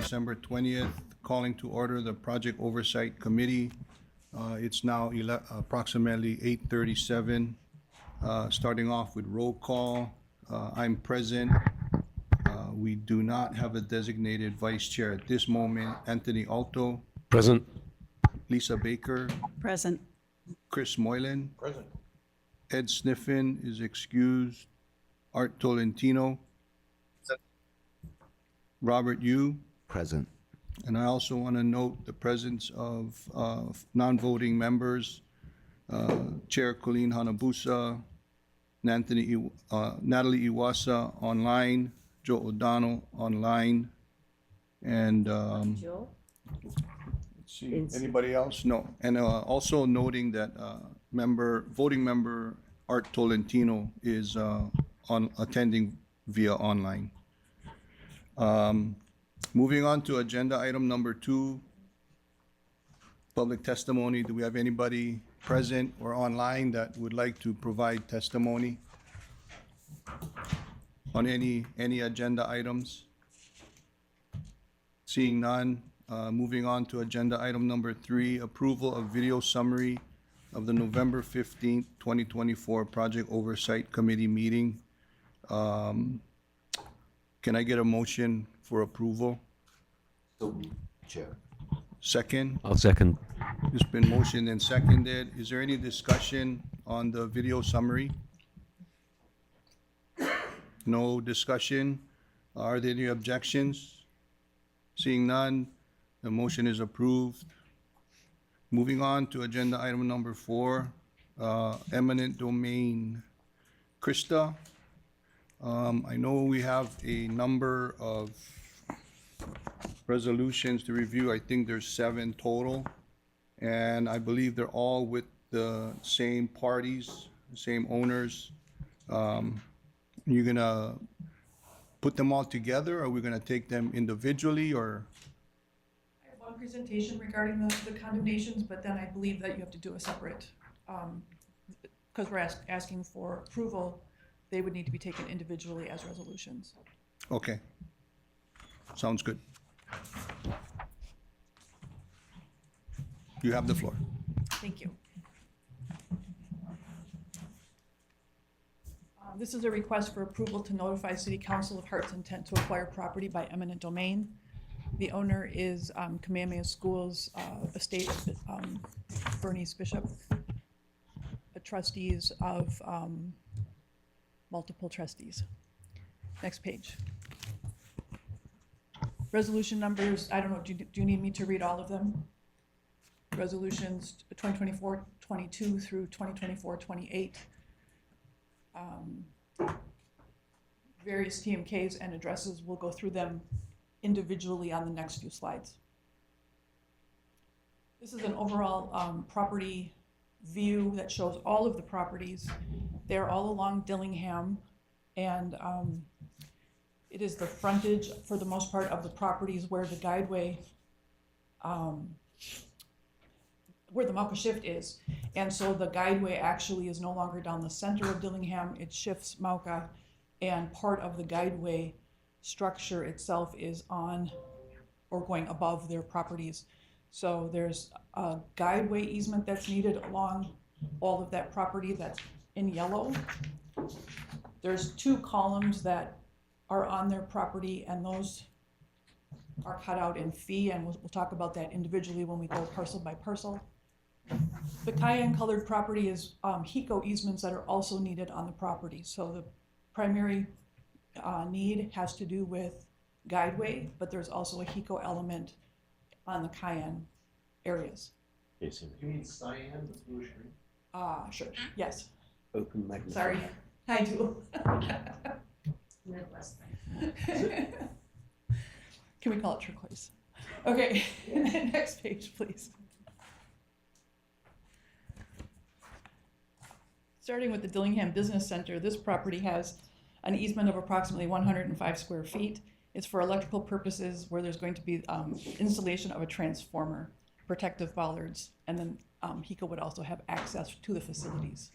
December 20th, calling to order the Project Oversight Committee. It's now approximately 8:37. Starting off with roll call. I'm present. We do not have a designated vice chair at this moment. Anthony Alto, Present. Lisa Baker, Present. Chris Moylan, Present. Ed Sniffen is excused, Art Tolentino, Robert Yu, Present. and I also want to note the presence of non-voting members, Chair Colleen Hanabusa, Natalie Iwasa online, Joe O'Donnell online, and Joe? let's see, anybody else? No. And also noting that voting member Art Tolentino is attending via online. Moving on to agenda item number 2, public testimony. Do we have anybody present or online that would like to provide testimony on any agenda items? Seeing none, moving on to agenda item number 3, approval of video summary of the November 15th, 2024 Project Oversight Committee meeting. Can I get a motion for approval? So, Chair. Second? I'll second. It's been motioned and seconded. Is there any discussion on the video summary? No discussion. Are there any objections? Seeing none, the motion is approved. Moving on to agenda item number 4, eminent domain. Krista, I know we have a number of resolutions to review. I think there's 7 total. And I believe they're all with the same parties, the same owners. You're gonna put them all together, or are we gonna take them individually, or? I have one presentation regarding the condemnations, but then I believe that you have to do a separate, because we're asking for approval, they would need to be taken individually as resolutions. Okay. Sounds good. You have the floor. Thank you. This is a request for approval to notify City Council of Hart's intent to acquire property by eminent domain. The owner is Kamehameha Schools estate, Bernice Bishop, the trustees of multiple trustees. Next page. Resolution numbers, I don't know, do you need me to read all of them? Resolutions 2024-22 through 2024-28. Various TMKs and addresses, we'll go through them individually on the next few slides. This is an overall property view that shows all of the properties. They're all along Dillingham, and it is the frontage, for the most part, of the properties where the guideway, where the Mauka Shift is. And so the guideway actually is no longer down the center of Dillingham, it shifts Mauka, and part of the guideway structure itself is on or going above their properties. So there's a guideway easement that's needed along all of that property that's in yellow. There's 2 columns that are on their property, and those are cut out in fee, and we'll talk about that individually when we go parcel by parcel. The cayenne colored property is HECO easements that are also needed on the property. So the primary need has to do with guideway, but there's also a HECO element on the cayenne areas. You mean cyan, the bluish green? Sure, yes, Open magnified. sorry, I do. Midwest. Can we call it turquoise? Okay, next page, please. Starting with the Dillingham Business Center, this property has an easement of approximately 105 square feet. It's for electrical purposes where there's going to be installation of a transformer, protective bollards, and then HECO would also have access to the facilities.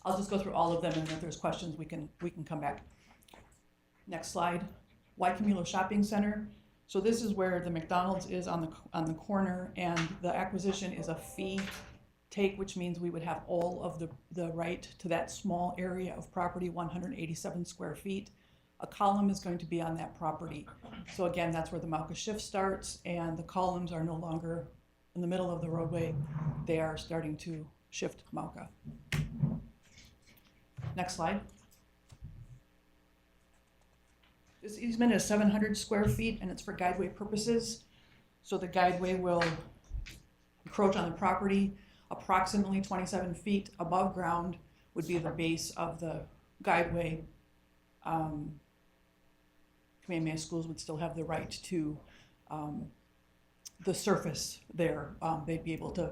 I'll just go through all of them, and if there's questions, we can come back. Next slide, Waikimilo Shopping Center. So this is where the McDonald's is on the corner, and the acquisition is a fee take, which means we would have all of the right to that small area of property, 187 square feet. A column is going to be on that property. So again, that's where the Mauka shift starts, and the columns are no longer in the middle of the roadway. They are starting to shift Mauka. Next slide. This easement is 700 square feet, and it's for guideway purposes. So the guideway will encroach on the property. Approximately 27 feet above ground would be the base of the guideway. Kamehameha Schools would still have the right to the surface there. They'd be able to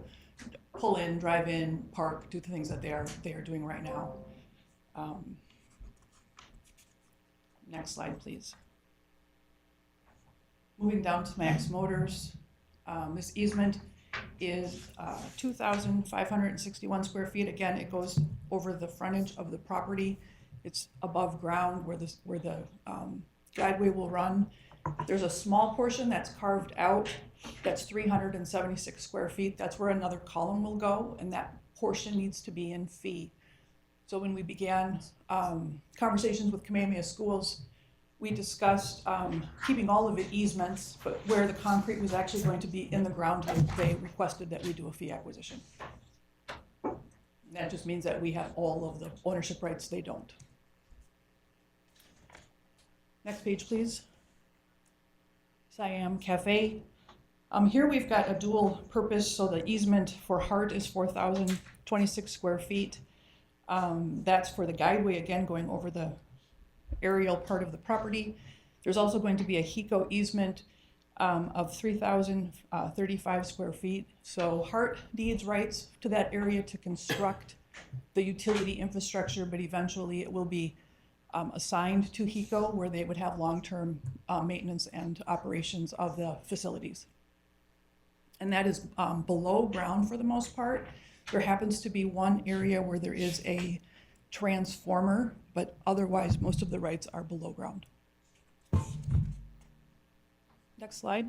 pull in, drive in, park, do the things that they are doing right now. Next slide, please. Moving down to Max Motors. This easement is 2,561 square feet. Again, it goes over the frontage of the property. It's above ground where the guideway will run. There's a small portion that's carved out that's 376 square feet. That's where another column will go, and that portion needs to be in fee. So when we began conversations with Kamehameha Schools, we discussed keeping all of it easements, but where the concrete was actually going to be in the ground, they requested that we do a fee acquisition. And that just means that we have all of the ownership rights, they don't. Next page, please. Siam Cafe. Here we've got a dual purpose, so the easement for Hart is 4,026 square feet. That's for the guideway, again, going over the aerial part of the property. There's also going to be a HECO easement of 3,035 square feet. So Hart deeds rights to that area to construct the utility infrastructure, but eventually it will be assigned to HECO, where they would have long-term maintenance and operations of the facilities. And that is below ground for the most part. There happens to be one area where there is a transformer, but otherwise most of the rights are below ground. Next slide.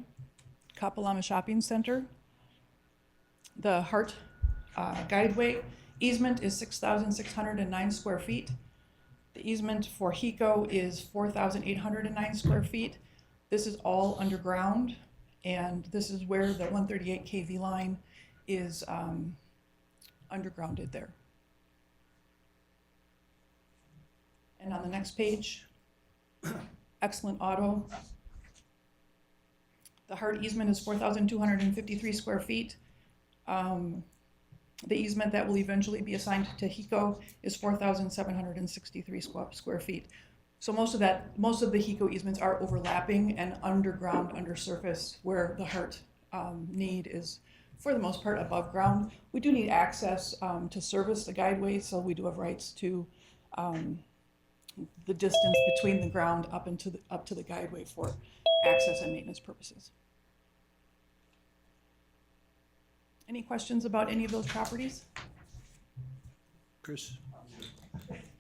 Kapalama Shopping Center. The Hart guideway easement is 6,609 square feet. The easement for HECO is 4,809 square feet. This is all underground, and this is where the 138 kV line is undergrounded there. And on the next page, Excellent Auto. The Hart easement is 4,253 square feet. The easement that will eventually be assigned to HECO is 4,763 square feet. So most of the HECO easements are overlapping and underground, undersurface, where the Hart need is, for the most part, above ground. We do need access to service the guideway, so we do have rights to the distance between the ground up to the guideway for access and maintenance purposes. Any questions about any of those properties? Chris?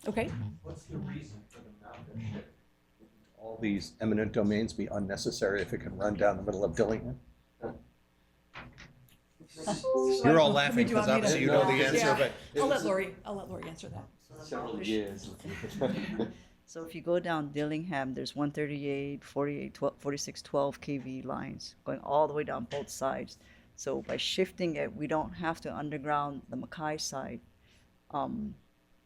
Okay. What's the reason for the Mauka shift? All these eminent domains be unnecessary if it can run down the middle of Dillingham? You're all laughing Do you want because me to- obviously you know the answer, Yeah. but. I'll let Lori answer that. Several years. So if you go down Dillingham, there's 138, 48, 12, 46, 12 kV lines going all the way down both sides. So by shifting it, we don't have to underground the Mackay side.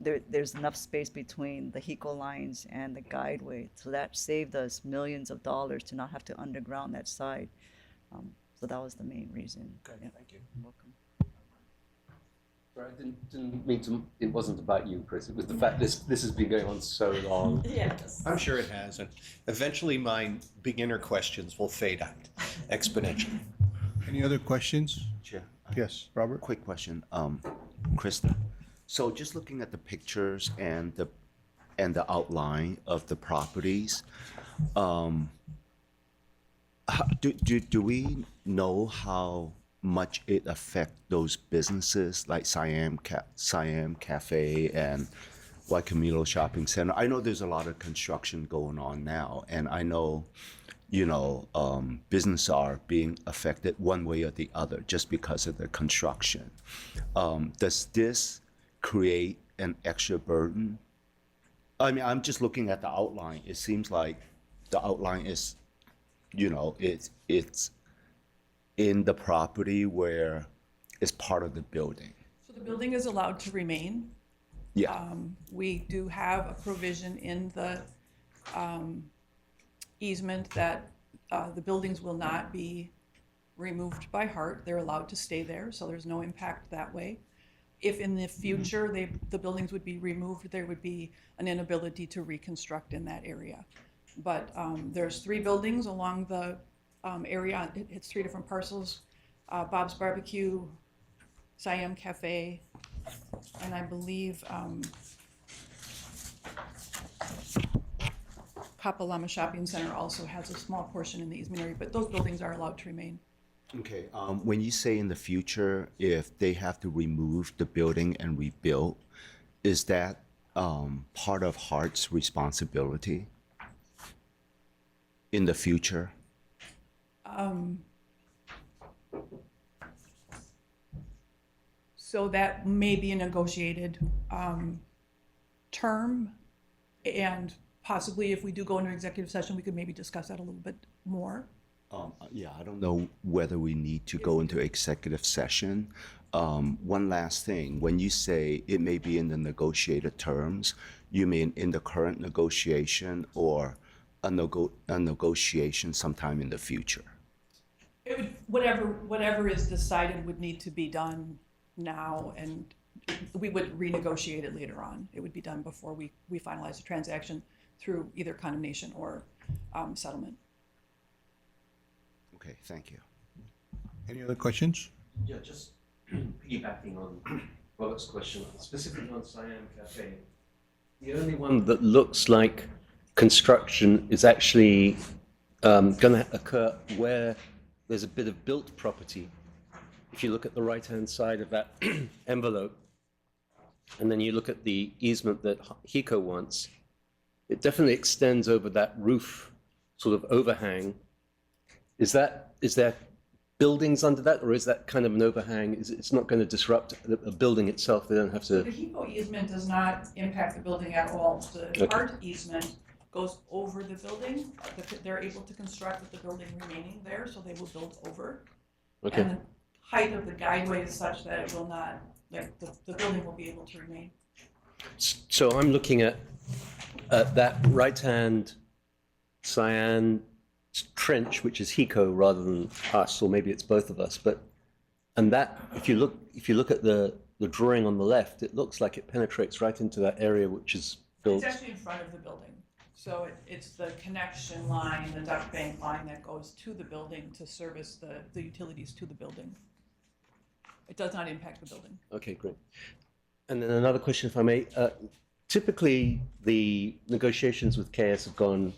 There's enough space between the HECO lines and the guideway. So that saved us millions of dollars to not have to underground that side. So that was the main reason. Okay, Yeah. thank you. You're welcome. Sorry, I didn't mean to, it wasn't about you, Chris. It was the fact this has been going on so long. I'm sure it has, and eventually my beginner questions will fade out exponentially. Any other questions? Chair, Yes, Robert? quick question, Krista. So just looking at the pictures and the outline of the properties, do we know how much it affect those businesses like Siam Cafe and Camilo Shopping Center. I know there's a lot of construction going on now, and I know, businesses are being affected one way or the other just because of the construction. Does this create an extra burden? I mean, I'm just looking at the outline. It seems like the outline is, it's in the property where it's part of the building. So the building is allowed to remain. Yeah. We do have a provision in the easement that the buildings will not be removed by Hart. They're allowed to stay there, so there's no impact that way. If in the future the buildings would be removed, there would be an inability to reconstruct in that area. But there's 3 buildings along the area. It's 3 different parcels: Bob's Barbecue, Siam Cafe, and I believe Papa Llama Shopping Center also has a small portion in the easement area, but those buildings are allowed to remain. Okay. When you say in the future, if they have to remove the building and rebuild, is that part of Hart's responsibility in the future? So that may be a negotiated term, and possibly if we do go into executive session, we could maybe discuss that a little bit more. Yeah, I don't know whether we need to go into executive session. One last thing, when you say it may be in the negotiated terms, you mean in the current negotiation or a negotiation sometime in the future? It would, whatever is decided would need to be done now, and we would renegotiate it later on. It would be done before we finalize the transaction through either condemnation or settlement. Okay, thank you. Any other questions? Yeah, just piggybacking on Robert's question, specifically on Siam Cafe. The only one that looks like construction is actually going to occur where there's a bit of built property. If you look at the right-hand side of that envelope, and then you look at the easement that HECO wants, it definitely extends over that roof sort of overhang. Is there buildings under that, or is that kind of an overhang? It's not going to disrupt the building itself? They don't have So to. the HECO easement does not impact the building at all. The Okay. Hart easement goes over the building. They're able to construct with the building remaining there, so they will build over. Okay. And the height of the guideway is such that it will not, like, the building will be able to remain. So I'm looking at that right-hand cyan trench, which is HECO rather than us, or maybe it's both of us. And that, if you look at the drawing on the left, it looks like it penetrates right into that area which is built. It's actually in front of the building. So it's the connection line, the duct bank line that goes to the building to service the utilities to the building. It does not impact the building. Okay, great. And then another question, if I may. Typically, the negotiations with KS have gone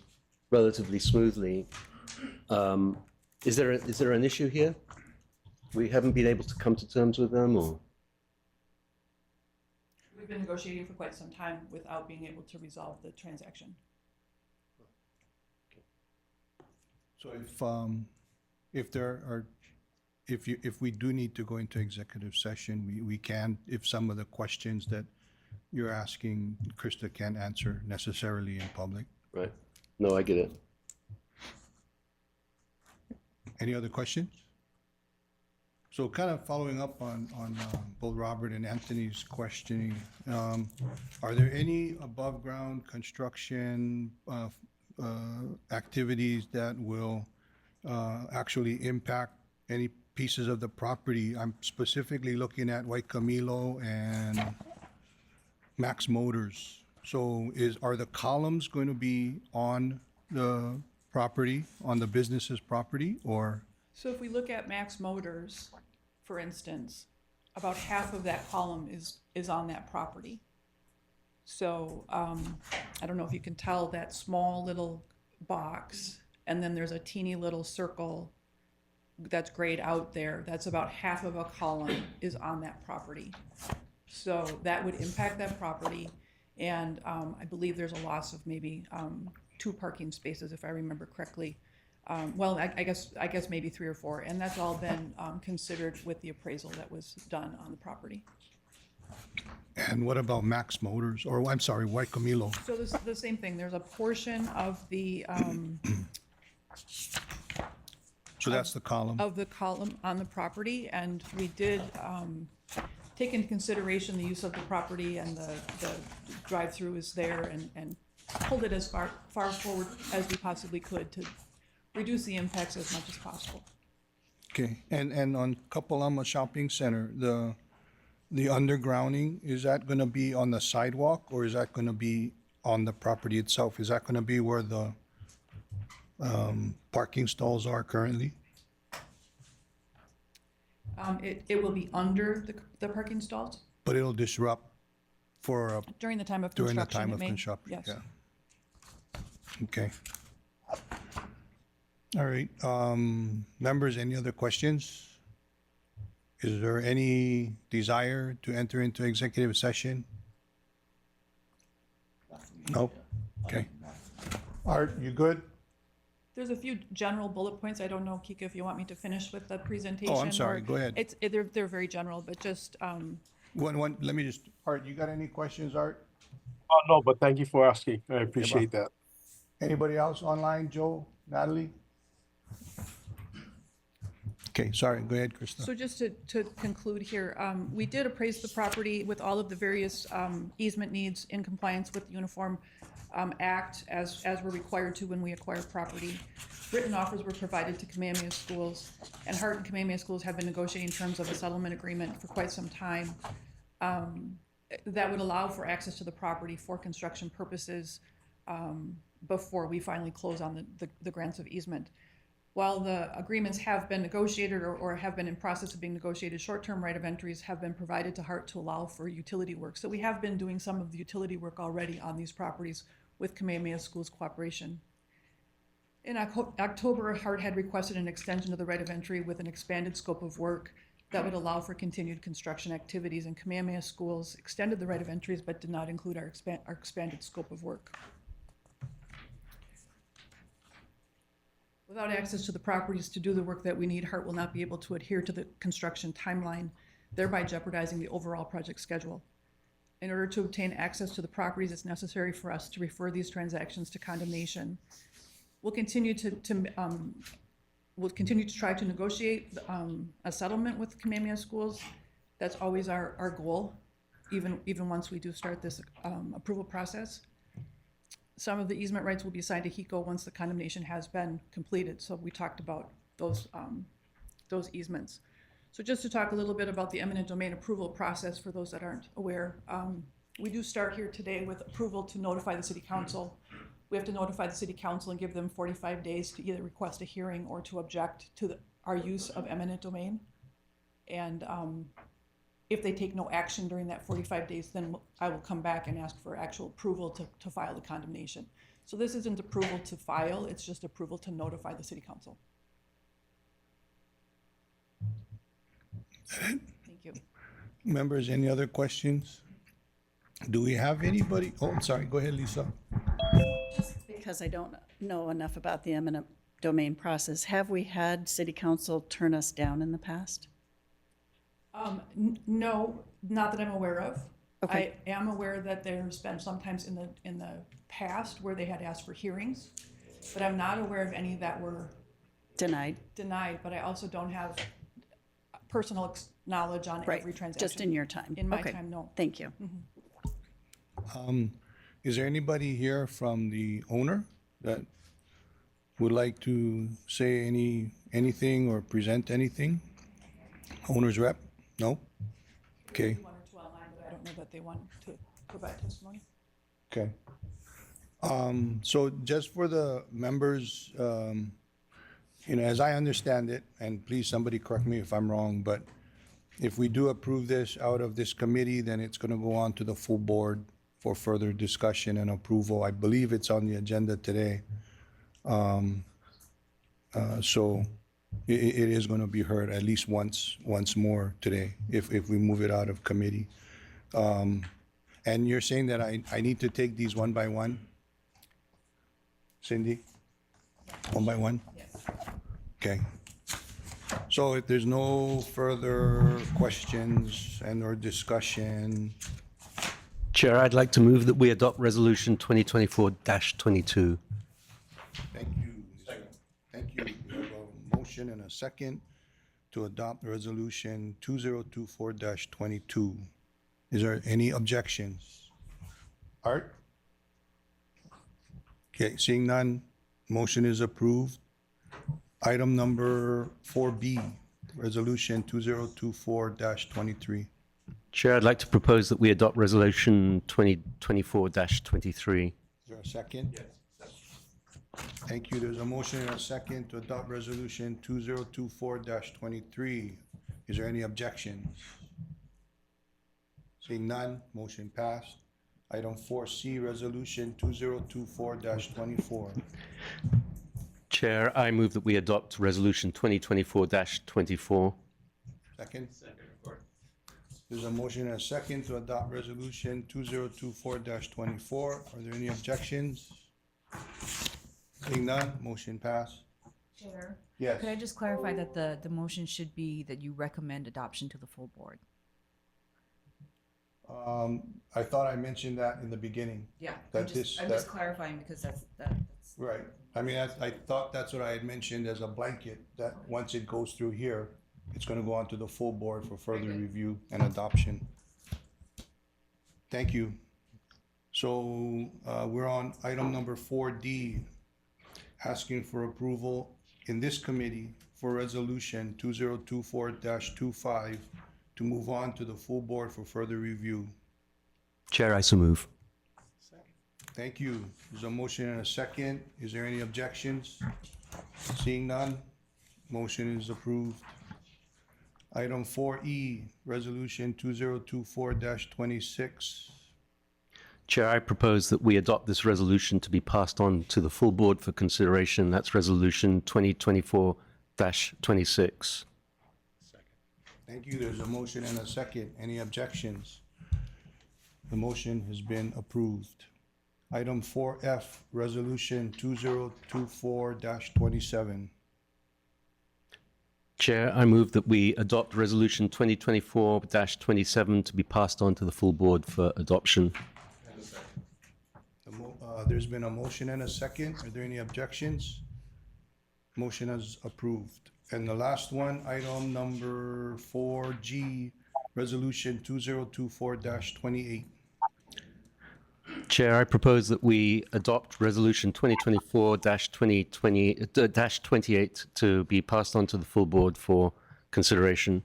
relatively smoothly. Is there an issue here? We haven't been able to come to terms with them, or? We've been negotiating for quite some time without being able to resolve the transaction. So if we do need to go into executive session, we can, if some of the questions that you're asking, Krista can't answer necessarily in public. Right. No, I get it. Any other questions? So kind of following up on both Robert and Anthony's questioning, are there any above-ground construction activities that will actually impact any pieces of the property? I'm specifically looking at White Camilo and Max Motors. So are the columns going to be on the property, on the business's property, or? So if we look at Max Motors, for instance, about half of that column is on that property. So I don't know if you can tell that small little box, and then there's a teeny little circle that's grayed out there. That's about half of a column is on that property. So that would impact that property. And I believe there's a loss of maybe 2 parking spaces, if I remember correctly. Well, I guess maybe 3 or 4, and that's all been considered with the appraisal that was done on the property. And what about Max Motors, or I'm sorry, White Camilo? So this the same thing. There's a portion of the So that's the column. column on the property, and we did take into consideration the use of the property, and the drive-through is there, and pulled it as far forward as we possibly could to reduce the impacts as much as possible. Okay, and on Kapalama Shopping Center, the undergrounding, is that gonna be on the sidewalk, or is that gonna be on the property itself? Is that gonna be where the parking stalls are currently? It will be under the parking stalls But it'll disrupt for, during the time of during the construction. time it of may. construction? Yes. Yeah. Okay. All right, members, any other questions? Is there any desire to enter into executive session? Nope. Okay. Art, you good? There's a few general bullet points. I don't know, Kika, if you want me to finish with the presentation. Oh, I'm sorry. or- Go ahead. They're very general, but just, Let me just, Art, you got any questions, Art? Oh, no, but thank you for asking. I appreciate that. Anybody else online? Joe, Natalie? Okay, sorry. Go ahead, Krista. so just to conclude here, we did appraise the property with all of the various easement needs in compliance with the Uniform Act as we're required to when we acquire property. Written offers were provided to Kamehameha Schools, and Hart and Kamehameha Schools have been negotiating terms of a settlement agreement for quite some time that would allow for access to the property for construction purposes before we finally close on the grants of easement. While the agreements have been negotiated or have been in process of being negotiated, short-term right of entries have been provided to Hart to allow for utility work. So we have been doing some of the utility work already on these properties with Kamehameha Schools cooperation. In October, Hart had requested an extension of the right of entry with an expanded scope of work that would allow for continued construction activities, and Kamehameha Schools extended the right of entries but did not include our expanded scope of work. Without access to the properties to do the work that we need, Hart will not be able to adhere to the construction timeline, thereby jeopardizing the overall project schedule. In order to obtain access to the properties, it's necessary for us to refer these transactions to condemnation. We'll continue to try to negotiate a settlement with Kamehameha Schools. That's always our goal, even once we do start this approval process. Some of the easement rights will be assigned to HECO once the condemnation has been completed. So we talked about those easements. So just to talk a little bit about the eminent domain approval process for those that aren't aware, we do start here today with approval to notify the city council. We have to notify the city council and give them 45 days to either request a hearing or to object to our use of eminent domain. And if they take no action during that 45 days, then I will come back and ask for actual approval to file the condemnation. So this isn't approval to file, it's just approval to notify the city council. Thank you. Members, any other questions? Do we have anybody? Oh, I'm sorry. Go ahead, Lisa. Because I don't know enough about the eminent domain process, have we had city council turn us down in the past? No, not that I'm aware of. Okay. I am aware that there's been sometimes in the past where they had asked for hearings, but I'm not aware of any that were Denied? denied, but I also don't have personal knowledge on Right, every transaction. just in your time? In my Okay, time, no. Thank you. Is there anybody here from the owner that would like to say anything or present anything? Owner's rep? No? Okay, One or two online, but I don't know that they want to provide testimony. okay. So just for the members, as I understand it, and please somebody correct me if I'm wrong, but if we do approve this out of this committee, then it's gonna go on to the full board for further discussion and approval. I believe it's on the agenda today. So it is gonna be heard at least once more today, if we move it out of committee. And you're saying that I need to take these one by one? Cindy? One by one? Yes. Okay. So if there's no further questions and or discussion, Chair, I'd like to move that we adopt Resolution 2024-22. thank you. Thank you. We have a motion and a second to adopt Resolution 2024-22. Is there any objections? Art? Okay, seeing none, motion is approved. Item number 4B, Resolution 2024-23. Chair, I'd like to propose that we adopt Resolution 2024-23. Is there a second? Yes. Thank you. There's a motion and a second to adopt Resolution 2024-23. Is there any objection? Seeing none, motion passed. Item 4C, Resolution 2024-24. Chair, I move that we adopt Resolution 2024-24. Second? There's a motion and a second to adopt Resolution 2024-24. Are there any objections? Seeing none, motion passed. Chair, Yes. could I just clarify that the motion should be that you recommend adoption to the full board? I thought I mentioned that in the beginning. Yeah, That I'm just this- clarifying because that's. Right. I mean, I thought that's what I had mentioned as a blanket, that once it goes through here, it's gonna go on to the full board for further review and adoption. Thank you. So, we're on item number 4D, asking for approval in this committee for resolution 2024-25 to move on to the full board for further review. Chair, I so move. Thank you. There's a motion and a second. Is there any objections? Seeing none, motion is approved. Item 4E, Resolution 2024-26. Chair, I propose that we adopt this resolution to be passed on to the full board for consideration. That's Resolution 2024-26. Thank you. There's a motion and a second. Any objections? The motion has been approved. Item 4F, Resolution 2024-27. Chair, I move that we adopt Resolution 2024-27 to be passed on to the full board for adoption. There's been a motion and a second. Are there any objections? Motion is approved. And the last one, item number 4G, Resolution 2024-28. Chair, I propose that we adopt Resolution 2024-28 to be passed on to the full board for consideration.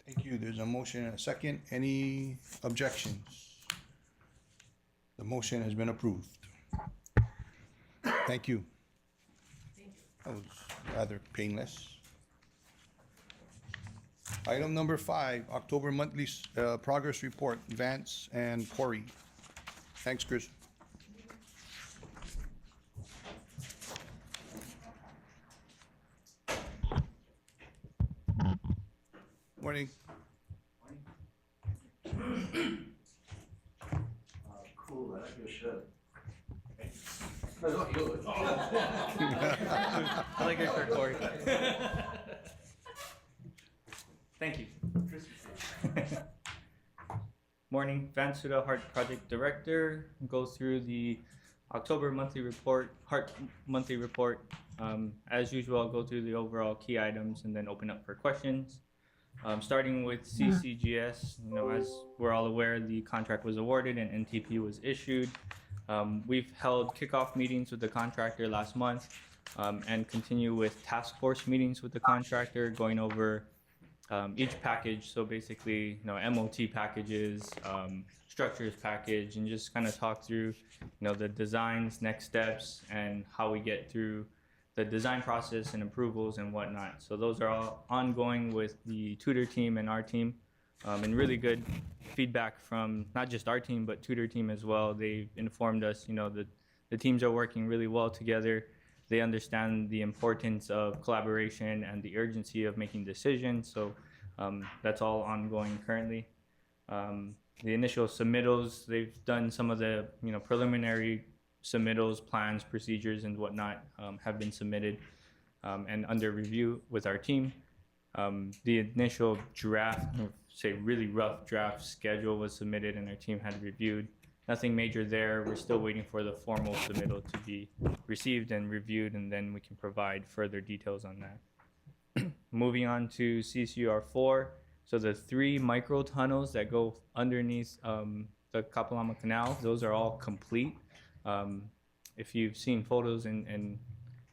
Thank you. There's a motion and a second. Any objections? The motion has been approved. Thank you. That was rather painless. Item number 5, October monthly progress report, Vance and Corey. Thanks, Chris. Morning. Cool, I like your shirt. No, not yours. I like your shirt, Corey. Thank you. Morning, Vance Suda, Heart Project Director. Go through the October monthly report, Heart monthly report. As usual, I'll go through the overall key items and then open up for questions. Starting with CCGS, as we're all aware, the contract was awarded and NTP was issued. We've held kickoff meetings with the contractor last month and continue with task force meetings with the contractor, going over each package. So basically, MOT packages, structures package, and just kind of talk through, the designs, next steps, and how we get through the design process and approvals and whatnot. So those are all ongoing with the tutor team and our team, and really good feedback from not just our team, but tutor team as well. They've informed us, that the teams are working really well together. They understand the importance of collaboration and the urgency of making decisions. So that's all ongoing currently. the initial submittals. They've done some of the preliminary submittals, plans, procedures, and whatnot have been submitted and under review with our team. The initial draft, or say really rough draft schedule was submitted and our team had reviewed. Nothing major there. We're still waiting for the formal submittal to be received and reviewed, and then we can provide further details on that. Moving on to CCR4. So the 3 micro tunnels that go underneath the Kapalama Canal, those are all complete. If you've seen photos, and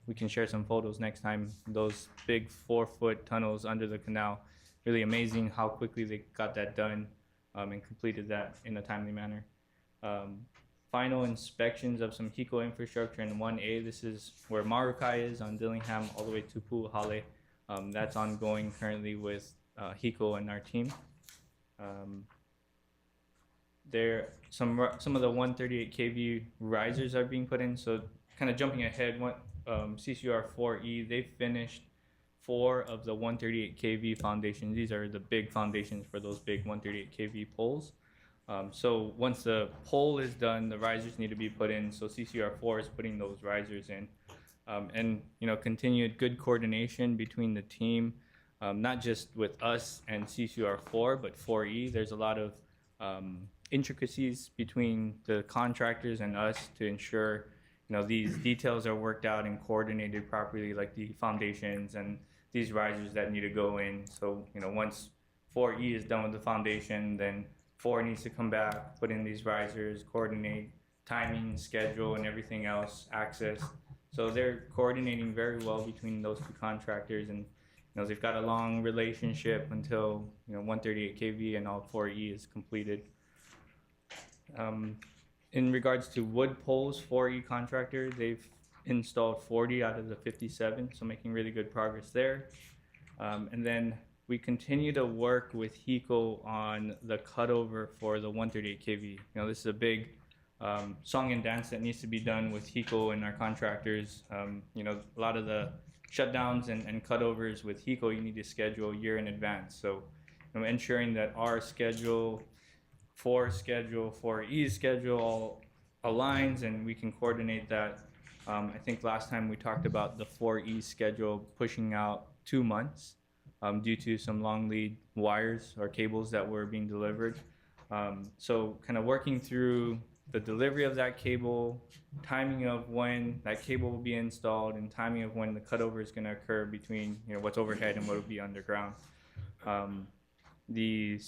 we can share some photos next time, those big 4-foot tunnels under the canal, really amazing how quickly they got that done and completed that in a timely manner. Final inspections of some HECO infrastructure in 1A. This is where Marukai is on Dillingham all the way to Pu'uhale. That's ongoing currently with HECO and our team. There, some of the 138 kV risers are being put in. So kind of jumping ahead, CCR4E, they finished 4 of the 138 kV foundations. These are the big foundations for those big 138 kV poles. So once the pole is done, the risers need to be put in. So CCR4 is putting those risers in, and continued good coordination between the team, not just with us and CCR4, but 4E. There's a lot of intricacies between the contractors and us to ensure these details are worked out and coordinated properly, like the foundations and these risers that need to go in. So once 4E is done with the foundation, then 4 needs to come back, put in these risers, coordinate timing, schedule, and everything else, access. So they're coordinating very well between those 2 contractors, and they've got a long relationship until 138 kV and all 4E is completed. In regards to wood poles, 4E contractor, they've installed 40 out of the 57, so making really good progress there. And then we continue to work with HECO on the cutover for the 138 kV. This is a big song and dance that needs to be done with HECO and our contractors. A lot of the shutdowns and cutovers with HECO, you need to schedule a year in advance. So ensuring that our schedule, 4E's schedule all aligns and we can coordinate that. I think last time we talked about the 4E schedule pushing out 2 months due to some long lead wires or cables that were being delivered. So kind of working through the delivery of that cable, timing of when that cable will be installed, and timing of when the cutover is going to occur between what's overhead and what will be underground. The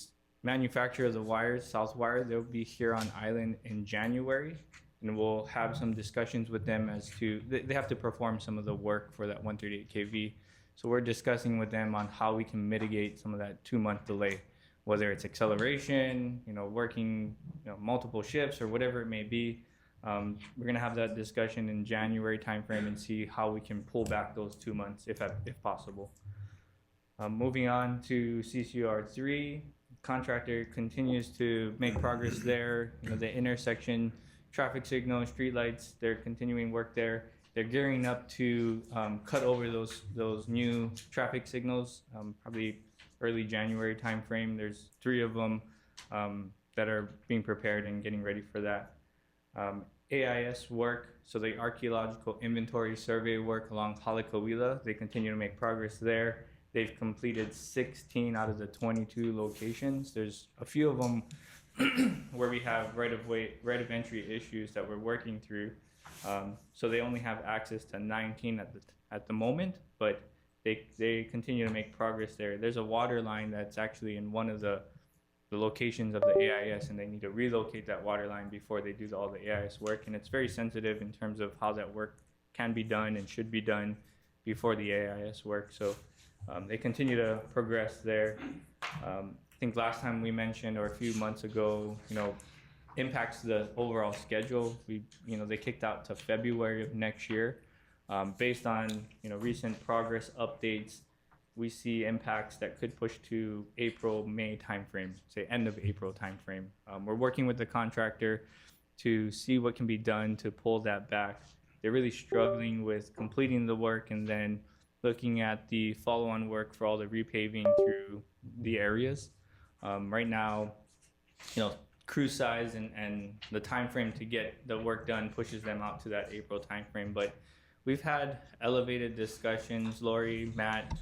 manufacturer of the wires, Southwire, they'll be here on island in January, and we'll have some discussions with them as to they have to perform some of the work for that 138 kV. So we're discussing with them on how we can mitigate some of that 2-month delay, whether it's acceleration, working multiple shifts or whatever it may be. We're gonna have that discussion in January timeframe and see how we can pull back those 2 months if possible. Moving on to CCR3, contractor continues to make progress there. The intersection traffic signal, streetlights, they're continuing work there. They're gearing up to cut over those new traffic signals, probably early January timeframe. There's 3 of them that are being prepared and getting ready for that. AIS work, so the archaeological inventory survey work along Halekawila, they continue to make progress there. They've completed 16 out of the 22 locations. There's a few of them where we have right of entry issues that we're working through. So they only have access to 19 at the moment, but they continue to make progress there. There's a water line that's actually in one of the locations of the AIS, and they need to relocate that water line before they do all the AIS work. And it's very sensitive in terms of how that work can be done and should be done before the AIS work. So they continue to progress there. I think last time we mentioned, or a few months ago, impacts the overall schedule. They kicked out to February of next year. Based on recent progress updates, we see impacts that could push to April, May timeframe, say end of April timeframe. We're working with the contractor to see what can be done to pull that back. They're really struggling with completing the work and then looking at the follow-on work for all the repaving through the areas. Right now, crew size and the time frame to get the work done pushes them out to that April time frame. But we've had elevated discussions, Lori, Matt,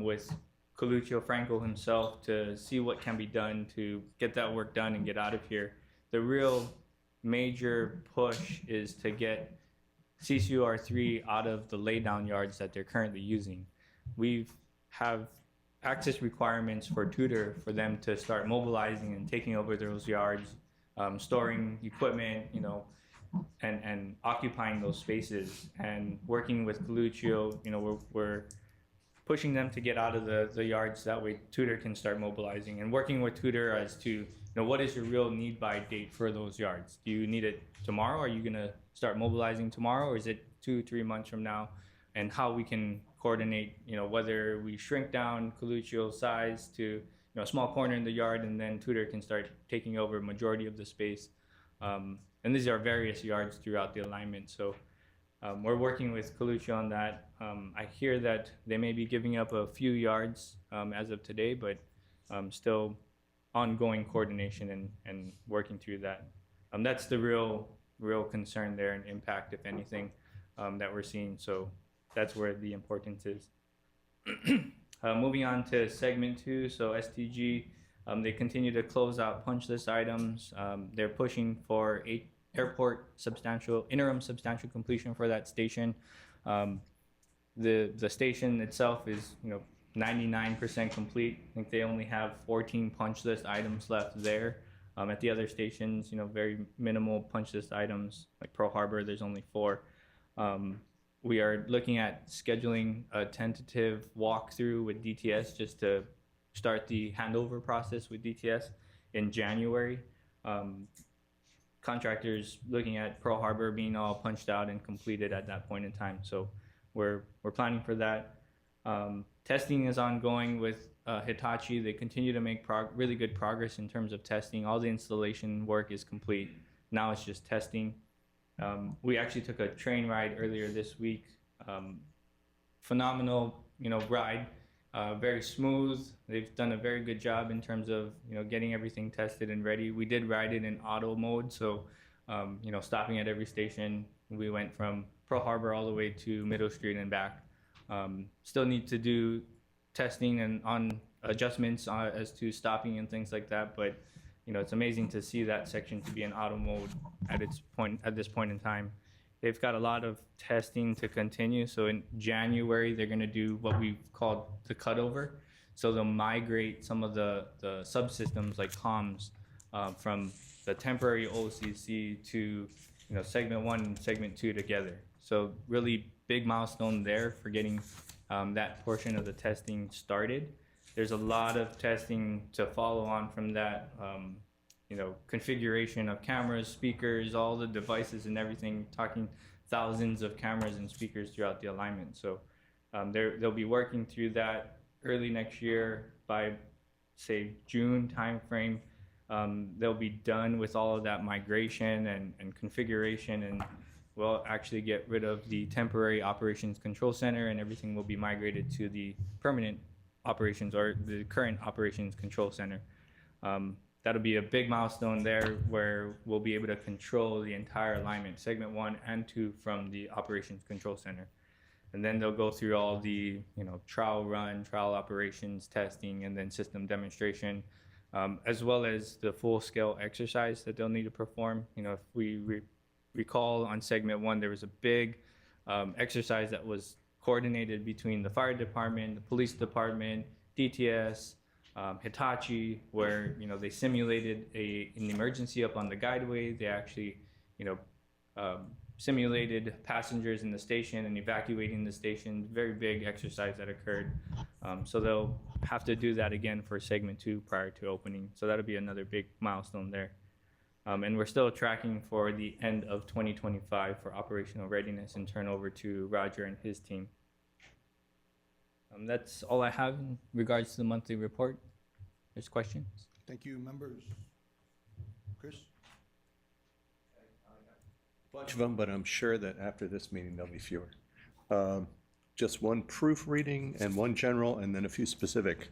with Coluccio Franco himself, to see what can be done to get that work done and get out of here. The real major push is to get CCUR3 out of the laydown yards that they're currently using. We have access requirements for Tudor for them to start mobilizing and taking over those yards, storing equipment, and occupying those spaces. And working with Coluccio, we're pushing them to get out of the yards. That way Tudor can start mobilizing, and working with Tudor as to, what is your real need by date for those yards? Do you need it tomorrow? Are you gonna start mobilizing tomorrow, or is it 2-3 months from now? And how we can coordinate, whether we shrink down Coluccio's size to, a small corner in the yard, and then Tudor can start taking over majority of the space. And these are various yards throughout the alignment. So we're working with Coluccio on that. I hear that they may be giving up a few yards as of today, but still ongoing coordination and working through that. That's the real concern there, and impact, if anything, that we're seeing. So that's where the importance is. Moving on to segment 2, so STG, they continue to close out punch list items. They're pushing for airport interim substantial completion for that station. The station itself is 99% complete. I think they only have 14 punch list items left there. At the other stations, very minimal punch list items. Like Pearl Harbor, there's only 4. We are looking at scheduling a tentative walkthrough with DTS just to start the handover process with DTS in January. Contractors looking at Pearl Harbor being all punched out and completed at that point in time. So we're planning for that. Testing is ongoing with Hitachi. They continue to make really good progress in terms of testing. All the installation work is complete. Now it's just testing. We actually took a train ride earlier this week. Phenomenal, ride. Very smooth. They've done a very good job in terms of, getting everything tested and ready. We did ride it in auto mode, so, stopping at every station. We went from Pearl Harbor all the way to Middle Street and back. Still need to do testing and on adjustments as to stopping and things like that, but it's amazing to see that section to be in auto mode at this point in time. They've got a lot of testing to continue. So in January, they're going to do what we've called the cutover. So they'll migrate some of the subsystems like comms from the temporary OCC to segment 1 and segment 2 together. So really big milestone there for getting that portion of the testing started. There's a lot of testing to follow on from that, configuration of cameras, speakers, all the devices and everything, talking thousands of cameras and speakers throughout the alignment. So they'll be working through that early next year by, say, June timeframe. They'll be done with all of that migration and configuration, and we'll actually get rid of the temporary operations control center, and everything will be migrated to the permanent operations or the current operations control center. That'll be a big milestone there, where we'll be able to control the entire alignment, segment 1 and 2, from the operations control center. And then they'll go through all the trial run, trial operations, testing, and then system demonstration, as well as the full scale exercise that they'll need to perform. If we recall, on segment 1, there was a big exercise that was coordinated between the fire department, the police department, DTS, Hitachi, where they simulated an emergency up on the guideway. They actually simulated passengers in the station and evacuating the station. Very big exercise that occurred. So they'll have to do that again for segment 2 prior to opening. So that'll be another big milestone there. And we're still tracking for the end of 2025 for operational readiness and turnover to Roger and his team. That's all I have in regards to the monthly report. There's questions? Thank you, members. Chris? Bunch of them, but I'm sure that after this meeting, there'll be fewer. Just one proofreading and one general, and then a few specific.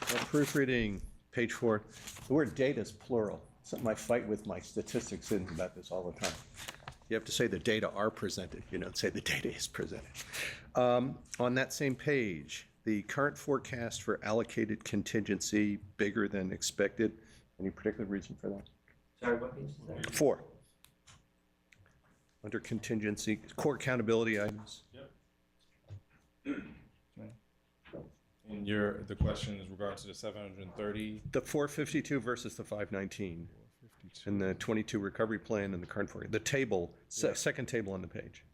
Proofreading, page 4. The word data is plural. Something I fight with my statistics students about this all the time. You have to say the data are presented. You don't say the data is presented. On that same page, the current forecast for allocated contingency bigger than expected. Any particular reason for that? Sorry, what page is that? 4. Under contingency, core accountability items. And the question is regarding to the 730. The 452 versus the 519. And the 22 recovery plan and the current forecast. The table, second table on the page.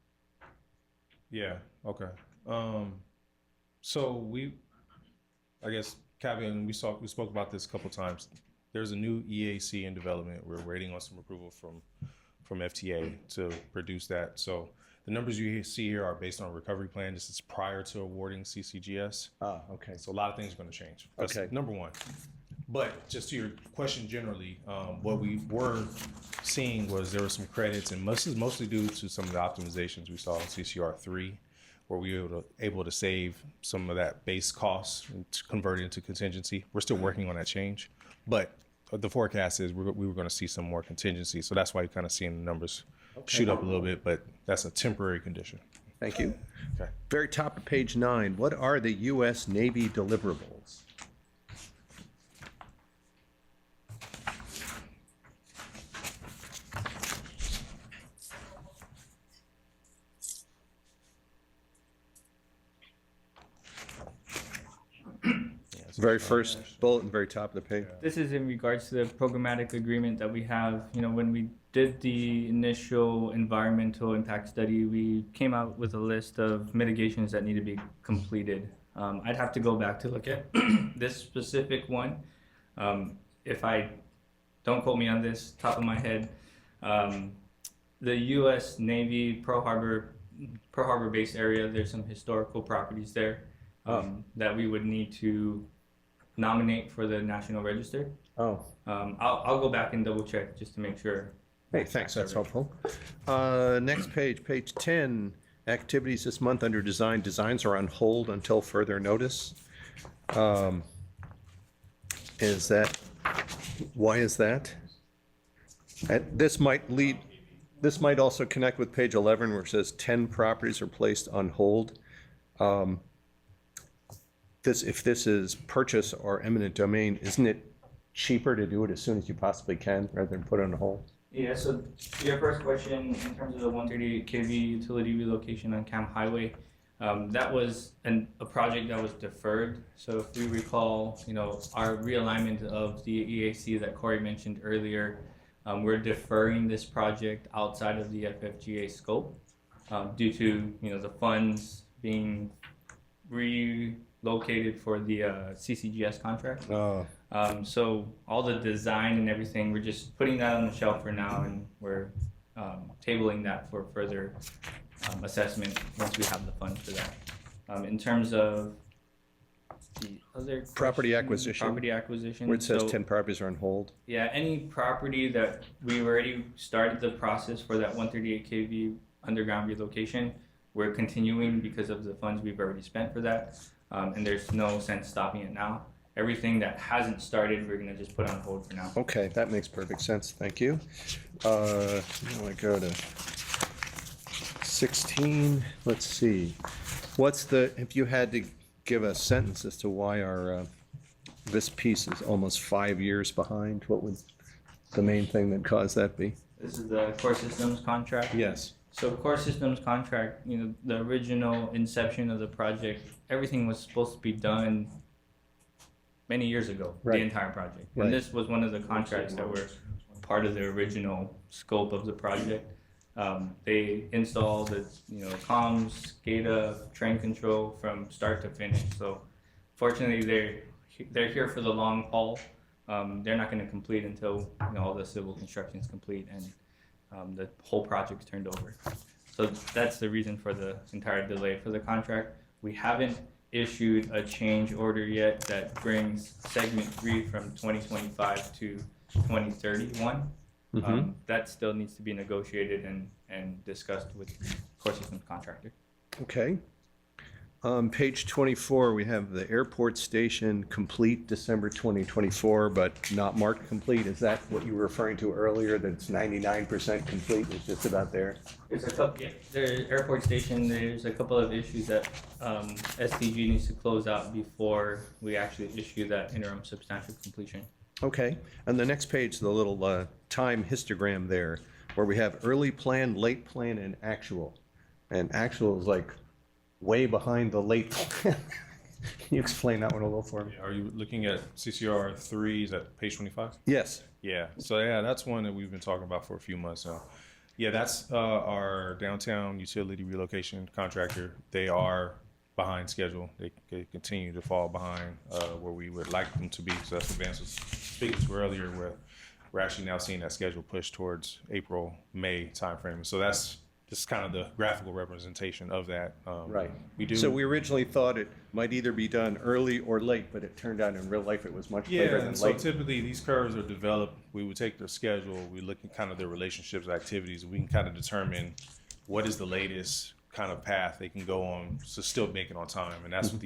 Yeah, okay. So I guess, Kevin, we spoke about this a couple times. There's a new EAC in development. We're waiting on some approval from FTA to produce that. So the numbers you see here are based on a recovery plan. This is prior to awarding CCGS. Okay. So a lot of things are going to change. That's Okay. number one. But just to your question generally, what we were seeing was there were some credits, and this is mostly due to some of the optimizations we saw in CCR3, where we were able to save some of that base cost and to convert it into contingency. We're still working on that change, but the forecast is we were going to see some more contingency. So that's why you're kind of seeing the numbers shoot up a little bit, but that's a temporary condition. Thank you. Okay. Very top of page 9. What are the U.S. Navy deliverables? Very first bullet and very top of the page. This is in regards to the programmatic agreement that we have. You know, when we did the initial environmental impact study, we came out with a list of mitigations that need to be completed. I'd have to go back to look at this specific one. If I don't quote me on this top of my head, the U.S. Navy Pearl Harbor base area, there's some historical properties there that we would need to nominate for the National Register. I'll go back and double check just to make sure. Hey, thanks, that's helpful. Next page, page 10, activities this month under design. Designs are on hold until further notice. Why is that? This might also connect with page 11 where it says 10 properties are placed on hold. If this is purchase or eminent domain, isn't it cheaper to do it as soon as you possibly can rather than put it on hold? Yeah, so your first question in terms of the 138 kV utility relocation on Cam Highway, that was a project that was deferred. So if we recall, our realignment of the EAC that Corey mentioned earlier, we're deferring this project outside of the FFGA scope due to the funds being relocated for the CCGS contract. So all the design and everything, we're just putting that on the shelf for now, and we're tabling that for further assessment once we have the funds for that. In terms of the other Property acquisition. property acquisition, Where it says so- 10 properties are on hold. yeah, any property that we've already started the process for that 138 kV underground relocation, we're continuing because of the funds we've already spent for that, and there's no sense stopping it now. Everything that hasn't started, we're gonna just put on hold for now. Okay, that makes perfect sense, thank you. Now I go to 16, let's see. If you had to give a sentence as to why this piece is almost 5 years behind, what would the main thing that caused that be? This is the Core Systems contract. Yes. So Core Systems contract, the original inception of the project, everything was supposed to be done many years ago, Right. the entire project. Right. And this was one of the contracts that were part of the original scope of the project. They installed the, comms, SCADA, train control from start to finish. So fortunately, they're here for the long haul. They're not going to complete until all the civil construction is complete and the whole project's turned over. So that's the reason for the entire delay for the contract. We haven't issued a change order yet that brings segment 3 from 2025 to 2031. That still needs to be negotiated and discussed with the Core Systems contractor. Okay. Page 24, we have the airport station complete December 2024, but not marked complete. Is that what you were referring to earlier, that it's 99% complete, it's just about there? There's a couple, yeah, the airport station, there's a couple of issues that SDG needs to close out before we actually issue that interim substantial completion. Okay, and the next page, the little time histogram there, where we have early plan, late plan, and actual. And actual is like way behind the late plan. Can you explain that one a little for me? Are you looking at CCR 3, is that page 25? Yes. Yeah, so yeah, that's one that we've been talking about for a few months now. Yeah, that's our downtown utility relocation contractor. They are behind schedule. They continue to fall behind where we would like them to be. So that's what Vance was speaking to earlier, where we're actually now seeing that schedule push towards April, May timeframe. So that's just kind of the graphical representation of that. Right. We do. So we originally thought it might either be done early or late, but it turned out in real life it was much later Yeah, than and so late. typically these curves are developed, we would take their schedule, we look at kind of their relationships, activities, and we can kind of determine what is the latest kind of path they can go on to still make it on time. And that's what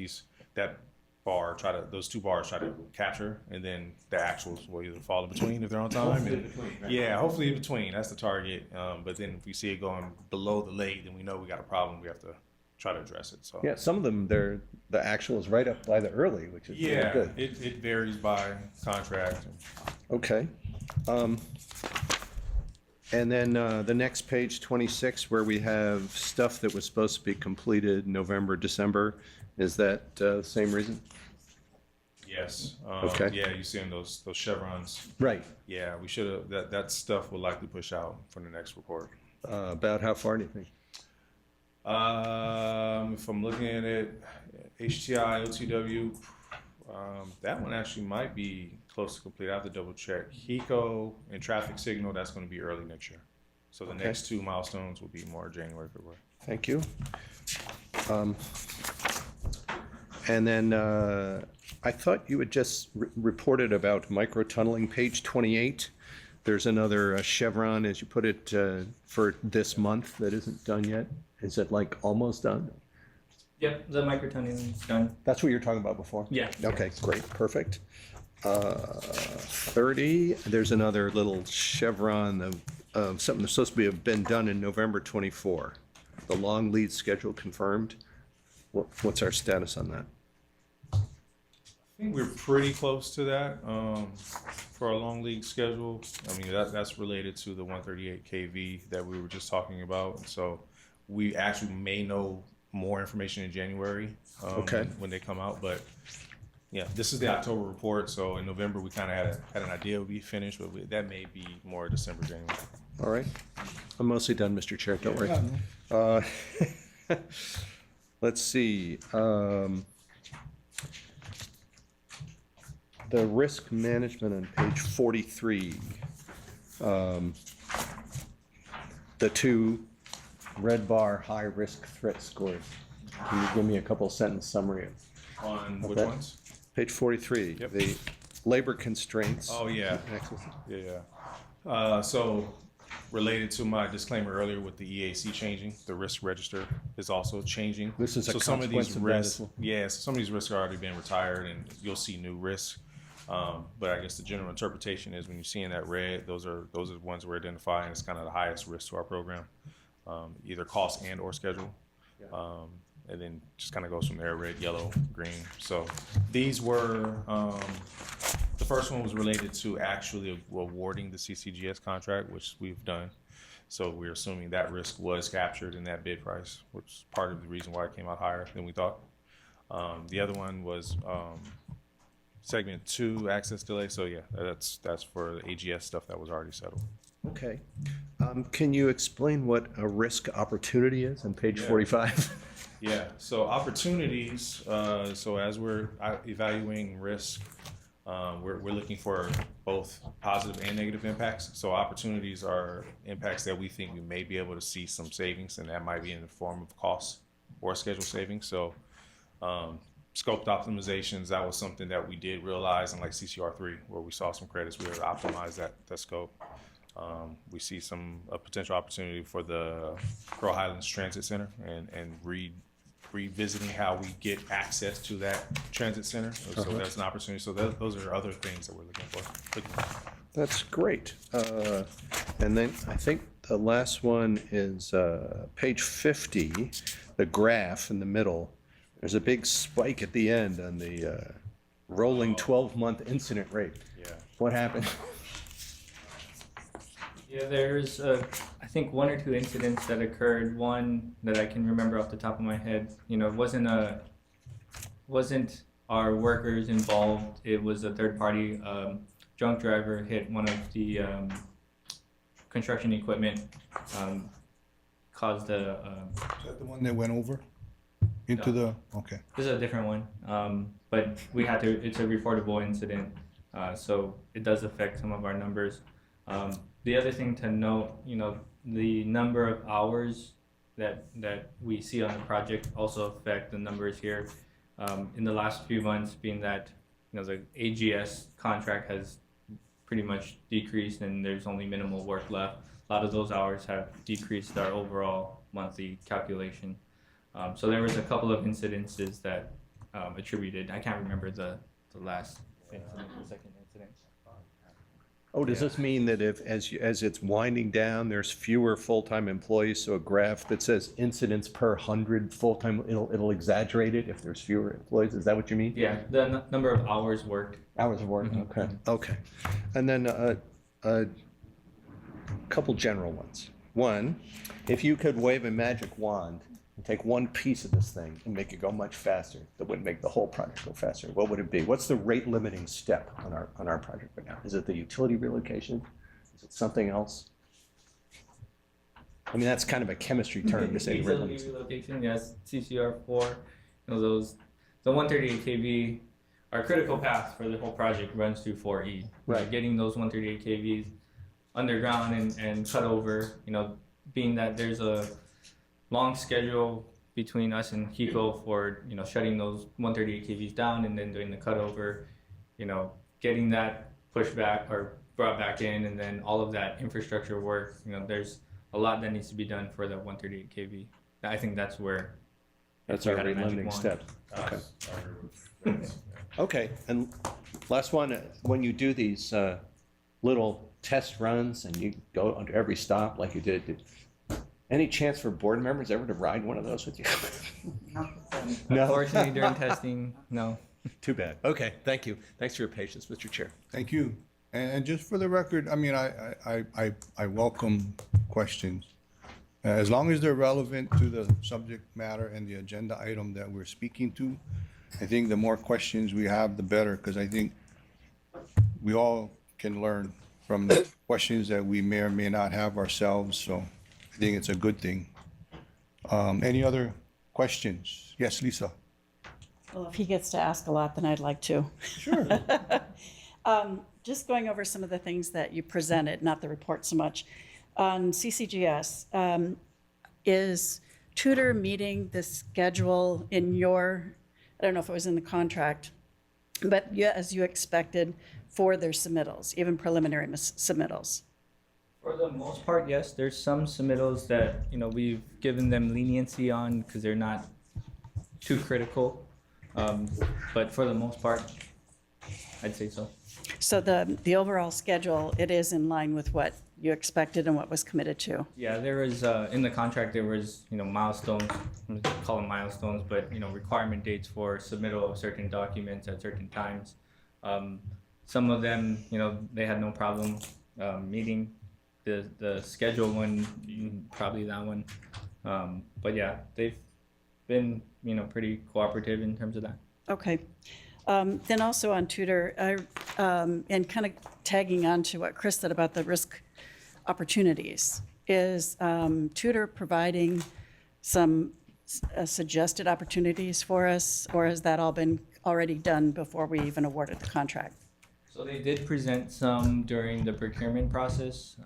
those two bars try to capture, and then the actuals will either fall in between if they're on time. Hopefully in between, right? Yeah, hopefully in between, that's the target. But then if we see it going below the late, then we know we got a problem, we have to try to address it, so. Yeah, some of them, the actual is right up by the early, which is really Yeah, good. it varies by contract. Okay. And then the next page, 26, where we have stuff that was supposed to be completed November, December, is that the same reason? Yes. Okay. Yeah, you seeing those chevrons. Right. Yeah, we should have, that stuff will likely push out from the next report. About how far do you think? If I'm looking at it, HTI, OTW, that one actually might be close to complete. I have to double check. HECO and traffic signal, that's going to be early next year. So the next two milestones will be more January, February. Thank you. And then I thought you had just reported about micro-tunneling, page 28. There's another chevron, as you put it, for this month that isn't done yet. Is it like almost done? Yep, the microtunneling is done. That's what you were talking about before? Yeah. Okay, great, perfect. 30, there's another little chevron of something that's supposed to have been done in November 24. The long lead schedule confirmed. What's our status on that? I think we're pretty close to that for our long league schedule. I mean, that's related to the 138 kV that we were just talking about. So we actually may know more information in January when they come out. But yeah, this is the October report. So in November, we kind of had an idea it would be finished, but that may be more December, January. All right. I'm mostly done, Mr. Chair, don't worry. Let's see. The risk management on page 43. The two red bar high risk threat scores. Can you give me a couple sentence summary of On which that? ones? Page 43, Yep. the labor constraints. Oh, yeah. Yeah. So related to my disclaimer earlier with the EAC changing, the risk register is also changing. This is a so some of these consequence of that as risks, well. yeah, so some of these risks are already been retired, and you'll see new risks. But I guess the general interpretation is when you're seeing that red, those are the ones we're identifying as kind of the highest risk to our program, either cost and or schedule. And then just kind of goes from there, red, yellow, green. So these were, the first one was related to actually awarding the CCGS contract, which we've done. So we're assuming that risk was captured in that bid price, which is part of the reason why it came out higher than we thought. The other one was segment 2 access delay. So yeah, that's for the AGS stuff that was already settled. Okay. Can you explain what a risk opportunity is on page 45? Yeah, so opportunities, so as we're evaluating risk, we're looking for both positive and negative impacts. So opportunities are impacts that we think we may be able to see some savings, and that might be in the form of cost or schedule savings. So scoped optimizations, that was something that we did realize in like CCR3, where we saw some credits, we were able to optimize that scope. We see a potential opportunity for the Pearl Highlands Transit Center and revisiting how we get access to that transit center. So that's an opportunity. So those are other things that we're looking for. That's great. And then I think the last one is page 50, the graph in the middle. There's a big spike at the end on the rolling 12-month incident rate. Yeah. What happened? Yeah, there's, I think, one or two incidents that occurred. One that I can remember off the top of my head, wasn't our workers involved. It was a third party. Drunk driver hit one of the construction equipment, caused a. Is that the one that went over into the, okay. This is a different one, but it's a reportable incident, so it does affect some of our numbers. The other thing to note, the number of hours that we see on the project also affect the numbers here. In the last few months, being that the AGS contract has pretty much decreased and there's only minimal work left, a lot of those hours have decreased our overall monthly calculation. So there was a couple of incidences that attributed. I can't remember the last incident, the second incident. Oh, does this mean that if, as it's winding down, there's fewer full-time employees, so a graph that says incidents per 100 full-time, it'll exaggerate it if there's fewer employees? Is that what you mean? Yeah, the number of hours worked. Hours of work, okay. Okay. And then a couple general ones. One, if you could wave a magic wand and take one piece of this thing and make it go much faster, that would make the whole project go faster, what would it be? What's the rate limiting step on our project right now? Is it the utility relocation? Is it something else? I mean, that's kind of a chemistry term to say rate limiting. Utility relocation, yes, CCR4, the 138 kV, our critical path for the whole project runs through 4E. Right. Getting those 138 kVs underground and cut over, being that there's a long schedule between us and HECO for shutting those 138 kVs down and then doing the cutover, getting that pushed back or brought back in, and then all of that infrastructure work. There's a lot that needs to be done for that 138 kV. I think that's where That's we our had a rate magic limiting wand. step. Okay. Okay, and last one, when you do these little test runs and you go under every stop like you did, any chance for board members ever to ride one of those with you? No. Unfortunately, during testing, no. Too bad. Okay, thank you. Thanks for your patience, Mr. Chair. Thank you. And just for the record, I mean, I welcome questions. As long as they're relevant to the subject matter and the agenda item that we're speaking to, I think the more questions we have, the better, because I think we all can learn from the questions that we may or may not have ourselves, so I think it's a good thing. Any other questions? Yes, Lisa? Well, if he gets to ask a lot, then I'd like to. Sure. Just going over some of the things that you presented, not the report so much. On CCGS, is Tudor meeting the schedule in your, I don't know if it was in the contract, but as you expected for their submittals, even preliminary submittals? For the most part, yes. There's some submittals that we've given them leniency on because they're not too critical. But for the most part, I'd say so. So the overall schedule, it is in line with what you expected and what was committed to? Yeah, there was in the contract there was milestones, I'm gonna call them milestones, but requirement dates for submittal of certain documents at certain times. Some of them, they had no problem meeting the schedule one, probably that one. But yeah, they've been pretty cooperative in terms of that. Okay. Then also on Tudor, and kind of tagging on to what Chris said about the risk opportunities, is Tudor providing some suggested opportunities for us, or has that all been already done before we even awarded the contract? So they did present some during the procurement process.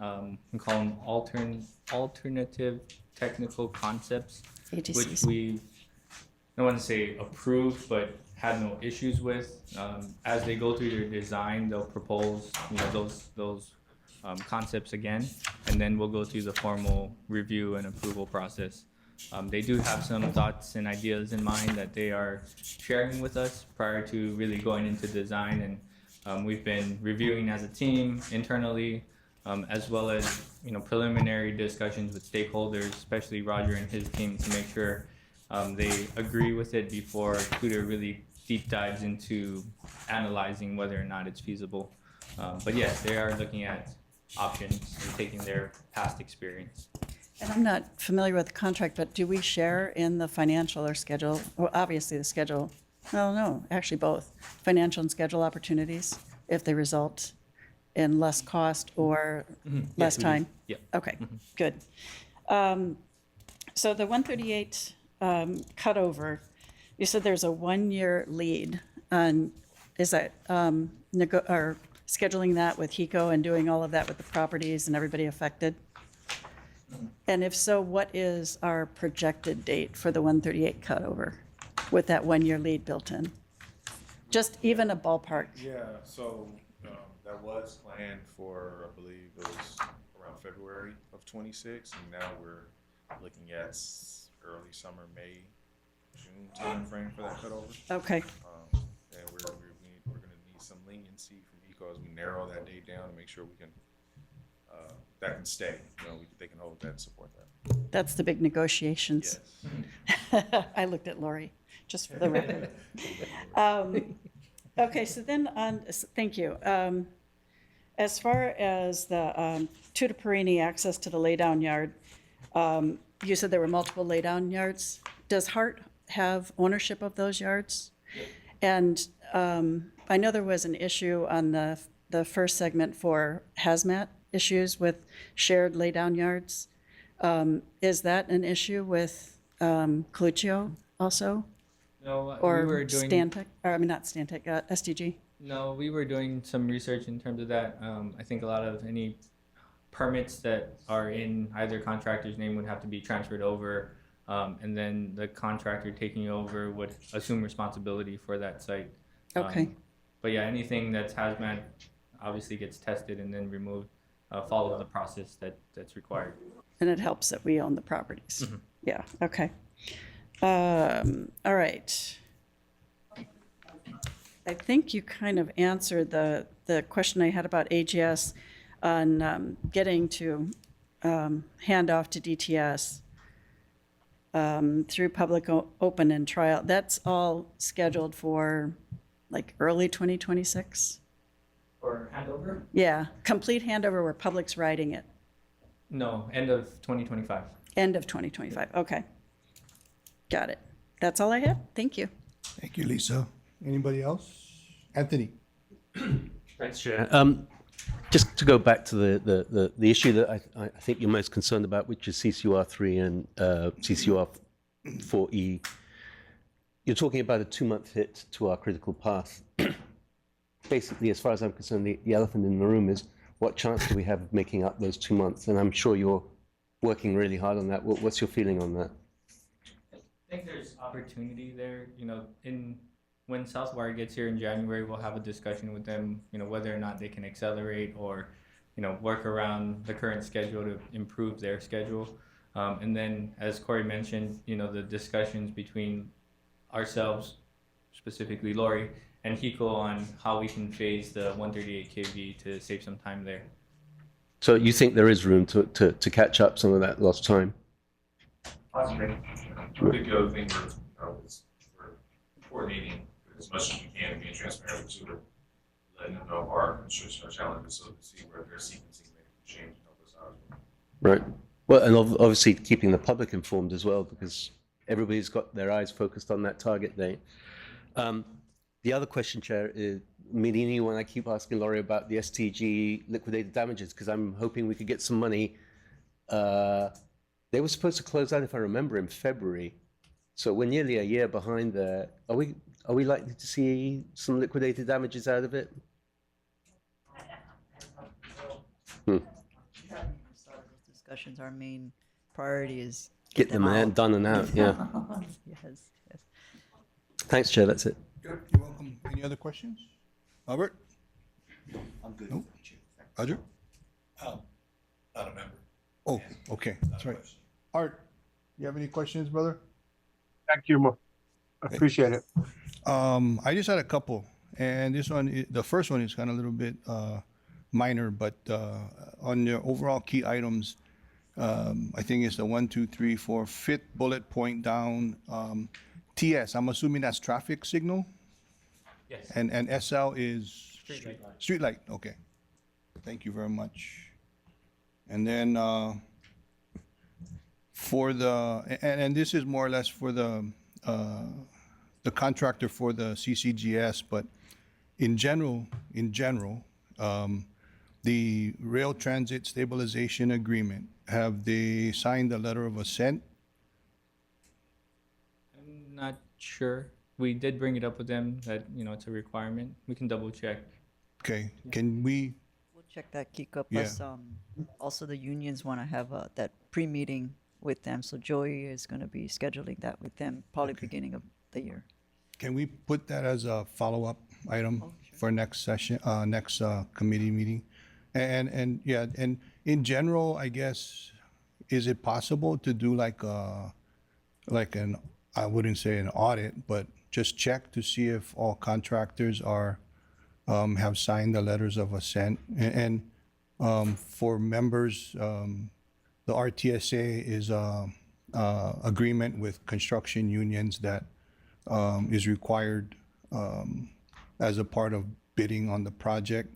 We call them alternative technical concepts, ATCs. which we, I don't want to say approved, but had no issues with. As they go through their design, they'll propose those concepts again, and then we'll go through the formal review and approval process. They do have some thoughts and ideas in mind that they are sharing with us prior to really going into design, and we've been reviewing as a team internally, as well as preliminary discussions with stakeholders, especially Roger and his team, to make sure they agree with it before Tutor really deep dives into analyzing whether or not it's feasible. But yes, they are looking at options and taking their past experience. And I'm not familiar with the contract, but do we share in the financial or schedule? Well, obviously the schedule, well, no, actually both, financial and schedule opportunities if they result in less cost or less time? Yeah. Okay, good. So the 138 cutover, you said there's a 1-year lead on, is that or scheduling that with HECO and doing all of that with the properties and everybody affected? And if so, what is our projected date for the 138 cutover with that 1-year lead built in? Just even a ballpark. Yeah, so that was planned for, I believe it was around February of 26, and now we're looking at early summer, May, June timeframe for that cutover. Okay, And we're going to need some leniency from ECO as we narrow that date down and make sure we can that can stay. They can hold that and support that. that's the big negotiations. Yes. I looked at Lori, just for the record. Okay, so then thank you. As far as the Tutor Perini access to the laydown yard, you said there were multiple laydown yards. Does Hart have ownership of those yards? And I know there was an issue on the first segment for hazmat issues with shared laydown yards. Is that an issue with Coluccio also? No, Or we were doing. Stantec, or I mean, not Stantec, SDG? No, we were doing some research in terms of that. I think a lot of any permits that are in either contractor's name would have to be transferred over, and then the contractor taking over would assume responsibility for that site. Okay. But yeah, anything that's hazmat obviously gets tested and then removed, follows the process that's required. And it helps that we own the properties. Yeah, okay. All right. I think you kind of answered the question I had about AGS on getting to hand off to DTS through public open and trial. That's all scheduled for like early 2026? Or handover? Yeah, complete handover where public's writing it. No, end of 2025. End of 2025, okay. Got it. That's all I have. Thank you. Thank you, Lisa. Anybody else? Anthony? Thanks, Chair. Just to go back to the issue that I think you're most concerned about, which is CCUR3 and CCUR4E. You're talking about a 2-month hit to our critical path. Basically, as far as I'm concerned, the elephant in the room is what chance do we have of making up those 2 months? And I'm sure you're working really hard on that. What's your feeling on that? I think there's opportunity there. When Southwire gets here in January, we'll have a discussion with them, whether or not they can accelerate or, work around the current schedule to improve their schedule. And then, as Corey mentioned, the discussions between ourselves, specifically Lori, and HECO on how we can phase the 138 kV to save some time there. So you think there is room to catch up some of that lost time? Possibly. I think the other thing is we're coordinating as much as we can, being transparent with Tutor, letting them know our construction challenges so to see where their sequencing may change and help us out. Right. Well, and obviously keeping the public informed as well, because everybody's got their eyes focused on that target date. The other question, Chair, is Medini, when I keep asking Laurie about the STG liquidated damages, because I'm hoping we could get some money. They were supposed to close out, if I remember, in February. So we're nearly a year behind there. Are we likely to see some liquidated damages out of it? Start those discussions. Our main priority is Get them out. done and out, yeah. Yes. Thanks, Chair, that's it. Good, you're welcome. Any other questions? Robert? I'm good. Nope. Roger? Not a member. Oh, okay, that's right. Art, You have any questions, brother? Thank you, appreciate it. I just had a couple, and this one, the first one is kind of a little bit minor, but on your overall key items, I think it's the 1, 2, 3, 4, fifth bullet point down. TS, I'm assuming that's traffic signal, Yes. and SL is Street light. street light. Okay, thank you very much. And then for the and this is more or less for the contractor for the CCGS, but in general, the Rail Transit Stabilization Agreement, have they signed the letter of assent? I'm not sure. We did bring it up with them that, you know, it's a requirement. We can double check. Okay, can we? We'll check that, Kika. Yeah. Plus, also the unions want to have that pre-meeting with them. So Joey is going to be scheduling that with them, probably beginning of the year. Can we put that as a follow-up item for next session, next committee meeting? And yeah, and in general, I guess, is it possible to do like an, I wouldn't say an audit, but just check to see if all contractors are, have signed the letters of assent? And for members, the RTSA is agreement with construction unions that is required as a part of bidding on the project.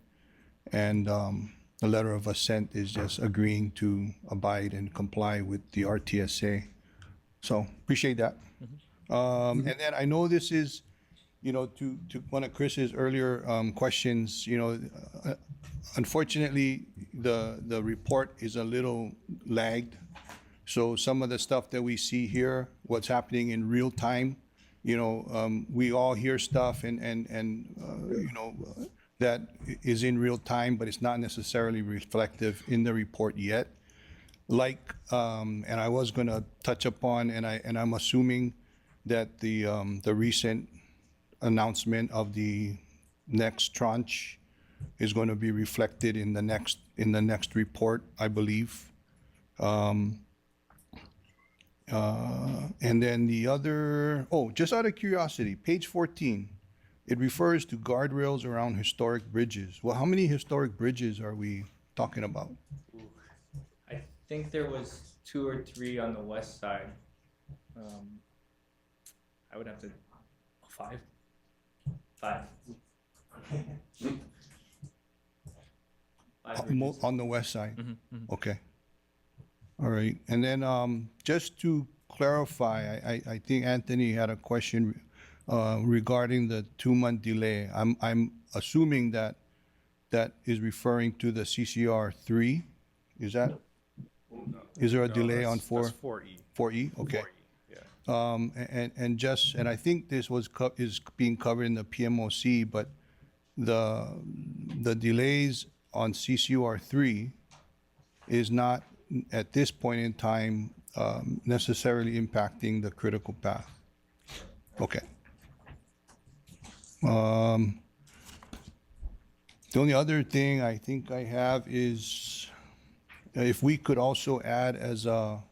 And the letter of assent is just agreeing to abide and comply with the RTSA. So appreciate that. And then I know this is, you know, to one of Chris's earlier questions, you know, unfortunately, the report is a little lagged. So some of the stuff that we see here, what's happening in real time, you know, we all hear stuff and you know, that is in real time, but it's not necessarily reflective in the report yet. Like, and I was gonna touch upon, and I'm assuming that the recent announcement of the next tranche is going to be reflected in the next report, I believe. And then the other, just out of curiosity, page 14, it refers to guardrails around historic bridges. Well, how many historic bridges are we talking about? I think there was 2 or 3 on the west side. I would have to 5. 5. 5 bridges. On the west side? Okay. All right. And then just to clarify, I think Anthony had a question regarding the 2-month delay. I'm assuming that is referring to the CCR 3. Is that? Is there a delay on 4? That's 4E. 4E? Okay. 4E, yeah. And I think this is being covered in the PMOC, but the delays on CCR 3 is not at this point in time necessarily impacting the critical path. Okay. The only other thing I think I have is if we could also add as a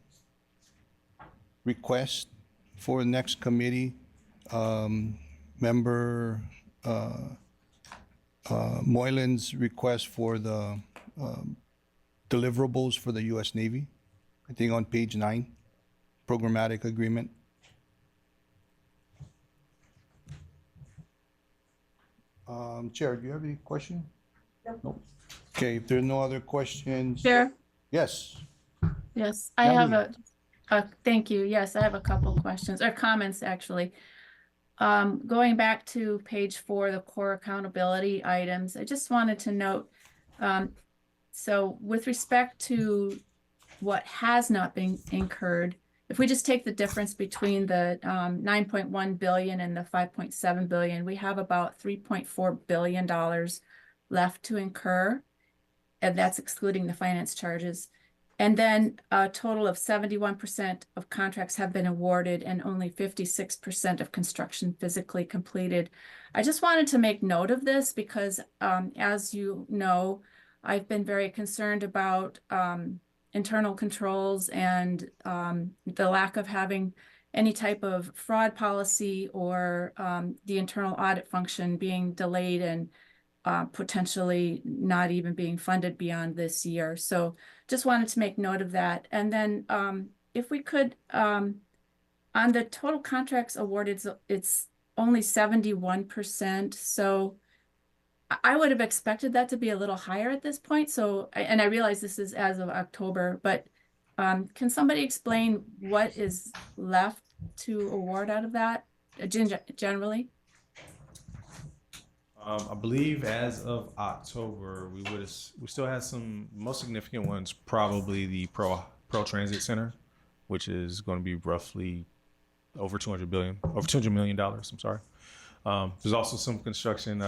request for the next committee, member Moylan's request for the deliverables for the U.S. Navy, I think on page 9, programmatic agreement. Chair, do you have any question? No. Okay, if there are no other questions. Chair, Yes. yes, I have thank you. Yes, I have a couple questions or comments actually. Going back to page 4, the core accountability items, I just wanted to note, so with respect to what has not been incurred, if we just take the difference between the 9.1 billion and the 5.7 billion, we have about $3.4 billion left to incur, and that's excluding the finance charges. And then a total of 71% of contracts have been awarded and only 56% of construction physically completed. I just wanted to make note of this because, as you know, I've been very concerned about internal controls and the lack of having any type of fraud policy or the internal audit function being delayed and potentially not even being funded beyond this year. So just wanted to make note of that. And then if we could, on the total contracts awarded, it's only 71%. So I would have expected that to be a little higher at this point. So, and I realize this is as of October, but can somebody explain what is left to award out of that generally? I believe as of October, we still had some most significant ones, probably the Pro Transit Center, which is going to be roughly over $200 million. I'm sorry. There's also some construction,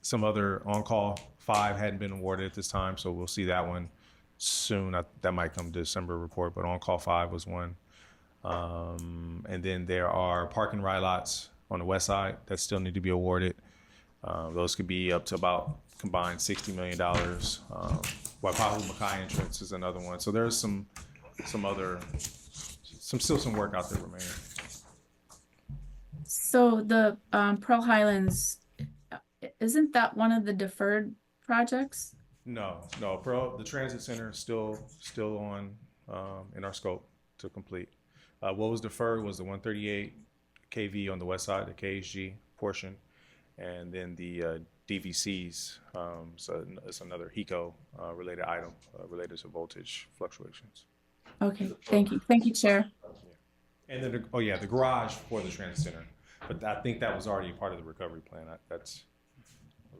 some other on-call 5 hadn't been awarded at this time, so we'll see that one soon. That might come December report, but on-call 5 was one. And then there are park and ride lots on the west side that still need to be awarded. Those could be up to about combined $60 million. Waipahu Makai entrance is another one. So there's still some work out there remaining. So the Pearl Highlands, isn't that one of the deferred projects? No. The transit center is still on in our scope to complete. What was deferred was the 138 kV on the west side, the KHG portion, and then the DVCs. So it's another HECO related item related to voltage fluctuations. Okay, thank you, Chair. And then the garage for the transit center, but I think that was already part of the recovery plan. That was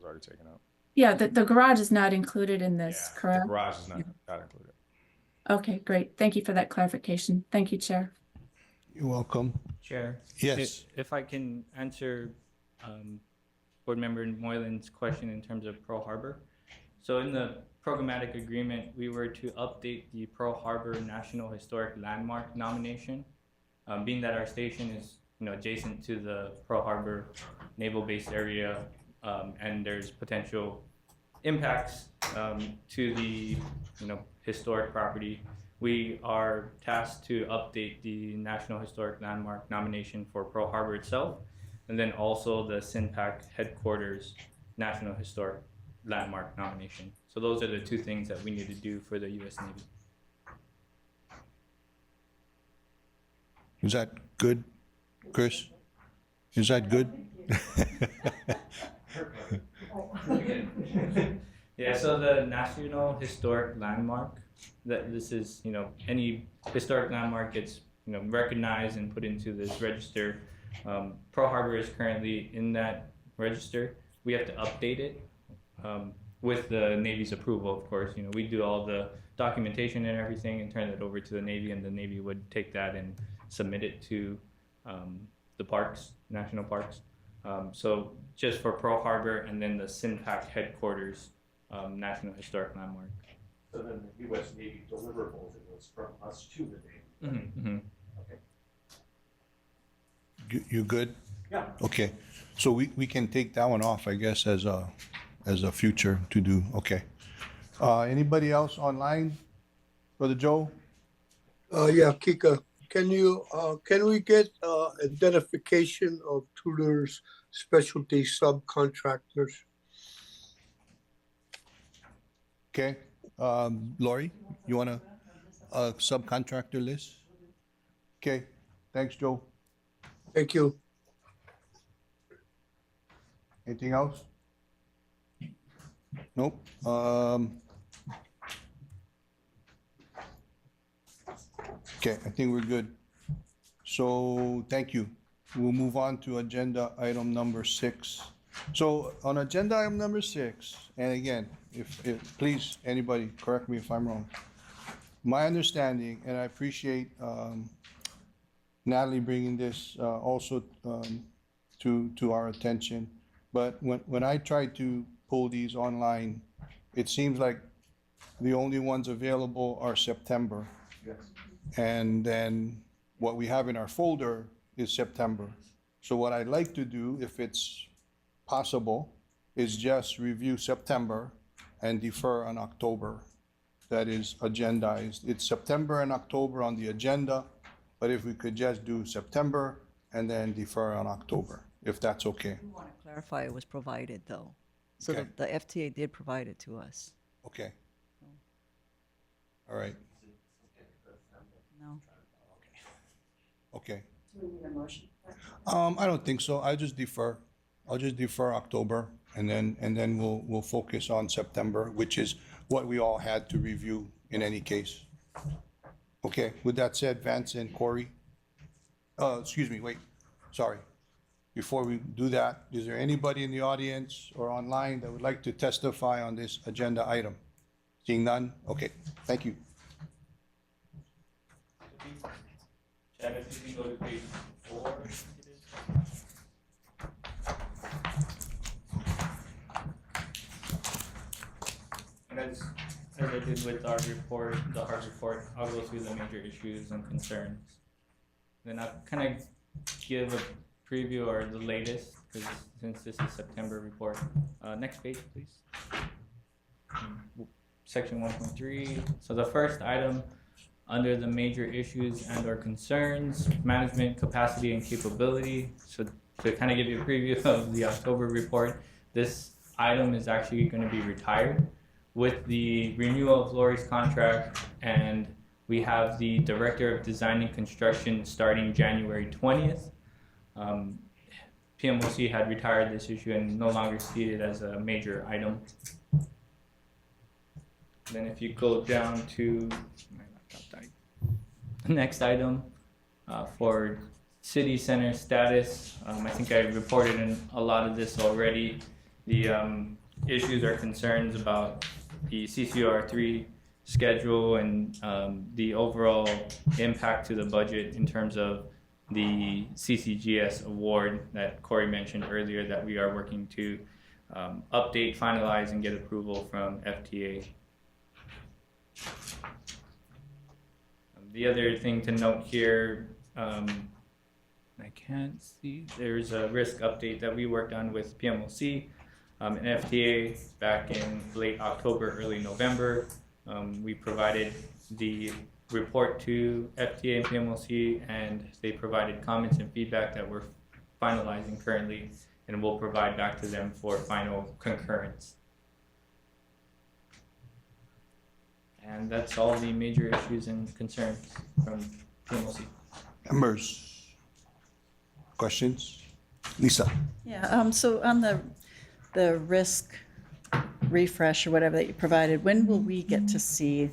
already taken out. Yeah, the garage is not included in this, Yeah, correct? the garage is not included. Okay, great. Thank you for that clarification. Thank you, Chair. You're welcome. Chair. Yes. If I can answer Board Member Moylan's question in terms of Pearl Harbor. So in the programmatic agreement, we were to update the Pearl Harbor National Historic Landmark nomination, being that our station is adjacent to the Pearl Harbor Naval Base area, and there's potential impacts to the historic property. We are tasked to update the National Historic Landmark nomination for Pearl Harbor itself, and then also the SINPAC headquarters National Historic Landmark nomination. So those are the two things that we need to do for the U.S. Navy. Is that good, Chris? Is that good? Yeah, so the National Historic Landmark, this is, any historic landmark gets, recognized and put into this register. Pearl Harbor is currently in that register. We have to update it with the Navy's approval, of course. We do all the documentation and everything and turn it over to the Navy, and the Navy would take that and submit it to the parks, national parks. So just for Pearl Harbor and then the SINPAC headquarters National Historic Landmark. So then the U.S. Navy deliverables, it was from us to the Navy. Mm-hmm, mm-hmm. Okay. You good? Yeah. Okay, so we can take that one off, I guess, as a future to do. Okay. Anybody else online? Brother Joe? Yeah, Kika, can we get identification of Tudor's specialty subcontractors? Okay. Lori, you want a subcontractor list? Okay, thanks, Joe. Thank you. Anything else? Nope. Okay, I think we're good. So, thank you. We'll move on to agenda item number 6. So, on agenda item number 6, and again, if please, anybody, correct me if I'm wrong. My understanding, and I appreciate Natalie bringing this also to our attention, but when I try to pull these online, it seems like the only ones available are September. Yes. And then what we have in our folder is September. So what I'd like to do, if it's possible, is just review September and defer on October. that is agendized. It's September and October on the agenda, but if we could just do September and then defer on October, if that's okay. We want to clarify it was provided, though. So Okay. the FTA did provide it to us. Okay. All right, No. okay. Do we need a motion? I don't think so. I'll just defer October, and then we'll focus on September, which is what we all had to review in any case. Okay, with that said, Vance and Corey, excuse me, wait, sorry. Before we do that, is there anybody in the audience or online that would like to testify on this agenda item? Seeing none? Okay, thank you. Chad, if you can go to page 4. And as I did with our report, the HART report, I'll go through the major issues and concerns. Then I'll kind of give a preview or the latest, because since this is September report. Next page, please. Section 1.3. So the first item under the major issues and or concerns, management capacity and capability. So to kind of give you a preview of the October report, this item is actually going to be retired with the renewal of Lori's contract, and we have the Director of Design and Construction starting January 20th. PMOC had retired this issue and no longer see it as a major item. Then if you go down to my laptop died. Next item for city center status, I think I reported in a lot of this already. The issues or concerns about the CCR3 schedule and the overall impact to the budget in terms of the CCGS award that Corey mentioned earlier that we are working to update, finalize, and get approval from FTA. The other thing to note here, I can't see, there's a risk update that we worked on with PMOC and FTA back in late October, early November. We provided the report to FTA and PMOC, and they provided comments and feedback that we're finalizing currently, and we'll provide back to them for final concurrence. And that's all the major issues and concerns from PMOC. Members, questions? Lisa? Yeah, so on the risk refresh or whatever that you provided, when will we get to see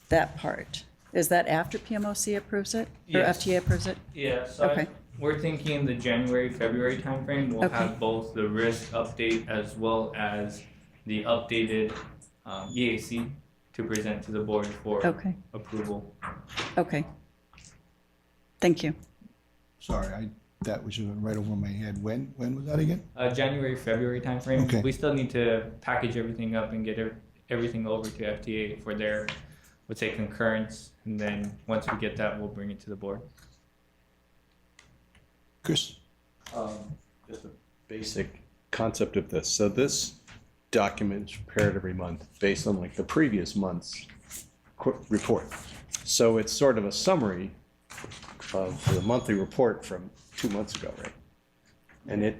that part? Is that after PMOC approves it? Or Yes. FTA approves it? Yeah, so Okay. we're thinking the January, February timeframe, we'll Okay. have both the risk update as well as the updated EAC to present to the board for Okay. approval. Okay. Thank you. Sorry, that was right over my head. When was that again? January, February timeframe. Okay. We still need to package everything up and get everything over to FTA for their, let's say, concurrence. And then once we get that, we'll bring it to the board. Chris? Just a basic concept of this. So this document is prepared every month based on like the previous month's report. So it's sort of a summary of the monthly report from 2 months ago, right? And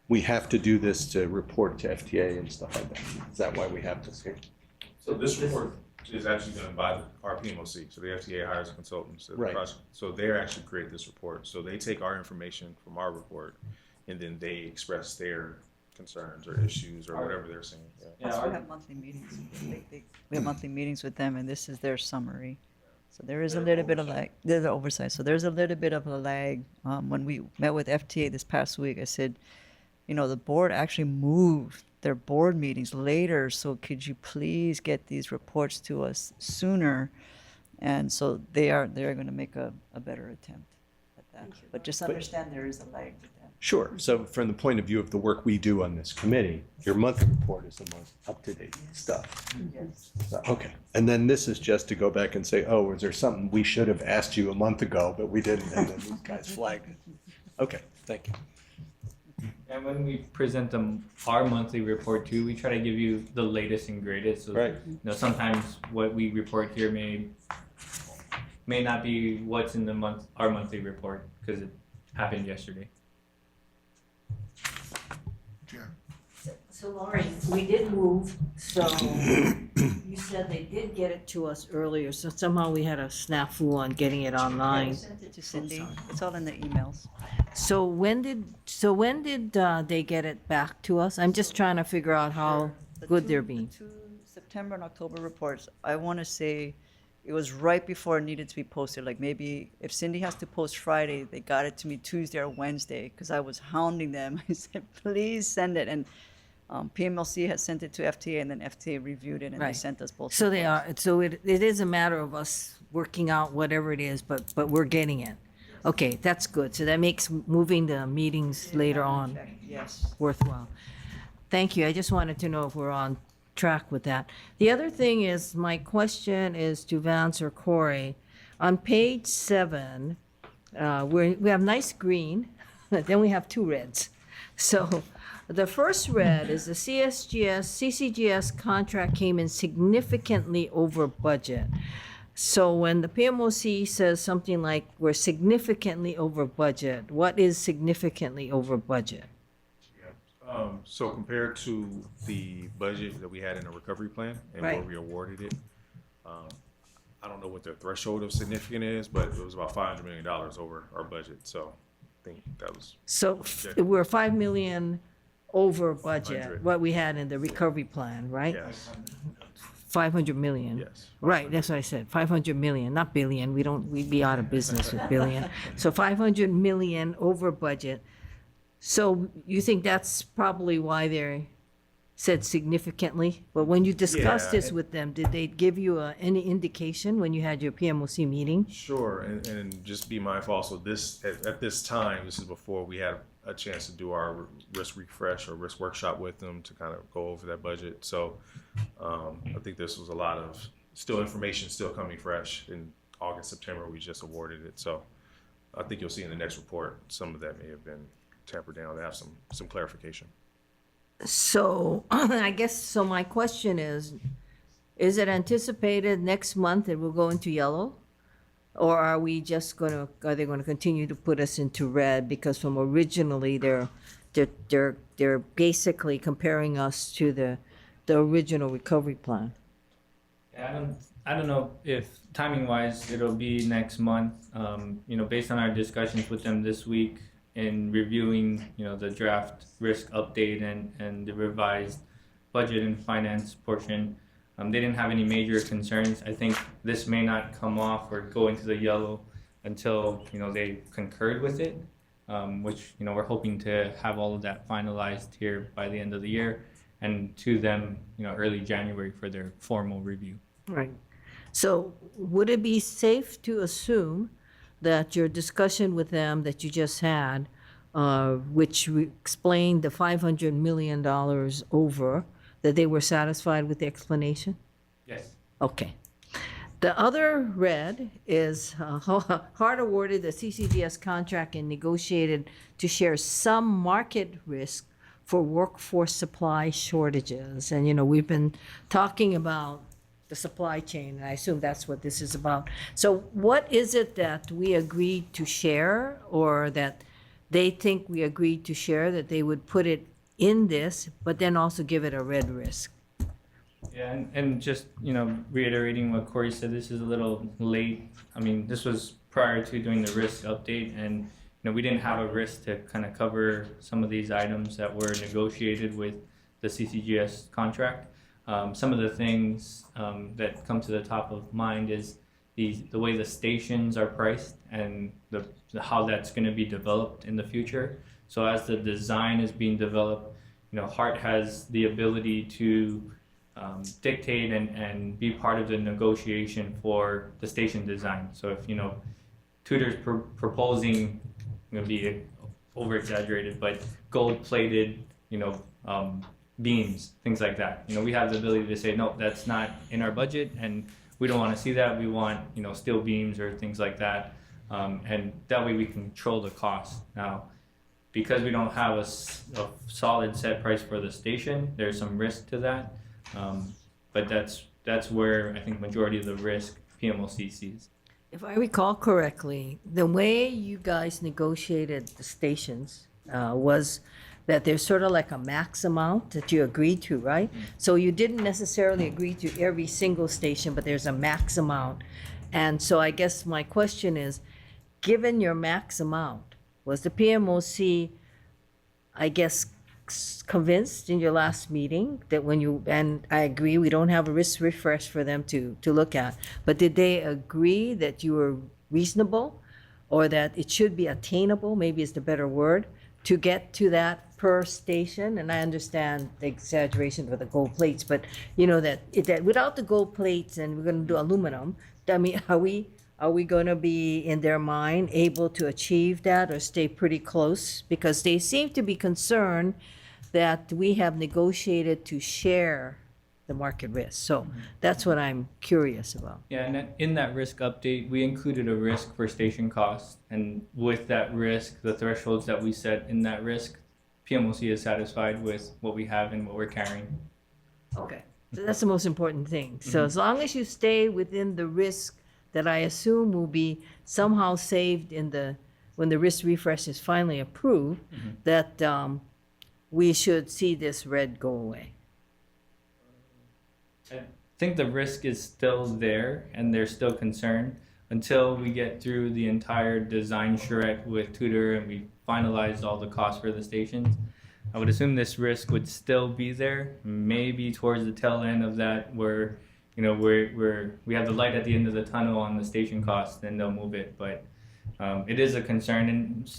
we have to do this to report to FTA and stuff like that. Is that why we have this here? So this report is actually done by our PMOC, so the FTA hires consultants. Right. So they actually create this report. So they take our information from our report, and then they express their concerns or issues or whatever they're saying. Plus, we have monthly meetings. We have monthly meetings with them, and this is their summary. So there is a little bit of lag. There's an oversight. So there's a little bit of a lag. When we met with FTA this past week, I said, the board actually moved their board meetings later. So could you please get these reports to us sooner? And so they're going to make a better attempt at that. But just understand there is a lag with them. Sure. So from the point of view of the work we do on this committee, your monthly report is the most up-to-date stuff. Yes. So, okay. And then this is just to go back and say, oh, was there something we should have asked you a month ago, but we didn't, and then these guys flagged it. Okay, thank you. And when we present our monthly report too, we try to give you the latest and greatest. So, Right. you know, sometimes what we report here may not be what's in our monthly report because it happened yesterday. So Laurie, we did move, so you said they did get it to us earlier, so somehow we had a snafu on getting it I online. sent it to Cindy. It's all in the emails. So when did they get it back to us? I'm just trying to figure out how good they're being. The two September and October reports, I want to say it was right before it needed to be posted. Like maybe if Cindy has to post Friday, they got it to me Tuesday or Wednesday because I was hounding them. I said, please send it. And PMLC has sent it to FTA and then FTA reviewed it and they Right. sent us both. So they reports. are, so it is a matter of us working out whatever it is, but we're getting it. Okay, that's good. So that makes moving the meetings later on Yes. worthwhile. Thank you. I just wanted to know if we're on track with that. The other thing is, my question is to Vance or Corey. On page 7, we have nice green, then we have 2 reds. So the first red is the CCGS contract came in significantly over budget. So when the PMOC says something like we're significantly over budget, what is significantly over budget? So compared to the budget that we had in the recovery plan and where Right. we awarded it, I don't know what the threshold of significant is, but it was about $500 million over our budget. So I think that was. So we're 5 million over budget, 100. what we had in the recovery plan, right? Yes. 500 million. Yes. Right, that's what I said, 500 million, not billion. We'd be out of business with billion. So 500 million over budget. So you think that's probably why they said significantly? But when you discussed Yeah, this with them, did they give you any indication when you had your PMOC meeting? Sure, and just be mindful also, at this time, this is before we had a chance to do our risk refresh or risk workshop with them to kind of go over that budget. So I think this was a lot of information still coming fresh. In August, September, we just awarded it. So I think you'll see in the next report, some of that may have been tampered down to have some clarification. So I guess, so my question is it anticipated next month it will go into yellow? Or are we just are they gonna continue to put us into red? Because from originally, they're basically comparing us to the original recovery plan. Yeah, I don't know if timing wise it'll be next month. You know, based on our discussions with them this week in reviewing, you know, the draft risk update and the revised budget and finance portion, they didn't have any major concerns. I think this may not come off or go into the yellow until, you know, they concurred with it, which, you know, we're hoping to have all of that finalized here by the end of the year and to them, you know, early January for their formal review. Right. So would it be safe to assume that your discussion with them that you just had, which explained the $500 million over, that they were satisfied with the explanation? Yes. Okay. The other red is Hart awarded the CCGS contract and negotiated to share some market risk for workforce supply shortages. And, you know, we've been talking about the supply chain, and I assume that's what this is about. So what is it that we agreed to share, or that they think we agreed to share, that they would put it in this, but then also give it a red risk? Yeah, and just, you know, reiterating what Corey said, this is a little late. I mean, this was prior to doing the risk update, and, you know, we didn't have a risk to kind of cover some of these items that were negotiated with the CCGS contract. Some of the things that come to the top of mind is the way the stations are priced and how that's going to be developed in the future. So as the design is being developed, you know, Hart has the ability to dictate and be part of the negotiation for the station design. So if, you know, Tudor's proposing, going to be over exaggerated, but gold plated, you know, beams, things like that. You know, we have the ability to say, no, that's not in our budget and we don't want to see that. We want, you know, steel beams or things like that. And that way we control the cost. Now, because we don't have a solid set price for the station, there's some risk to that. But that's where I think majority of the risk PMOC sees. If I recall correctly, the way you guys negotiated the stations was that there's sort of like a max amount that you agreed to, right? So you didn't necessarily agree to every single station, but there's a max amount. And so I guess my question is, given your max amount, was the PMOC, I guess, convinced in your last meeting that when you, and I agree, we don't have a risk refresh for them to look at, but did they agree that you were reasonable or that it should be attainable, maybe is the better word, to get to that per station? And I understand the exaggeration with the gold plates, but you know that without the gold plates and we're going to do aluminum, I mean, are we going to be, in their mind, able to achieve that or stay pretty close? Because they seem to be concerned that we have negotiated to share the market risk. So that's what I'm curious about. Yeah, and in that risk update, we included a risk for station costs. And with that risk, the thresholds that we set in that risk, PMOC is satisfied with what we have and what we're carrying. Okay. So that's the most important thing. So as long as you stay within the risk that I assume will be somehow saved when the risk refresh is finally approved, that we should see this red go away. I think the risk is still there and they're still concerned until we get through the entire design charrette with Tudor and we finalized all the costs for the stations. I would assume this risk would still be there, maybe towards the tail end of that where, you know, we have the light at the end of the tunnel on the station costs, then they'll move it. But it is a concern, and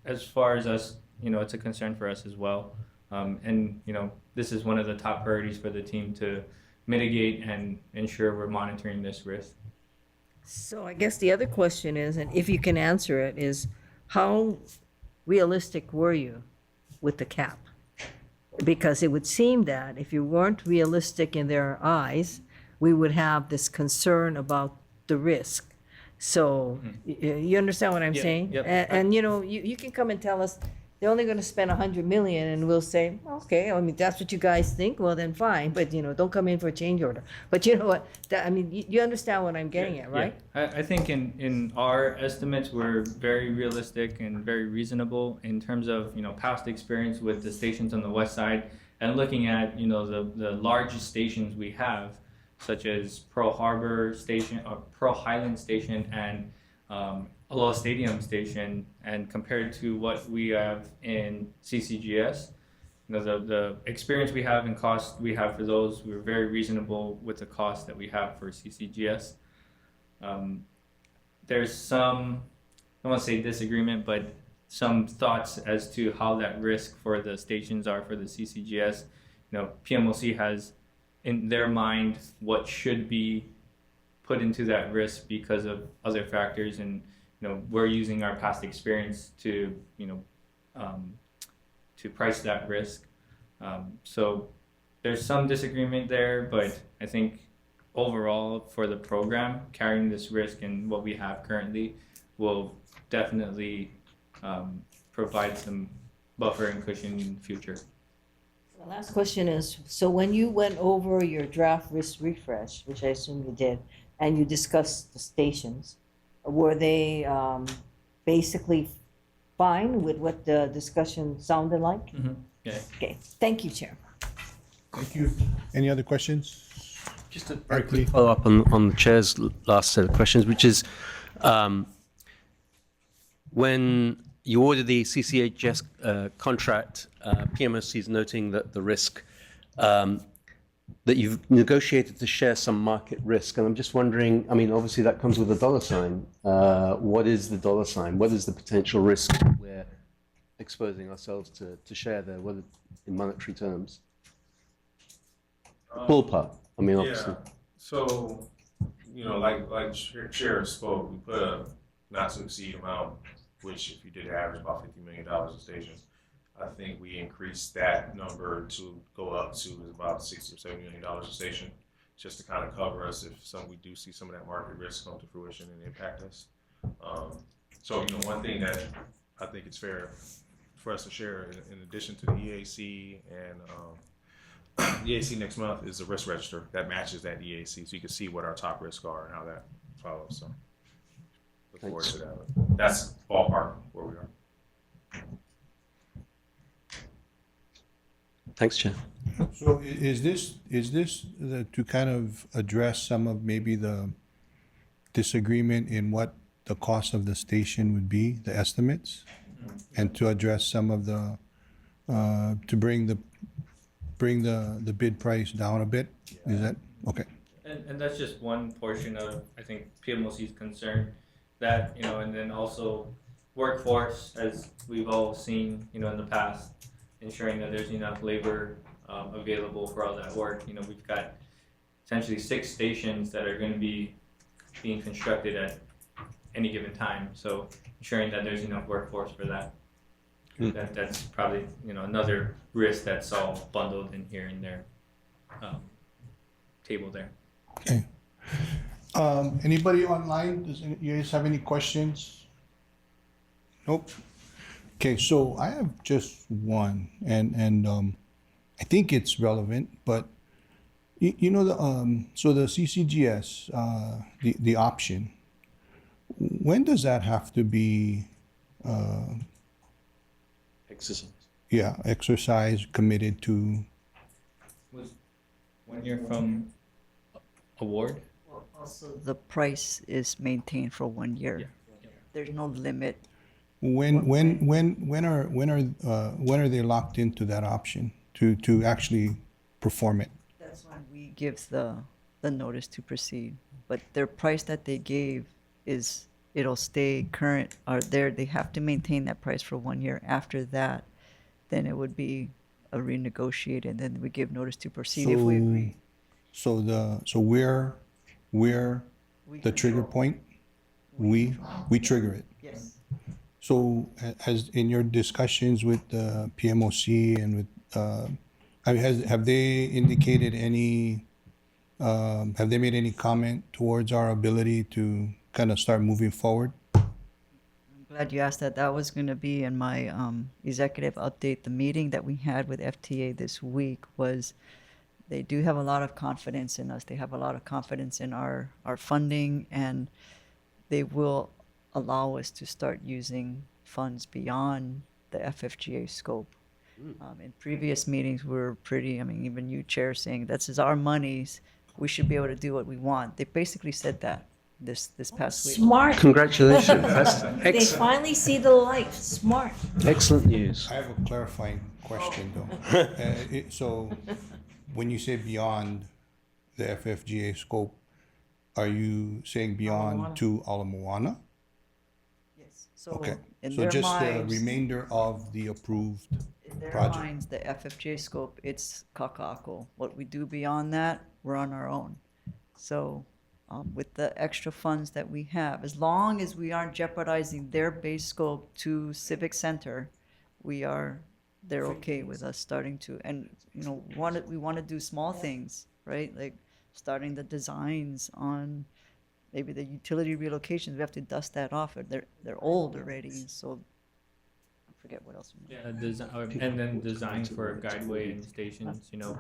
as far as us, you know, it's a concern for us as well. And, you know, this is one of the top priorities for the team to mitigate and ensure we're monitoring this risk. So I guess the other question is, and if you can answer it, is how realistic were you with the cap? Because it would seem that if you weren't realistic in their eyes, we would have this concern about the risk. So you understand what I'm saying? Yep. And you know, you can come and tell us they're only going to spend 100 million, and we'll say, okay, I mean, that's what you guys think, well then fine, but you know, don't come in for a change order. But you know what, I mean, you understand what I'm getting at, right? Yeah. I think in our estimates, we're very realistic and very reasonable in terms of, you know, past experience with the stations on the west side and looking at, you know, the largest stations we have, such as Pearl Harbor Station or Pearl Highland Station and Aloha Stadium Station, and compared to what we have in CCGS, you know, the experience we have and cost we have for those, we're very reasonable with the cost that we have for CCGS. There's some, I don't want to say disagreement, but some thoughts as to how that risk for the stations are for the CCGS. You know, PMOC has in their mind what should be put into that risk because of other factors, and you know, we're using our past experience to, you know, to price that risk. So there's some disagreement there, but I think overall for the program, carrying this risk and what we have currently will definitely provide some buffer and cushion in the future. The last question is, so when you went over your draft risk refresh, which I assume you did, and you discussed the stations, were they basically fine with what the discussion sounded like? Yeah. Okay, thank you, Chair. Thank you. Any other questions? Just a very quick follow-up on the chair's last set of questions, which is when you ordered the CCHS contract, PMOC is noting that the risk that you've negotiated to share some market risk. And I'm just wondering, I mean, obviously that comes with a dollar sign. What is the dollar sign? What is the potential risk we're exposing ourselves to share there, whether in monetary terms? Ballpark, I mean, obviously. Yeah. So, you know, like Chair spoke, we put a not to exceed amount, which if you did average about $50 million a station. I think we increased that number to go up to about $60 or $70 million a station, just to kind of cover us if we do see some of that market risk come to fruition and impact us. So, you know, one thing that I think it's fair for us to share in addition to the EAC and EAC next month is the risk register that matches that EAC, so you can see what our top risks are and how that follows. So look forward to that. That's ballpark where we are. Thanks, Chair. So is this to kind of address some of maybe the disagreement in what the cost of the station would be, the estimates? And to address some of the, to bring the bid price down a bit? Is that, okay. And that's just one portion of, I think, PMOC's concern, that, you know, and then also workforce, as we've all seen, you know, in the past, ensuring that there's enough labor available for all that work. You know, we've got essentially 6 stations that are going to be being constructed at any given time. So ensuring that there's enough workforce for that. That's probably, you know, another risk that's all bundled in here in their table there. Okay. Anybody online? You guys have any questions? Nope. Okay, so I have just one, and I think it's relevant, but you know so the CCGS, the option, when does that have to be Exercise. yeah, exercised, committed to? Was 1 year from award? Also, the price is maintained for 1 year. There's no limit. When are they locked into that option to actually perform it? That's when we give the notice to proceed. But their price that they gave is, it'll stay current, or they have to maintain that price for 1 year. After that, then it would be a renegotiated, then we give notice to proceed if we agree. So we're the trigger point? We trigger it. Yes. So as in your discussions with the PMOC and with, have they indicated any, have they made any comment towards our ability to kind of start moving forward? I'm glad you asked that. That was going to be in my executive update. The meeting that we had with FTA this week was, they do have a lot of confidence in us. They have a lot of confidence in our funding, and they will allow us to start using funds beyond the FFGA scope. In previous meetings, we were pretty, I mean, even you, Chair, saying this is our monies, we should be able to do what we want. They basically said that this past week. Smart. Congratulations. That's They excellent. finally see the light. Smart. Excellent news. I have a clarifying question though. So when you say beyond the FFGA scope, are you saying beyond to Ala Moana? Yes. So Okay, in so their just the minds, remainder of the approved in their project. minds, the FFGA scope, it's kaka'ako. What we do beyond that, we're on our own. So with the extra funds that we have, as long as we aren't jeopardizing their base scope to Civic Center, they're okay with us starting to, and you know, we want to do small things, right? Like starting the designs on maybe the utility relocations. We have to dust that off. They're old already, so I forget what else. And then design for guideway and stations, you know,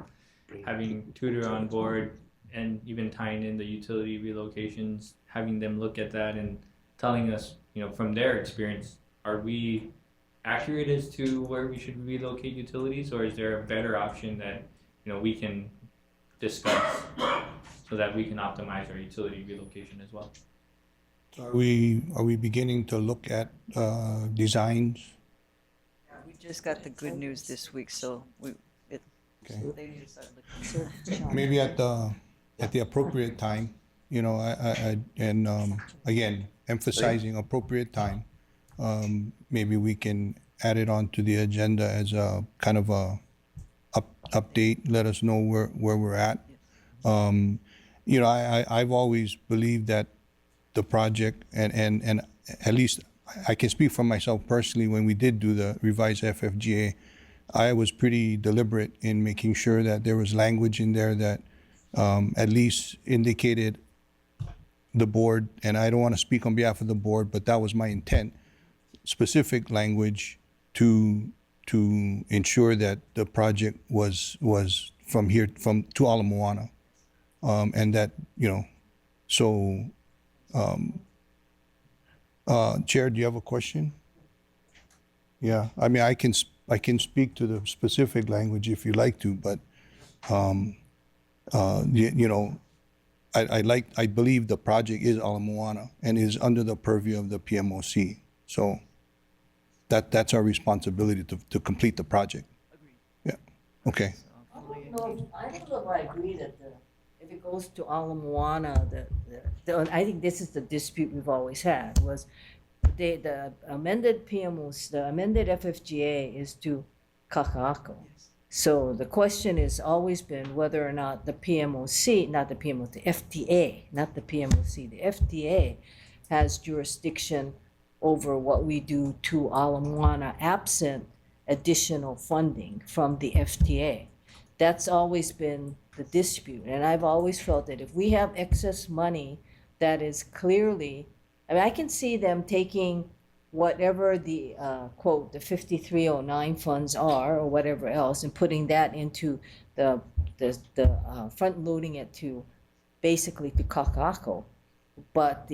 having Tutor on board and even tying in the utility relocations, having them look at that and telling us, you know, from their experience, are we accurate as to where we should relocate utilities, or is there a better option that, you know, we can discuss so that we can optimize our utility relocation as well? Are we beginning to look at designs? We just got the good news this week, so they need to start looking. Maybe at the appropriate time, you know, and again, emphasizing appropriate time, maybe we can add it onto the agenda as a kind of a update, let us know where we're at. You know, I've always believed that the project, and at least I can speak for myself personally, when we did do the revised FFGA, I was pretty deliberate in making sure that there was language in there that at least indicated the board, and I don't want to speak on behalf of the board, but that was my intent, specific language to ensure that the project was from here to Ala Moana, and that so. Chair, do you have a question? Yeah, I mean, I can speak to the specific language if you like to, but I believe the project is Ala Moana and is under the purview of the PMOC. So that's our responsibility to complete the project. Yeah. Okay. I don't know if I agree that if it goes to Ala Moana, I think this is the dispute we've always had, was the amended PMOs, the amended FFGA is to Kaka'ako. So the question has always been whether or not the PMOC, not the PMOC, the FTA, not the PMOC, the FTA has jurisdiction over what we do to Ala Moana absent additional funding from the FTA. That's always been the dispute. And I've always felt that if we have excess money that is clearly, I mean, I can see them taking whatever the, quote, the 5309 funds are or whatever else and putting that into the front loading it to basically to Kaka'ako. But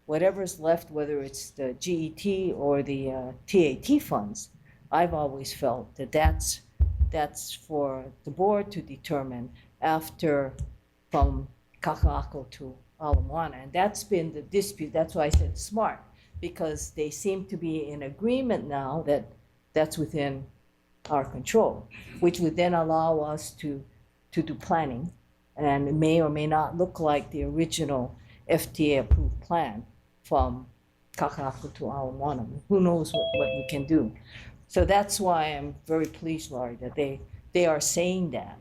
whatever's left, whether it's the GET or the TAT funds, I've always felt that that's for the board to determine after from Kaka'ako to Ala Moana. And that's been the dispute. That's why I said smart, because they seem to be in agreement now that that's within our control, which would then allow us to do planning. And it may or may not look like the original FTA approved plan from Kaka'ako to Ala Moana. Who knows what we can do. So that's why I'm very pleased, Laurie, that they are saying that.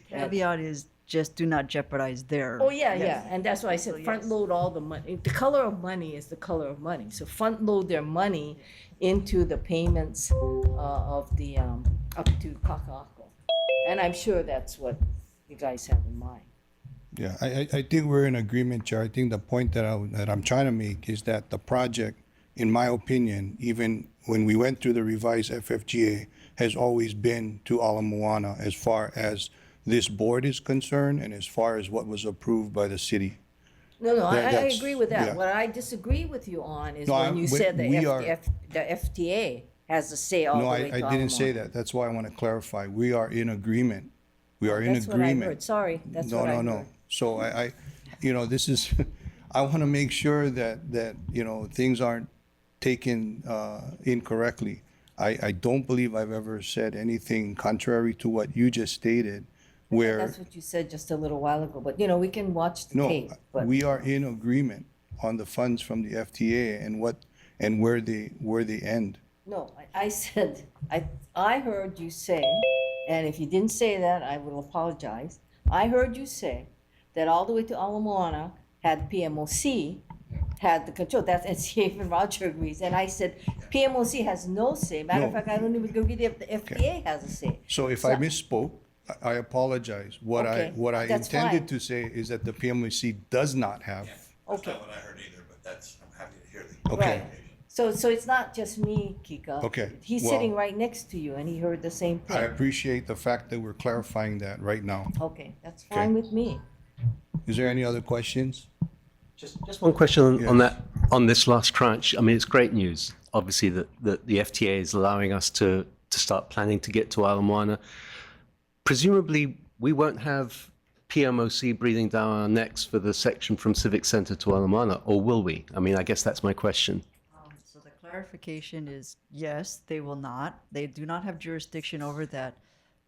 Caveat is just do not jeopardize their. Oh, yeah. And that's why I said front load all the money. The color of money is the color of money. So front load their money into the payments of the, up to Kaka'ako. And I'm sure that's what you guys have in mind. Yeah, I think we're in agreement, Chair. I think the point that I'm trying to make is that the project, in my opinion, even when we went through the revised FFGA, has always been to Ala Moana as far as this board is concerned and as far as what was approved by the city. No, I That's- agree with that. yeah. What I disagree with you on is No, when you we- said the we are- the FTA has a say all the No, way to I Ala didn't say Moana. that. That's why I want to clarify. We are in agreement. We are in That's what I agreement. heard. Sorry, that's what I heard. No. So I this is, I want to make sure that, things aren't taken incorrectly. I don't believe I've ever said anything contrary to what you just stated, where, That's what you said just a little while ago, but we can watch the no, tape. But we are in agreement on the funds from the FTA and where they end. no, I said, I heard you say, and if you didn't say that, I will apologize. I heard you say that all the way to Ala Moana had PMOC, had the control. That's, and even Roger agrees. And I said, PMOC has no say. Matter of No. fact, I don't even agree if the FTA has a say. So if I misspoke, I apologize. What Okay, I that's intended fine. to say is that the PMOC does not have. Okay. what I heard either, but I'm happy to hear the. Okay. Right. So it's not just me, Kika. Okay, He's well- sitting right next to you and he heard the same I thing. appreciate the fact that we're clarifying that right now. Okay, that's fine with me. Is there any other questions? Just one question on Yes. that, on this last tranche. I mean, it's great news, obviously, that the FTA is allowing us to start planning to get to Ala Moana. Presumably, we won't have PMOC breathing down our necks for the section from Civic Center to Ala Moana, or will we? I mean, I guess that's my question. So the clarification is, yes, they will not. They do not have jurisdiction over that.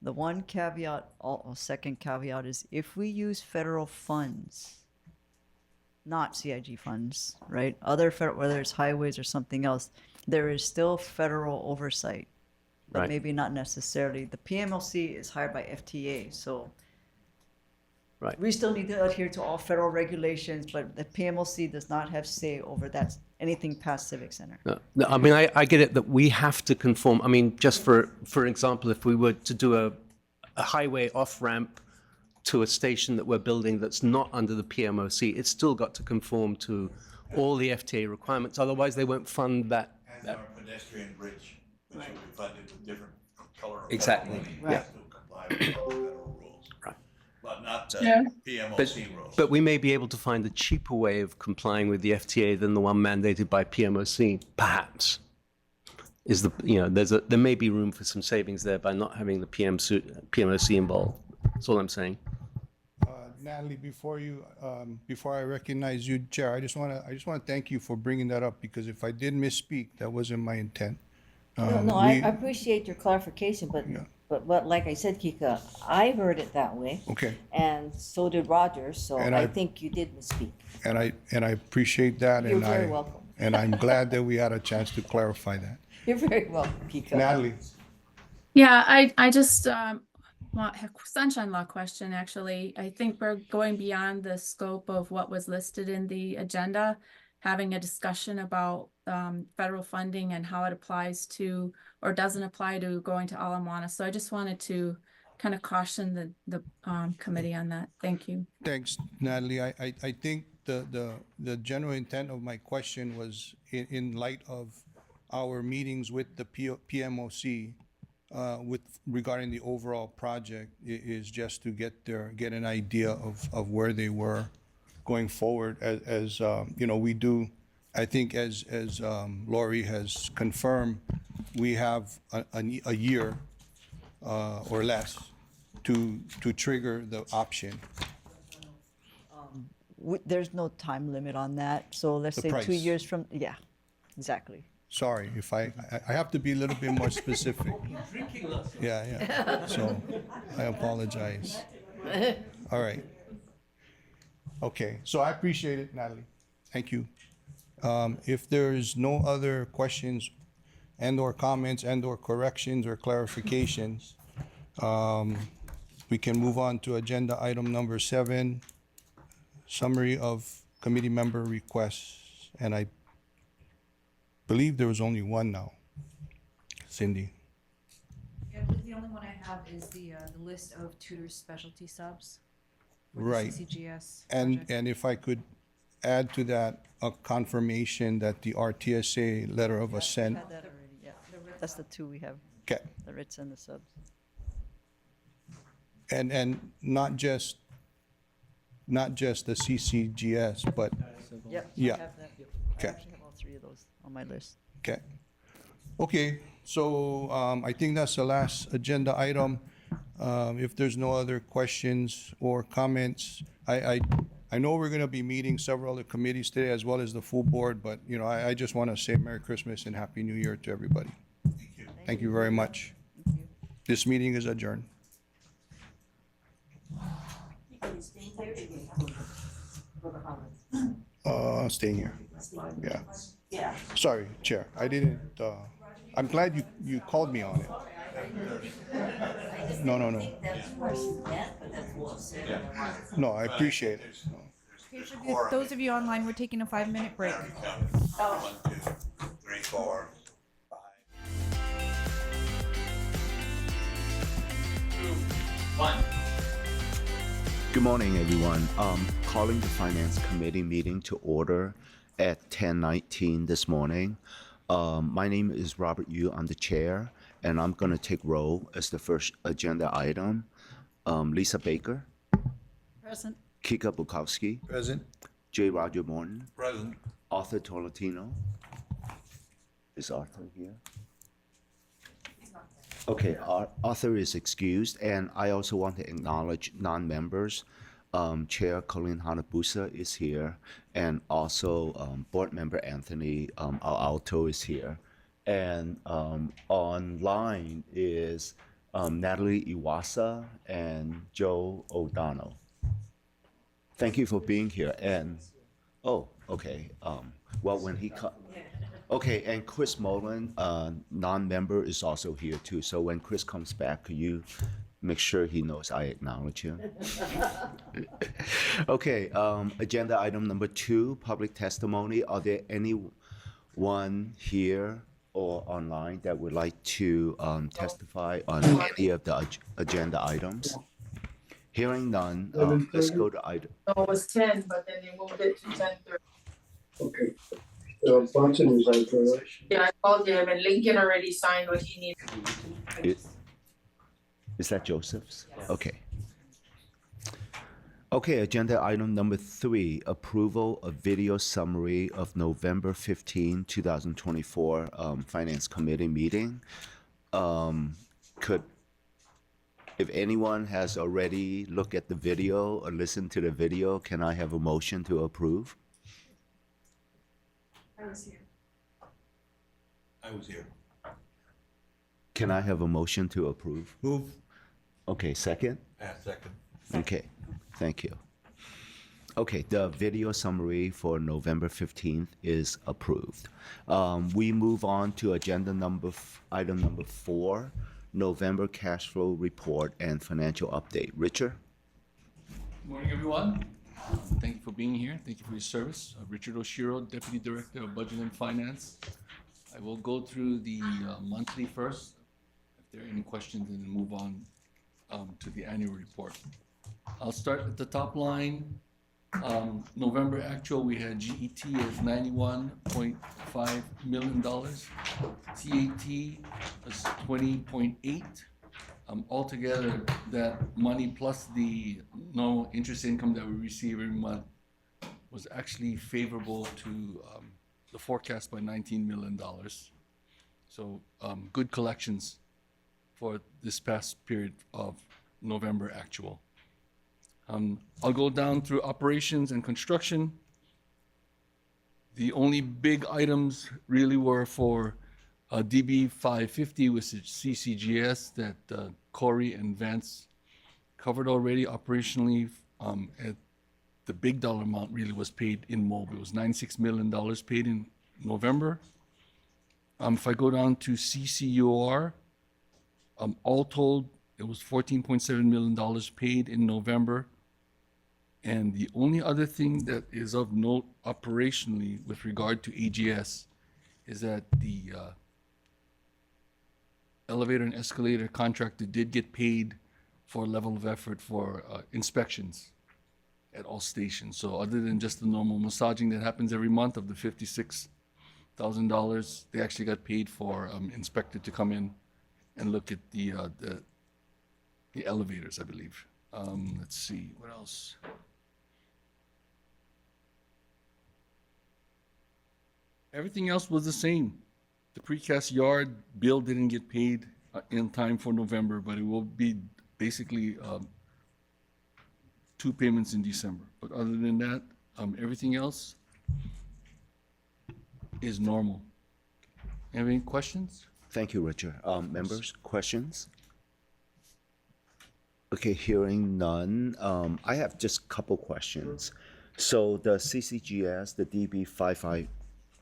The one caveat, second caveat is if we use federal funds, not CIG funds, right? Other federal, whether it's highways or something else, there is still federal oversight, but Right. maybe not necessarily. The PMLC is hired by FTA, so Right. we still need to adhere to all federal regulations, but the PMLC does not have say over that, anything past Civic Center. No, I mean, I get it that we have to conform. I mean, just for example, if we were to do a highway off-ramp to a station that we're building that's not under the PMOC, it's still got to conform to all the FTA requirements. Otherwise, they won't fund that. And our pedestrian bridge, It should be funded with different color. of Exactly, money yeah. To comply with all the federal rules. Right. But not Yeah. PMOC rules. But we may be able to find a cheaper way of complying with the FTA than the one mandated by PMOC, perhaps. There may be room for some savings there by not having the PMOC involved. That's all I'm saying. Natalie, before I recognize you, Chair, I just want to thank you for bringing that up, because if I did misspeak, that wasn't my intent. No, I appreciate your clarification, but like I said, Kika, I heard it that way. Okay. And so did Roger, so And I I- think you did misspeak. And I appreciate that. You're and very I- welcome. And I'm glad that we had a chance to clarify that. You're very welcome, Kika. Natalie, Yeah, I just want a sunshine law question, actually. I think we're going beyond the scope of what was listed in the agenda, having a discussion about federal funding and how it applies to or doesn't apply to going to Ala Moana. So I just wanted to kind of caution the committee on that. Thank you. thanks, Natalie. I think the general intent of my question was in light of our meetings with the PMOC regarding the overall project is just to get an idea of where they were going forward as we do. I think as Lori has confirmed, we have a year or less to trigger the option. There's no time limit on that, so let's The say 2 price. years from, yeah, exactly. Sorry, if I have to be a little bit more specific. Yeah. So I apologize. All right. Okay, so I appreciate it, Natalie. Thank you. If there's no other questions and/or comments and/or corrections or clarifications, we can move on to agenda item number 7, summary of committee member requests. And I believe there was only one now. Cindy. Yeah, the only one I have is the list of tutors specialty subs. for the Right. CCGS And, project. and if I could add to that a confirmation that the RTSA letter of assent. Had that already, yeah. That's the two we have, Okay. the writs and the subs. And not just the CCGS, but, Yep. I Yeah. have that. Okay. I actually have all 3 of those on my list. okay. Okay, so I think that's the last agenda item. If there's no other questions or comments, I know we're gonna be meeting several other committees today as well as the full board, but, I just want to say Merry Christmas and Happy New Year to everybody. Thank you very much. This meeting is adjourned. Staying here. Yeah. Sorry, Chair, I didn't, I'm glad you called me on it. No. No, I appreciate it. Okay, for those of you online, we're taking a 5-minute break. 1, 2, 3, 4. Good morning, everyone. Calling the Finance Committee meeting to order at 10:19 this morning. My name is Robert Yu. I'm the chair, and I'm going to take role as the first agenda item. Lisa Baker, Present. Kika Bukowski, Present? J. Roger Morton, Present. Arthur Tolentino. Is Arthur here? Okay, Arthur is excused, and I also want to acknowledge non-members. Chair Colleen Hanabusa is here, and also Board Member Anthony Alto is here. And online is Natalie Iwasa and Joe O'Donnell. Thank you for being here. And, oh, okay. Well, when he okay, and Chris Mullen, non-member, is also here too. So when Chris comes back, could you make sure he knows I acknowledge him? Okay, agenda item number 2, public testimony. Are there anyone here or online that would like to testify on any of the agenda items? Hearing none, let's go to item. No, it was 10, but then they moved it to 10:30. Okay. Bunsen is out there, right? Yeah, I called him and Lincoln already signed what he needed. Is that Joseph's? Okay. Okay, agenda item number 3, approval of video summary of November 15, 2024 Finance Committee meeting. If anyone has already looked at the video or listened to the video, can I have a motion to approve? I was here. I was here. Can I have a motion to approve? Move. Okay, second? Second. Okay, thank you. Okay, the video summary for November 15th is approved. We move on to item number 4, November cash flow report and financial update. Richard? Good morning, everyone. Thank you for being here. Thank you for your service. Richard Oshiro, Deputy Director of Budget and Finance. I will go through the monthly first. If there are any questions, and then move on to the annual report. I'll start at the top line. November actual, we had GET of $91.5 million. TAT was 20.8. Altogether, that money plus the normal interest income that we receive every month was actually favorable to the forecast by $19 million. So good collections for this past period of November actual. I'll go down through operations and construction. The only big items really were for DB 550, which is CCGS that Corey and Vance covered already operationally. At the big dollar amount really was paid in MOB. It was $96 million paid in November. If I go down to CCUR, all told, it was $14.7 million paid in November. And the only other thing that is of note operationally with regard to AGS is that the elevator and escalator contractor did get paid for level of effort for inspections at all stations. So other than just the normal massaging that happens every month of the $56,000, they actually got paid for inspector to come in and look at the elevators, I believe. Let's see, what else? Everything else was the same. The precast yard bill didn't get paid in time for November, but it will be basically 2 payments in December. But other than that, everything else is normal. Have any questions? Thank you, Richard. Members, questions? Okay, hearing none. I have just a couple questions. So the CCGS, the DB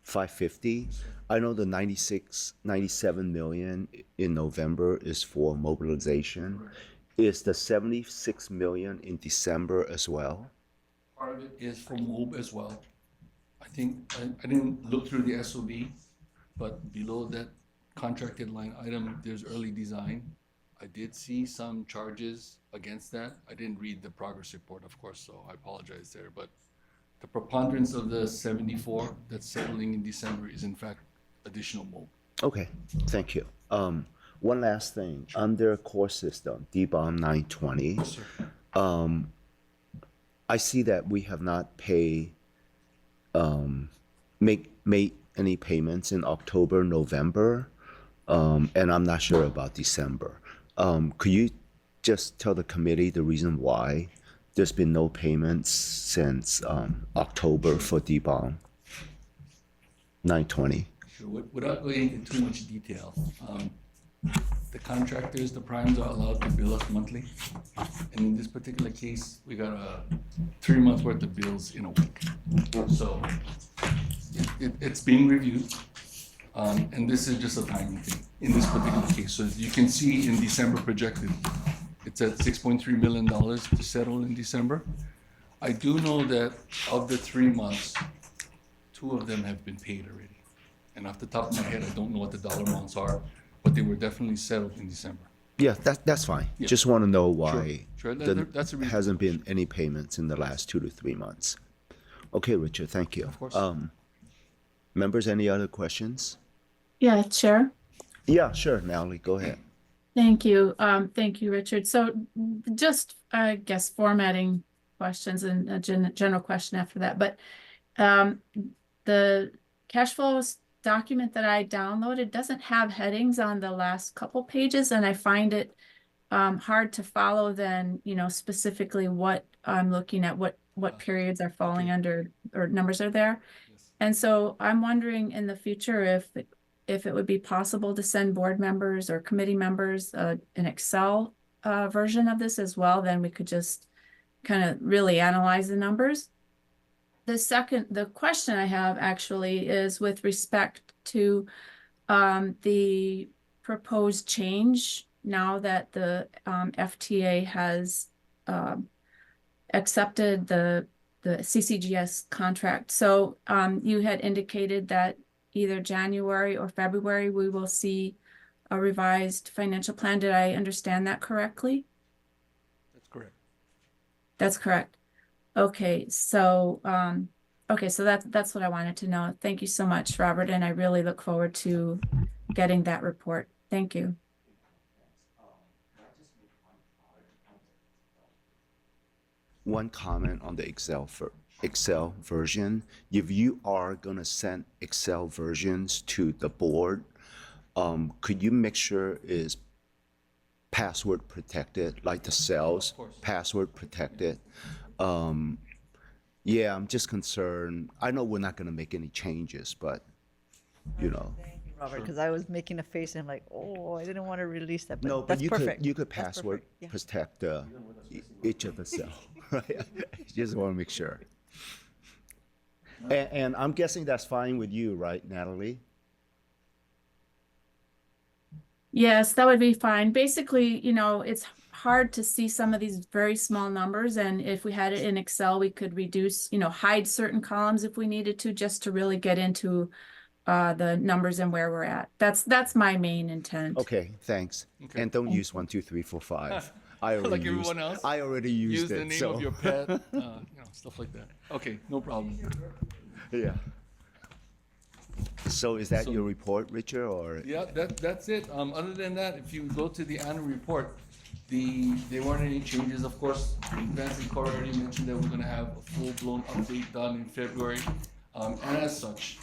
550, I know the 97 million in November is for mobilization. Is the 76 million in December as well? Part of it is for MOB as well. I think, I didn't look through the SOB, but below that contracted line item, there's early design. I did see some charges against that. I didn't read the progress report, of course, so I apologize there. But the preponderance of the 74 that's settling in December is in fact additional MOB. Okay, thank you. One last thing, under core system, DBOM 920, I see that we have not made any payments in October, November, and I'm not sure about December. Could you just tell the committee the reason why there's been no payments since October for DBOM 920? Sure. Without going into too much detail, the contractors, the primes are allowed to bill us monthly. And in this particular case, we got 3 months worth of bills in a week. So it's being reviewed. And this is just a timing thing in this particular case. So as you can see in December projected, it's at $6.3 million to settle in December. I do know that of the 3 months, 2 of them have been paid already. And off the top of my head, I don't know what the dollar amounts are, but they were definitely settled in December. Yeah, that's fine. Yeah. Just want to know why Sure. That's a there reason. hasn't been any payments in the last 2 to 3 months. Okay, Richard, thank you. Of course. Members, any other questions? Yeah, Chair. Yeah, sure, Natalie, go ahead. Thank you. Thank you, Richard. So just, I guess, formatting questions and a general question after that. But the cash flows document that I downloaded doesn't have headings on the last couple pages, and I find it hard to follow then, specifically what I'm looking at, what periods are falling under or numbers are there. And so I'm wondering in the future if it would be possible to send board members or committee members an Excel version of this as well, then we could just kind of really analyze the numbers. The question I have actually is with respect to the proposed change now that the FTA has accepted the CCGS contract. So you had indicated that either January or February, we will see a revised financial plan. Did I understand that correctly? That's correct. That's correct. Okay, so that's what I wanted to know. Thank you so much, Robert, and I really look forward to getting that report. Thank you. One comment on the Excel version. If you are gonna send Excel versions to the board, could you make sure is password protected, like the cells, password protected? Yeah, I'm just concerned. I know we're not gonna make any changes, but Thank you, Robert, because I was making a face and I'm like, oh, I didn't want to release that, but no, but that's you perfect. could That's password perfect. Yeah. protect each of the cell, right? Just want to make sure. And I'm guessing that's fine with you, right, Natalie? Yes, that would be fine. Basically, it's hard to see some of these very small numbers, and if we had it in Excel, we could reduce, hide certain columns if we needed to, just to really get into the numbers and where we're at. That's my main intent. Okay, thanks. Okay. And don't use 1, 2, 3, 4, 5. I already Like used, everyone else? I already used Use it. the name so. of your pet, stuff like that. Okay, no problem. Yeah. So is that So- your report, Richard, or? Yeah, that's it. Other than that, if you go to the annual report, there weren't any changes, of course. Vance and Cora already mentioned that we're gonna have a full-blown update done in February. And as such,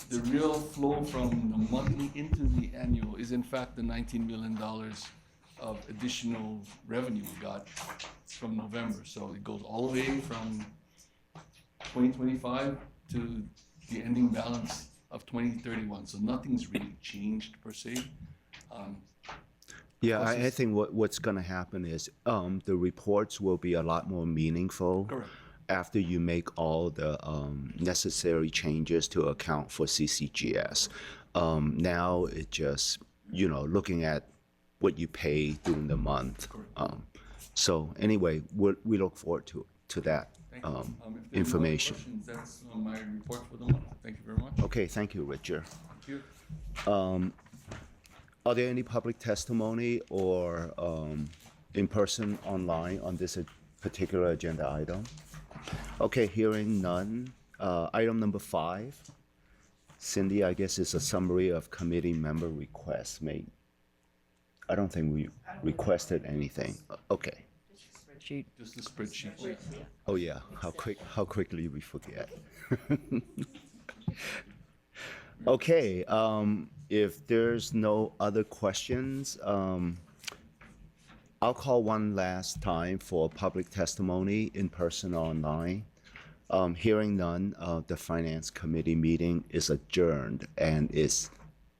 the real flow from the monthly into the annual is in fact the $19 million of additional revenue we got from November. So it goes all the way from 2025 to the ending balance of 2031. So nothing's really changed per se. Yeah, I think what's going to happen is the reports will be a lot more meaningful. Correct. After you make all the necessary changes to account for CCGS. Now it just, looking at what you pay during the month. So anyway, we look forward to that Thank you. If there are no other information. questions, that's my report for the month. Thank you very much. Okay, thank you, Richard. Thank you. Are there any public testimony or in person, online on this particular agenda item? Okay, hearing none. Item number 5. Cindy, I guess it's a summary of committee member requests made. I don't think we requested anything. Okay. Spreadsheet. Just the spreadsheet. Oh yeah, how quickly we forget. Okay, if there's no other questions, I'll call one last time for public testimony in person or online. Hearing none, the Finance Committee meeting is adjourned and it's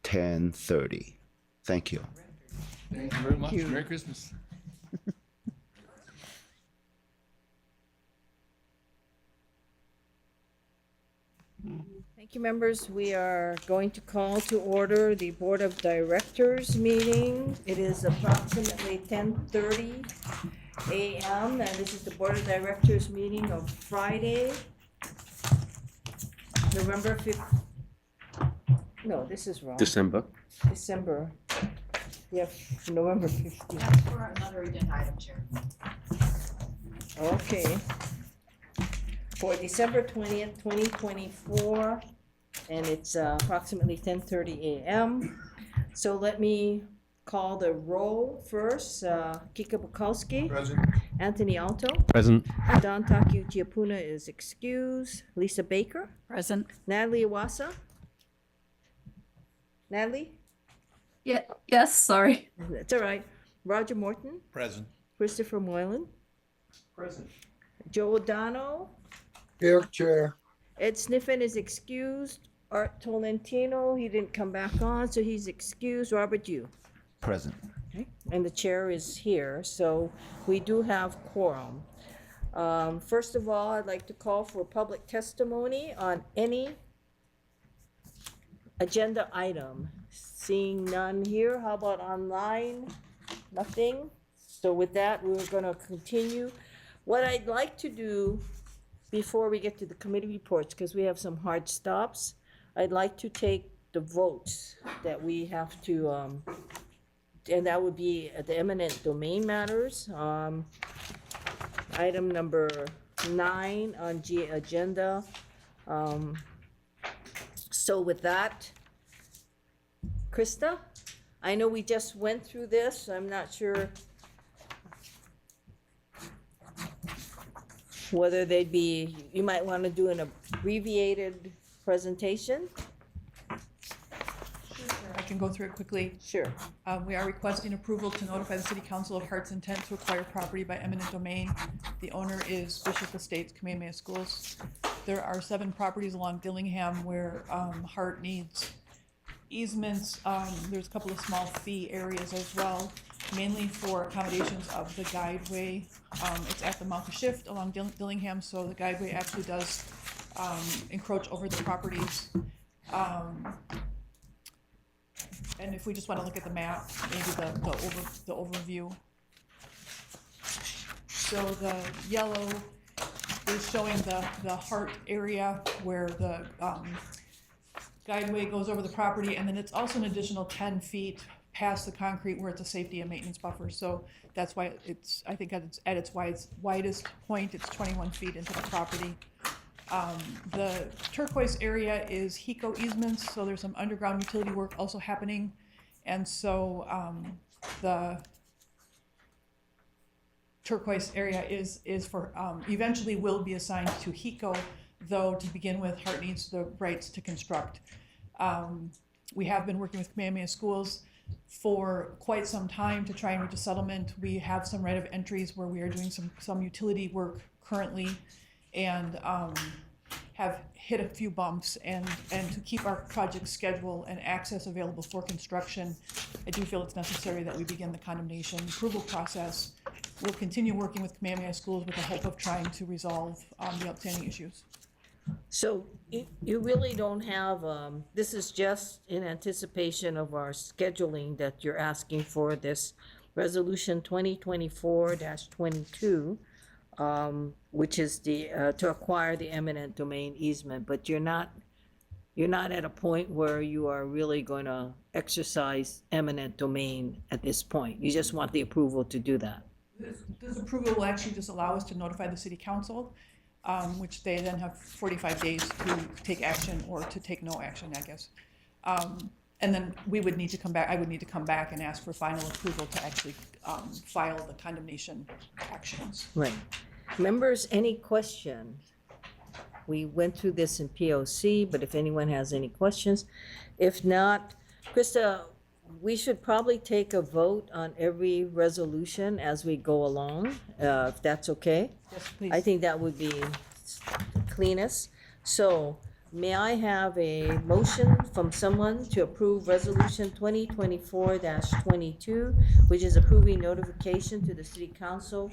10:30. Thank you. Thank you very much. Merry Christmas. Thank you, members. We are going to call to order the Board of Directors meeting. It is approximately 10:30 a.m. and this is the Board of Directors meeting of Friday, November 5th. No, this is wrong. December. December. Yeah, November 15th. That's for another agenda item, Chair. Okay. For December 20th, 2024, and it's approximately 10:30 a.m. So let me call the roll first. Kika Bukowski. Present. Anthony Alto. Present. Don Takiuchiapuna is excused. Lisa Baker. Present. Natalie Iwasa. Natalie? Yeah, yes, sorry. That's all right. Roger Morton. Present. Christopher Moylan. Present. Joe O'Donnell. Here, Chair. Ed Sniffen is excused. Art Tolentino, he didn't come back on, so he's excused. Robert Yu. Present. Okay. And the chair is here, so we do have quorum. First of all, I'd like to call for public testimony on any agenda item. Seeing none here, how about online? Nothing? So with that, we're gonna continue. What I'd like to do before we get to the committee reports, because we have some hard stops, I'd like to take the votes that we have to, and that would be the eminent domain matters. Item number 9 on agenda. So with that, Krista, I know we just went through this. I'm not sure whether they'd be, you might want to do an abbreviated presentation. I can go through it quickly. Sure. We are requesting approval to notify the City Council of Hart's intent to acquire property by eminent domain. The owner is Bishop Estates Kamehameha Schools. There are 7 properties along Dillingham where Hart needs easements. There's a couple of small fee areas as well, mainly for accommodations of the guideway. It's at the Malka Shift along Dillingham, so the guideway actually does encroach over the properties. And if we just want to look at the map, maybe the overview. So the yellow is showing the Hart area where the guideway goes over the property, and then it's also an additional 10 feet past the concrete where it's a safety and maintenance buffer. So that's why it's, I think at its widest point, it's 21 feet into the property. The turquoise area is HECO easements, so there's some underground utility work also happening. And so the turquoise area is for, eventually will be assigned to HECO, though to begin with, Hart needs the rights to construct. We have been working with Kamehameha Schools for quite some time to try and reach a settlement. We have some right of entries where we are doing some utility work currently, and have hit a few bumps, and to keep our project schedule and access available for construction, I do feel it's necessary that we begin the condemnation approval process. We'll continue working with Kamehameha Schools with the hope of trying to resolve the outstanding issues. So you really don't have, this is just in anticipation of our scheduling that you're asking for this resolution 2024-22, which is the, to acquire the eminent domain easement, but you're not at a point where you are really going to exercise eminent domain at this point. You just want the approval to do that. This approval will actually just allow us to notify the City Council, which they then have 45 days to take action or to take no action, I guess. And then we would need to come back, I would need to come back and ask for final approval to actually file the condemnation actions. Right. Members, any questions? We went through this in POC, but if anyone has any questions, if not, Krista, we should probably take a vote on every resolution as we go along, if that's okay. Yes, please. I think that would be cleanest. So may I have a motion from someone to approve resolution 2024-22, which is approving notification to the City Council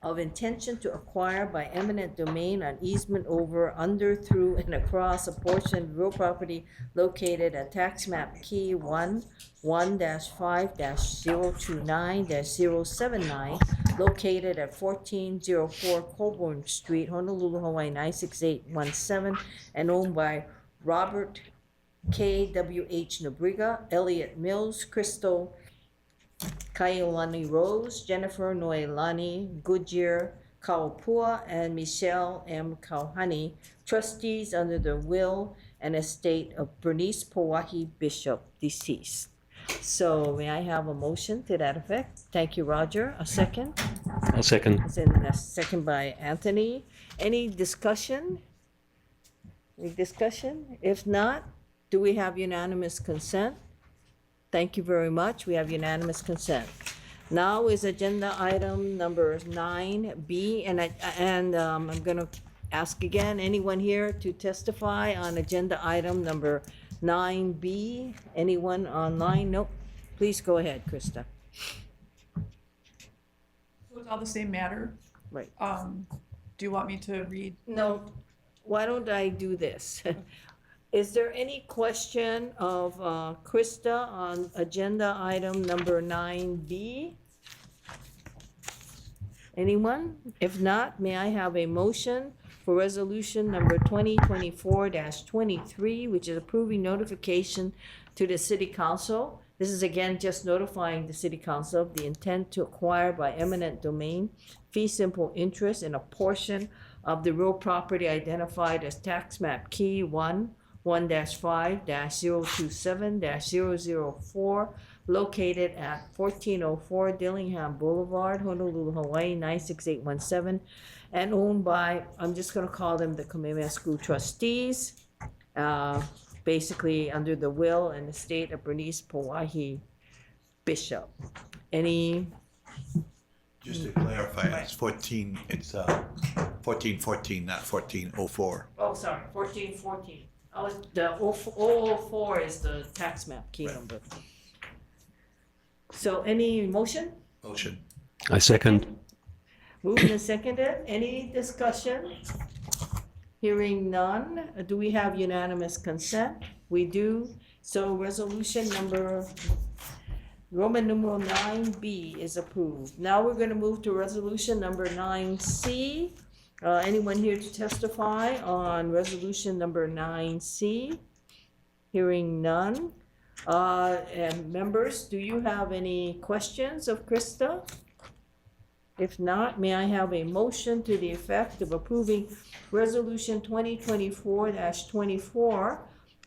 of intention to acquire by eminent domain an easement over, under, through, and across a portion of real property located at tax map key 1-5-029-079, located at 1404 Colborne Street, Honolulu, Hawaii 96817, and owned by Robert K. W.H. Nobriga, Elliot Mills, Crystal Kaiolani Rose, Jennifer Noelani Goodyear Kaupua, and Michelle M. Kauhani, trustees under the will and estate of Bernice Pawahi Bishop, deceased. So may I have a motion to that effect? Thank you, Roger. A second? I'll second. It's in a second by Anthony. Any discussion? Any discussion? If not, do we have unanimous consent? Thank you very much. We have unanimous consent. Now is agenda item number 9B, and I'm gonna ask again, anyone here to testify on agenda item number 9B? Anyone online? Nope. Please go ahead, Krista. So it's all the same matter. Right. Do you want me to read? No, why don't I do this? Is there any question of Krista on agenda item number 9B? Anyone? If not, may I have a motion for resolution number 2024-23, which is approving notification to the city council. This is again just notifying the city council of the intent to acquire by eminent domain fee simple interest in a portion of the real property identified as tax map key 1-5-027-004, located at 1404 Dillingham Boulevard, Honolulu, Hawaii 96817, and owned by, I'm just gonna call them the Kamehameha School trustees, basically under the will and estate of Bernice Pawahi Bishop. Any? Just to clarify, it's 1414, not 1404. Oh, sorry, 1414. Oh, the 004 is the tax map key number. So any motion? Motion. I second. Moved and seconded. Any discussion? Hearing none. Do we have unanimous consent? We do. So resolution number Roman numeral 9B is approved. Now we're going to move to resolution number 9C. Anyone here to testify on resolution number 9C? Hearing none. And members, do you have any questions of Krista? If not, may I have a motion to the effect of approving resolution 2024-24,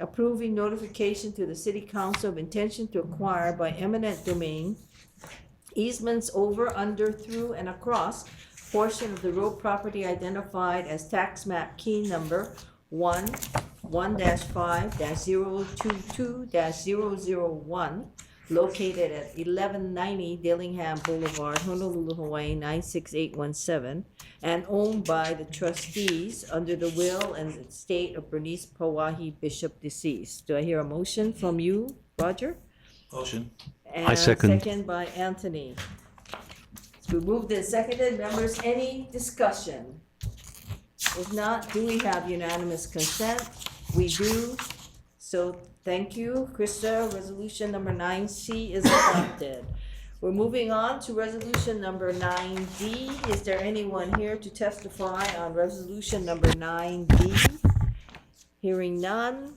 approving notification to the city council of intention to acquire by eminent domain easements over, under, through, and across portion of the real property identified as tax map key number 1-5-022-001, located at 1190 Dillingham Boulevard, Honolulu, Hawaii 96817, and owned by the trustees under the will and estate of Bernice Pawahi Bishop, deceased. Do I hear a motion from you, Roger? Motion. And I second. second by Anthony. It's been moved and seconded. Members, any discussion? If not, do we have unanimous consent? We do. So thank you, Krista. Resolution number 9C is adopted. We're moving on to resolution number 9D. Is there anyone here to testify on resolution number 9D? Hearing none.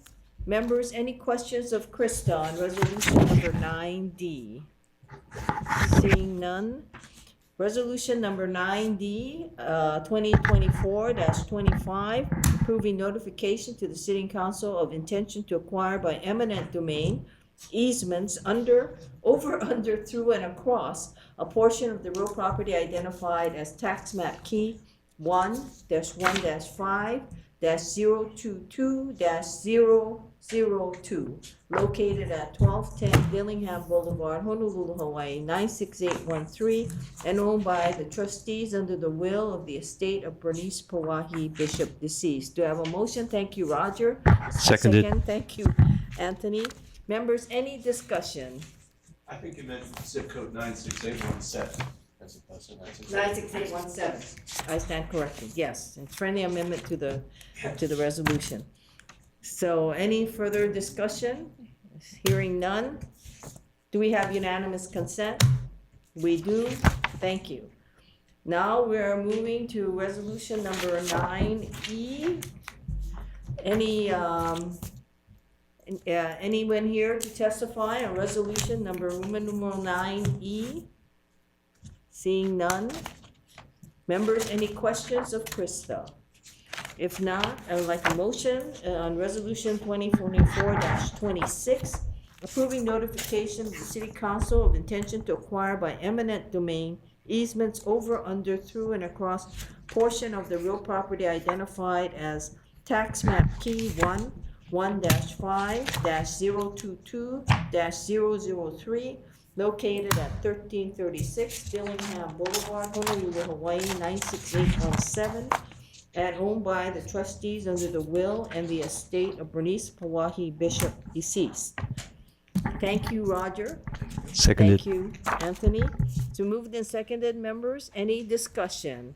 Members, any questions of Krista on resolution number 9D? Seeing none. Resolution number 9D, 2024-25, approving notification to the City Council of intention to acquire by eminent domain easements under, over, under, through, and across a portion of the real property identified as tax map key 1-1-5-022-002, located at 1210 Dillingham Boulevard, Honolulu, Hawaii 96813, and owned by the trustees under the will of the estate of Bernice Pawahi Bishop, deceased. Do I have a motion? Thank you, Roger. Seconded. Second. Thank you, Anthony. Members, any discussion? I think you meant zip code 96817 as opposed to 96817. I stand corrected, yes. It's friendly amendment to the resolution. So any further discussion? Hearing none. Do we have unanimous consent? We do. Thank you. Now we're moving to resolution number 9E. Anyone here to testify on resolution number Roman numeral 9E? Seeing none. Members, any questions of Krista? If not, I would like a motion on Resolution 2024-26, approving notification of the City Council of intention to acquire by eminent domain easements over, under, through, and across portion of the real property identified as tax map key 1-5-022-003, located at 1336 Dillingham Boulevard, Honolulu, Hawaii 96817, and owned by the trustees under the will and the estate of Bernice Pawahi Bishop, deceased. Thank you, Roger. Seconded. Thank you, Anthony. So moved and seconded, members. Any discussion?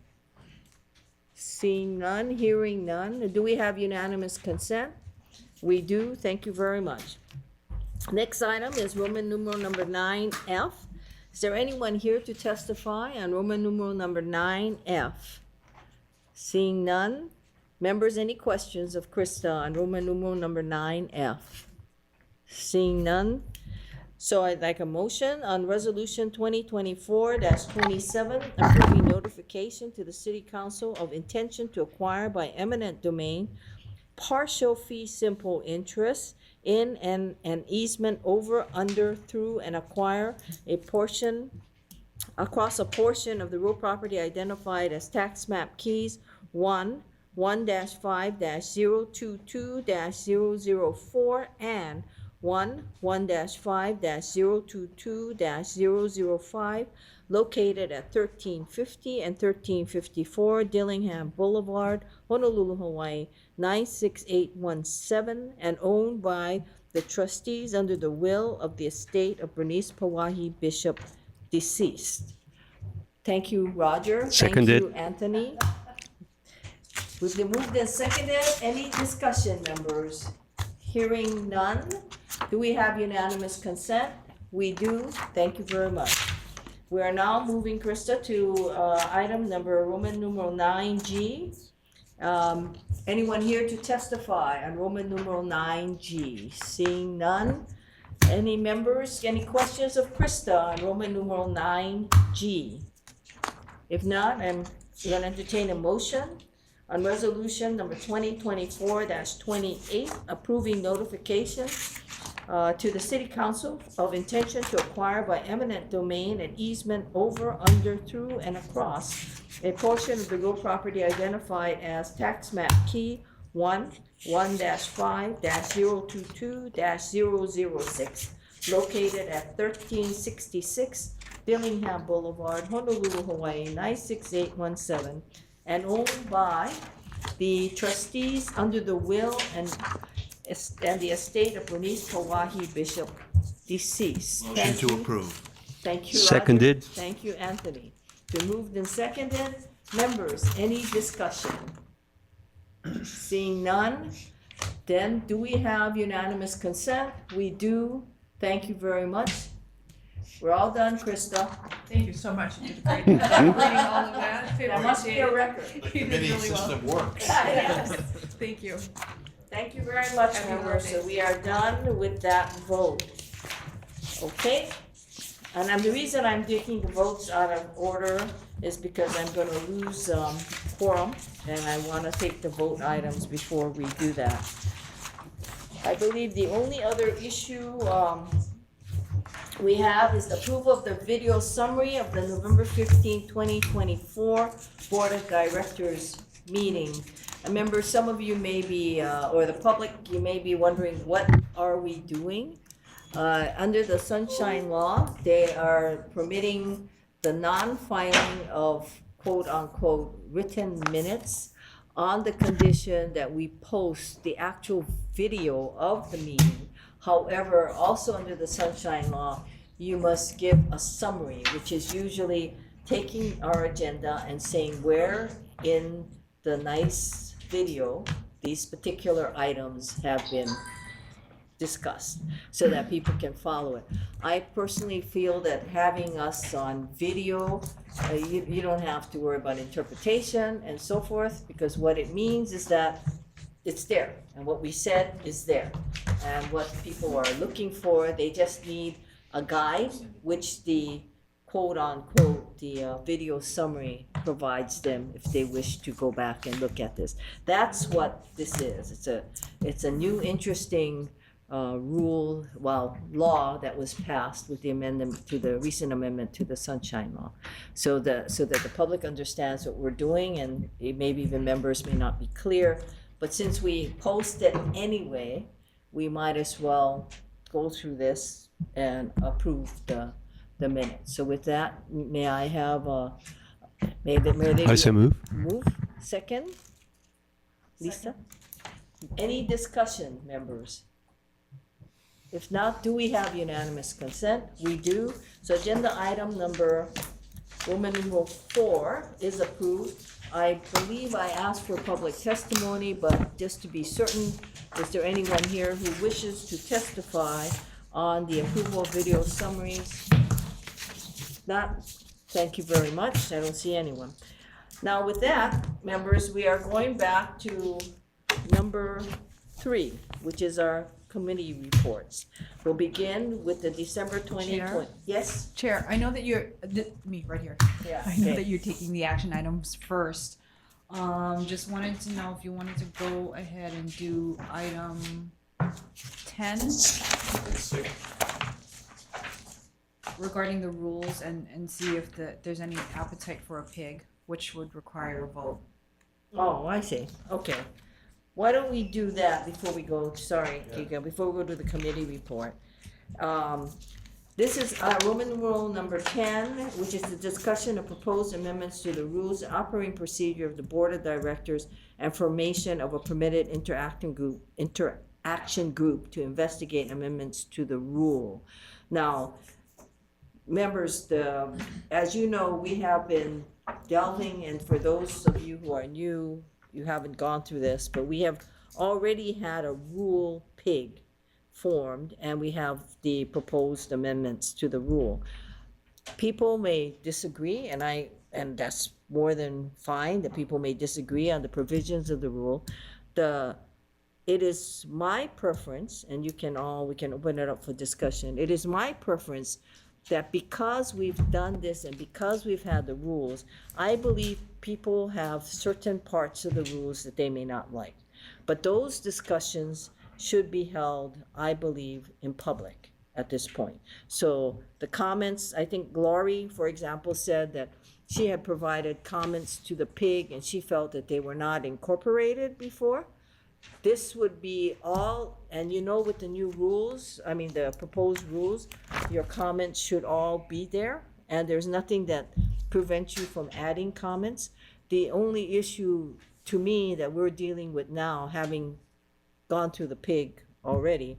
Seeing none, hearing none. Do we have unanimous consent? We do. Thank you very much. Next item is Roman numeral number 9F. Is there anyone here to testify on Roman numeral number 9F? Seeing none. Members, any questions of Krista on Roman numeral number 9F? Seeing none. So I'd like a motion on Resolution 2024-27, approving notification to the City Council of intention to acquire by eminent domain partial fee simple interest in an easement over, under, through, and acquire a portion across a portion of the real property identified as tax map keys 1-5-022-004 and 1-5-022-005, located at 1350 and 1354 Dillingham Boulevard, Honolulu, Hawaii 96817, and owned by the trustees under the will of the estate of Bernice Pawahi Bishop, deceased. Thank you, Roger. Seconded. Thank you, Anthony. We've been moved and seconded. Any discussion, members? Hearing none. Do we have unanimous consent? We do. Thank you very much. We are now moving, Krista, to item number Roman numeral 9G. Anyone here to testify on Roman numeral 9G? Seeing none. Any members, any questions of Krista on Roman numeral 9G? If not, I'm going to entertain a motion on resolution number 2024-28, approving notification to the City Council of intention to acquire by eminent domain an easement over, under, through, and across a portion of the real property identified as tax map key 1-5-022-006, located at 1366 Dillingham Boulevard, Honolulu, Hawaii 96817, and owned by the trustees under the will and the estate of Bernice Pawahi Bishop, deceased. Motion Thank to you. approve. Thank you, Roger. Seconded. Thank you, Anthony. Been moved and seconded. Members, any discussion? Seeing none, then do we have unanimous consent? We do. Thank you very much. We're all done, Krista. Thank you so much. You did a great job reading all of that. That must be a record. You did Committee really well. system works. Yes. Thank you. Thank you very much, Happy members. So holidays. we are done with that vote. Okay? And the reason I'm taking the votes out of order is because I'm gonna lose quorum, and I wanna take the vote items before we do that. I believe the only other issue we have is the approval of the video summary of the November 15, 2024 Board of Directors meeting. Remember, some of you may be, or the public, you may be wondering, what are we doing? Under the Sunshine Law, they are permitting the non-filing of quote-unquote written minutes on the condition that we post the actual video of the meeting. However, also under the Sunshine Law, you must give a summary, which is usually taking our agenda and saying where in the nice video these particular items have been discussed so that people can follow it. I personally feel that having us on video, you don't have to worry about interpretation and so forth, because what it means is that it's there, and what we said is there. And what people are looking for, they just need a guide, which the quote unquote, the video summary provides them if they wish to go back and look at this. That's what this is. It's a new interesting law that was passed with the amendment to the recent amendment to the Sunshine Law. So that the public understands what we're doing, and maybe even members may not be clear, but since we post it anyway, we might as well go through this and approve the minutes. So with that, may I have may they I so move. Move, second? Lisa? Any discussion, members? If not, do we have unanimous consent? We do. So agenda item number Roman numeral 4 is approved. I believe I asked for public testimony, but just to be certain, is there anyone here who wishes to testify on the approval of video summaries? Not, thank you very much. I don't see anyone. Now with that, members, we are going back to number 3, which is our committee reports. We'll begin with the December 2020. Chair? Yes? Chair, I know that you're, me, right here. Yeah. I know okay. that you're taking the action items first. Just wanted to know if you wanted to go ahead and do item 10 regarding the rules and see if there's any appetite for a pig, which would require a vote. Oh, I see. Okay. Why don't we do that before we go, sorry, Kika, before we go to the committee report. This is Roman numeral number 10, which is the discussion of proposed amendments to the rules and operating procedure of the Board of Directors and formation of a permitted interaction group to investigate amendments to the rule. Now, members, as you know, we have been delving, and for those of you who are new, you haven't gone through this, but we have already had a rule pig formed, and we have the proposed amendments to the rule. People may disagree, and that's more than fine, that people may disagree on the provisions of the rule. It is my preference, and we can open it up for discussion. It is my preference that because we've done this and because we've had the rules, I believe people have certain parts of the rules that they may not like. But those discussions should be held, I believe, in public at this point. So the comments, I think Glory, for example, said that she had provided comments to the pig and she felt that they were not incorporated before. This would be all, and you know, with the new rules, I mean, the proposed rules, your comments should all be there, and there's nothing that prevents you from adding comments. The only issue to me that we're dealing with now, having gone through the pig already,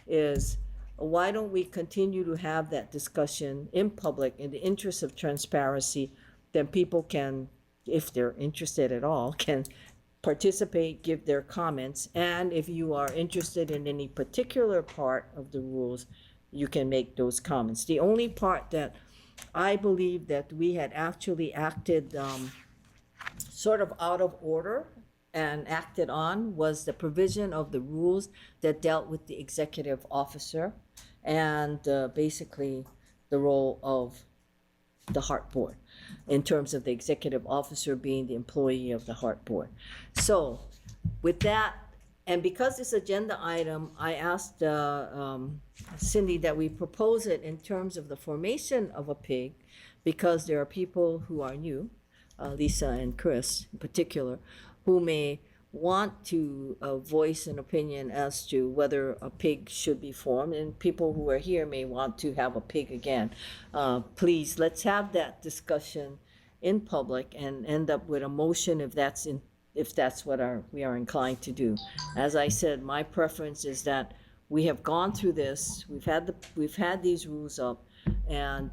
is why don't we continue to have that discussion in public in the interest of transparency, then people can, if they're interested at all, can participate, give their comments, and if you are interested in any particular part of the rules, you can make those comments. The only part that I believe that we had actually acted sort of out of order and acted on was the provision of the rules that dealt with the executive officer and basically the role of the Heart Board, in terms of the executive officer being the employee of the Heart Board. So with that, and because this agenda item, I asked Cindy that we propose it in terms of the formation of a pig, because there are people who are new, Lisa and Chris in particular, who may want to voice an opinion as to whether a pig should be formed, and people who are here may want to have a pig again. Please, let's have that discussion in public and end up with a motion if that's what we are inclined to do. As I said, my preference is that we have gone through this, we've had these rules up, and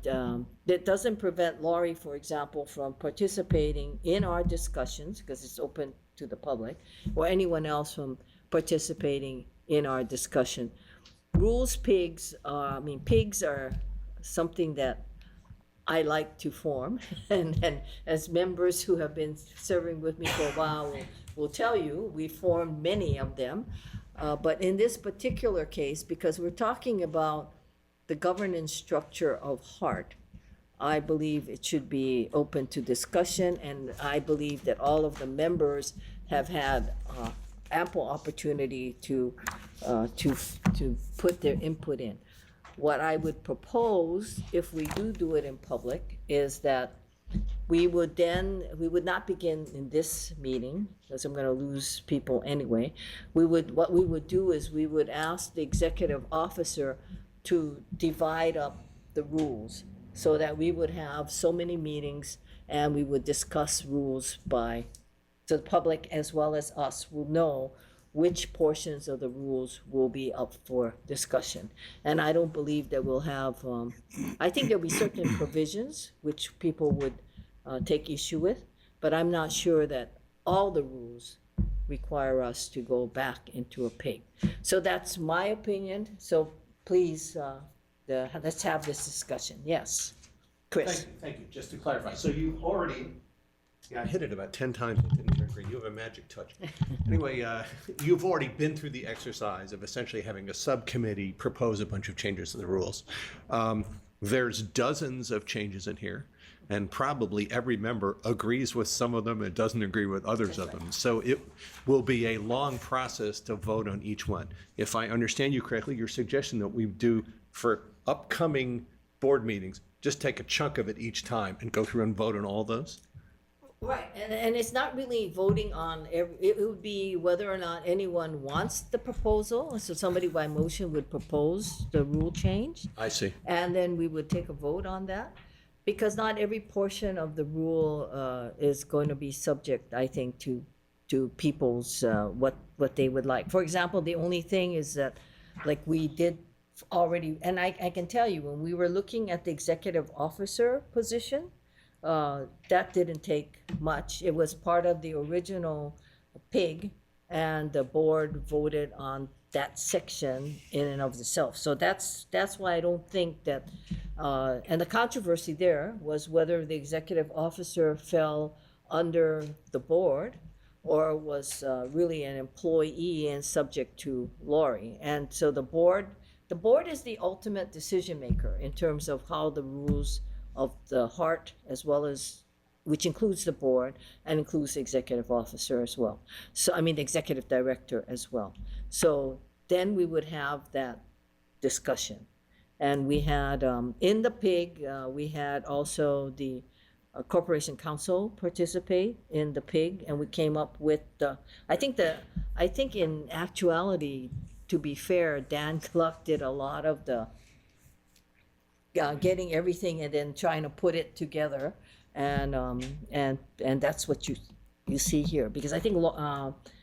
that doesn't prevent Laurie, for example, from participating in our discussions, because it's open to the public, or anyone else from participating in our discussion. Pigs are something that I like to form, and as members who have been serving with me for a while will tell you, we formed many of them. But in this particular case, because we're talking about the governance structure of Heart, I believe it should be open to discussion, and I believe that all of the members have had ample opportunity to put their input in. What I would propose, if we do it in public, is that we would not begin in this meeting, because I'm gonna lose people anyway. What we would do is we would ask the executive officer to divide up the rules so that we would have so many meetings and we would discuss rules so the public as well as us will know which portions of the rules will be up for discussion. And I don't believe that we'll have, I think there'll be certain provisions which people would take issue with, but I'm not sure that all the rules require us to go back into a PIG. So that's my opinion. So please, let's have this discussion. Yes, Chris. Thank you. Just to clarify, so you've already, I hit it about 10 times, it didn't turn green. You have a magic touch. Anyway, you've already been through the exercise of essentially having a subcommittee propose a bunch of changes to the rules. There's dozens of changes in here, and probably every member agrees with some of them and doesn't agree with others of them. So it will be a long process to vote on each one. If I understand you correctly, your suggestion that we do for upcoming board meetings, just take a chunk of it each time and go through and vote on all those? Right, and it's not really voting on, it would be whether or not anyone wants the proposal. So somebody by motion would propose the rule change. I see. And then we would take a vote on that. Because not every portion of the rule is going to be subject, I think, to people's, what they would like. For example, the only thing is that, like we did already, and I can tell you, when we were looking at the executive officer position, that didn't take much. It was part of the original PIG, and the board voted on that section in and of itself. So that's why I don't think that, and the controversy there was whether the executive officer fell under the board or was really an employee and subject to Lori. And so the board is the ultimate decision maker in terms of how the rules of the HART, as well as, which includes the board and includes the executive officer as well. So, I mean, the executive director as well. So then we would have that discussion. And we had, in the PIG, we had also the Corporation Council participate in the PIG, and we came up with I think in actuality, to be fair, Dan Gluck did a lot of the getting everything and then trying to put it together, and that's what you see here, because I think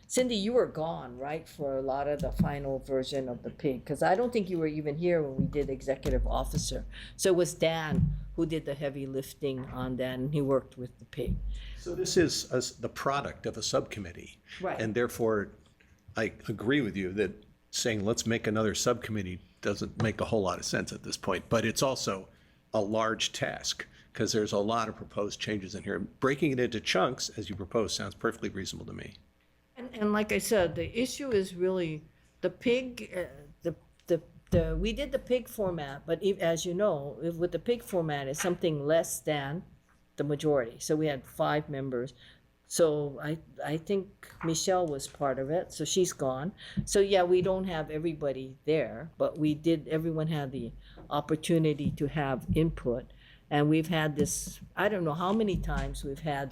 Cindy, you were gone, right, for a lot of the final version of the PIG, because I don't think you were even here when we did executive officer. So it was Dan who did the heavy lifting on that, and he worked with the PIG. So this is the product of a subcommittee. Right. And therefore, I agree with you that saying let's make another subcommittee doesn't make a whole lot of sense at this point. But it's also a large task because there's a lot of proposed changes in here. Breaking it into chunks, as you propose, sounds perfectly reasonable to me. And like I said, the issue is really the PIG, we did the PIG format, but as you know, with the PIG format, it's something less than the majority. So we had 5 members. So I think Michelle was part of it, so she's gone. So yeah, we don't have everybody there, but everyone had the opportunity to have input. And we've had this, I don't know how many times we've had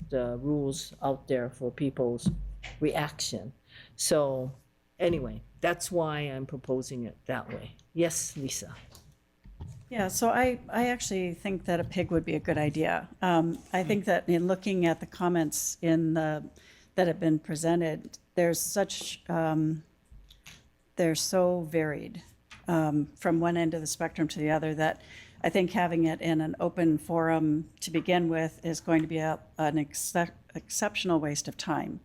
the rules out there for people's reaction. So anyway, that's why I'm proposing it that way. Yes, Lisa. Yeah, so I actually think that a PIG would be a good idea. I think that in looking at the comments that have been presented, they're so varied from one end of the spectrum to the other that I think having it in an open forum to begin with is going to be an exceptional waste of time,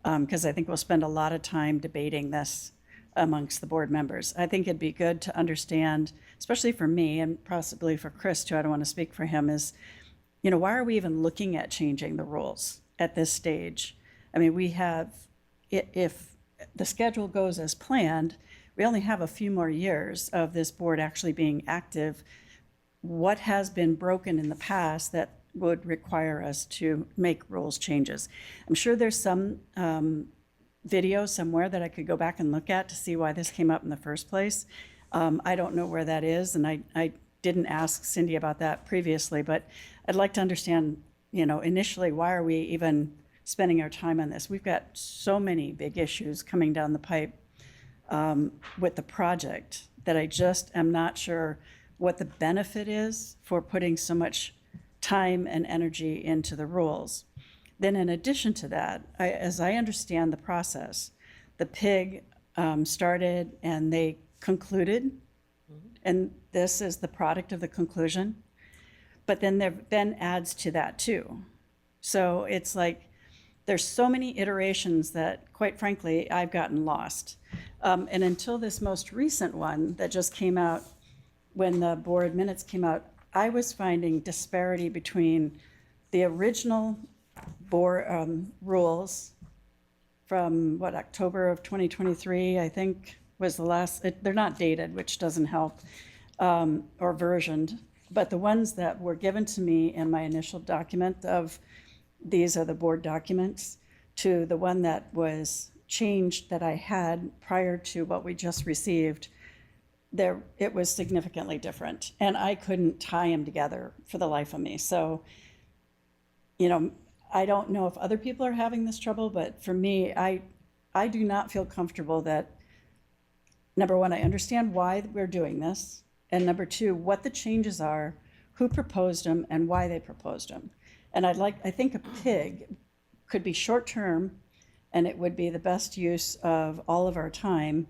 because I think we'll spend a lot of time debating this amongst the board members. I think it'd be good to understand, especially for me and possibly for Chris too, I don't want to speak for him, is, why are we even looking at changing the rules at this stage? I mean, if the schedule goes as planned, we only have a few more years of this board actually being active what has been broken in the past that would require us to make rules changes. I'm sure there's some video somewhere that I could go back and look at to see why this came up in the first place. I don't know where that is, and I didn't ask Cindy about that previously, but I'd like to understand, initially, why are we even spending our time on this? We've got so many big issues coming down the pipe with the project that I just am not sure what the benefit is for putting so much time and energy into the rules. Then in addition to that, as I understand the process, the PIG started and they concluded, and this is the product of the conclusion, but then there then adds to that too. So it's like, there's so many iterations that, quite frankly, I've gotten lost. And until this most recent one that just came out, when the board minutes came out, I was finding disparity between the original board rules from October of 2023, I think was the last, they're not dated, which doesn't help, or versioned, but the ones that were given to me in my initial document of these are the board documents, to the one that was changed that I had prior to what we just received, it was significantly different, and I couldn't tie them together for the life of me. So, I don't know if other people are having this trouble, but for me, I do not feel comfortable that, number one, I understand why we're doing this, and number two, what the changes are, who proposed them, and why they proposed them. And I think a PIG could be short-term, and it would be the best use of all of our time,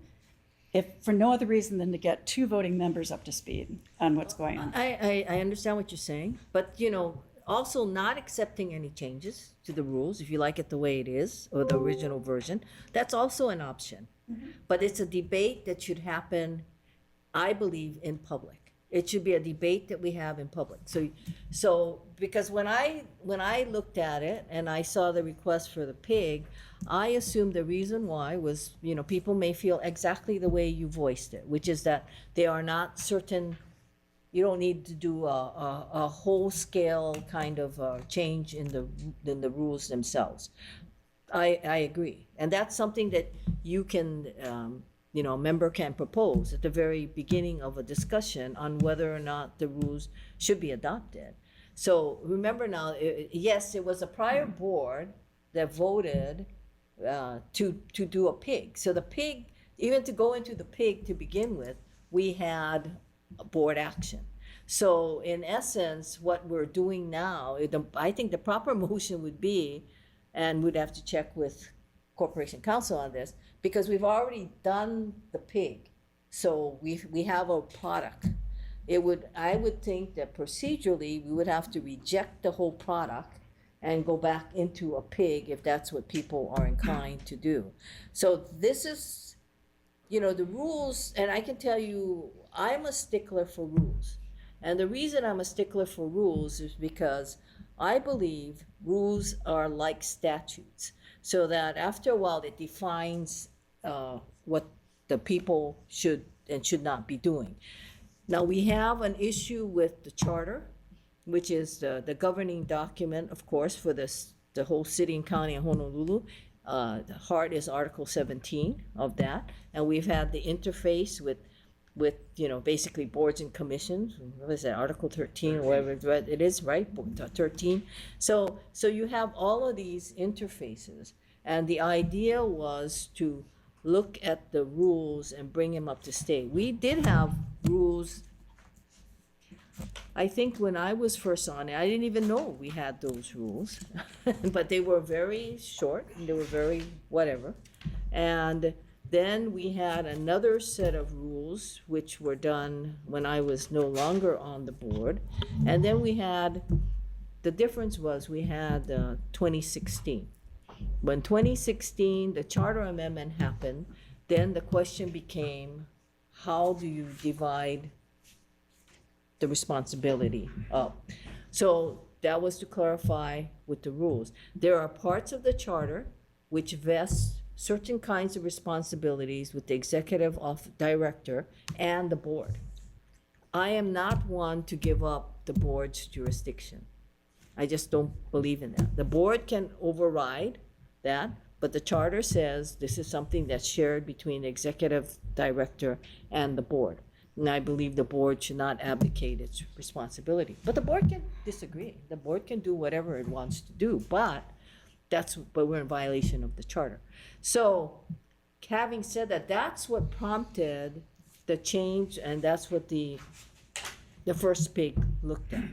if for no other reason than to get 2 voting members up to speed on what's going on. I understand what you're saying, but also not accepting any changes to the rules, if you like it the way it is, or the original version, that's also an option. But it's a debate that should happen, I believe, in public. It should be a debate that we have in public. So because when I looked at it and I saw the request for the PIG, I assumed the reason why was, people may feel exactly the way you voiced it, which is that they are not certain. You don't need to do a whole scale kind of change in the rules themselves. I agree, and that's something that you can, a member can propose at the very beginning of a discussion on whether or not the rules should be adopted. So remember now, yes, it was a prior board that voted to do a PIG. So the PIG, even to go into the PIG to begin with, we had board action. So in essence, what we're doing now, I think the proper motion would be, and we'd have to check with Corporation Counsel on this, because we've already done the PIG. So we have a product. I would think that procedurally, we would have to reject the whole product and go back into a PIG if that's what people are inclined to do. So this is, the rules, and I can tell you, I'm a stickler for rules. And the reason I'm a stickler for rules is because I believe rules are like statutes, so that after a while it defines what the people should and should not be doing. Now, we have an issue with the charter, which is the governing document, of course, for the whole city and county of Honolulu. The heart is Article 17 of that, and we've had the interface with basically boards and commissions. What is that, Article 13 or whatever it is, right? 13. So you have all of these interfaces, and the idea was to look at the rules and bring them up to state. We did have rules. I think when I was first on it, I didn't even know we had those rules, but they were very short and they were very whatever. And then we had another set of rules which were done when I was no longer on the board. And then the difference was we had 2016. When 2016, the charter amendment happened, then the question became, how do you divide the responsibility up? So that was to clarify with the rules. There are parts of the charter which vest certain kinds of responsibilities with the executive director and the board. I am not one to give up the board's jurisdiction. I just don't believe in that. The board can override that, but the charter says this is something that's shared between the executive director and the board. And I believe the board should not abdicate its responsibility. But the board can disagree. The board can do whatever it wants to do, but we're in violation of the charter. So, having said that, that's what prompted the change, and that's what the first pig looked at.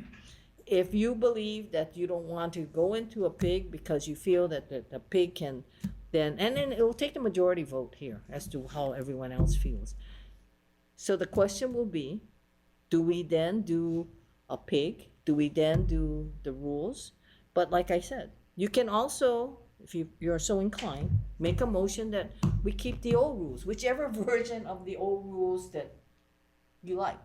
If you believe that you don't want to go into a pig because you feel that the pig can then it will take the majority vote here as to how everyone else feels. So the question will be, do we then do a pig? Do we then do the rules? But like I said, you can also, if you're so inclined, make a motion that we keep the old rules, whichever version of the old rules that you like,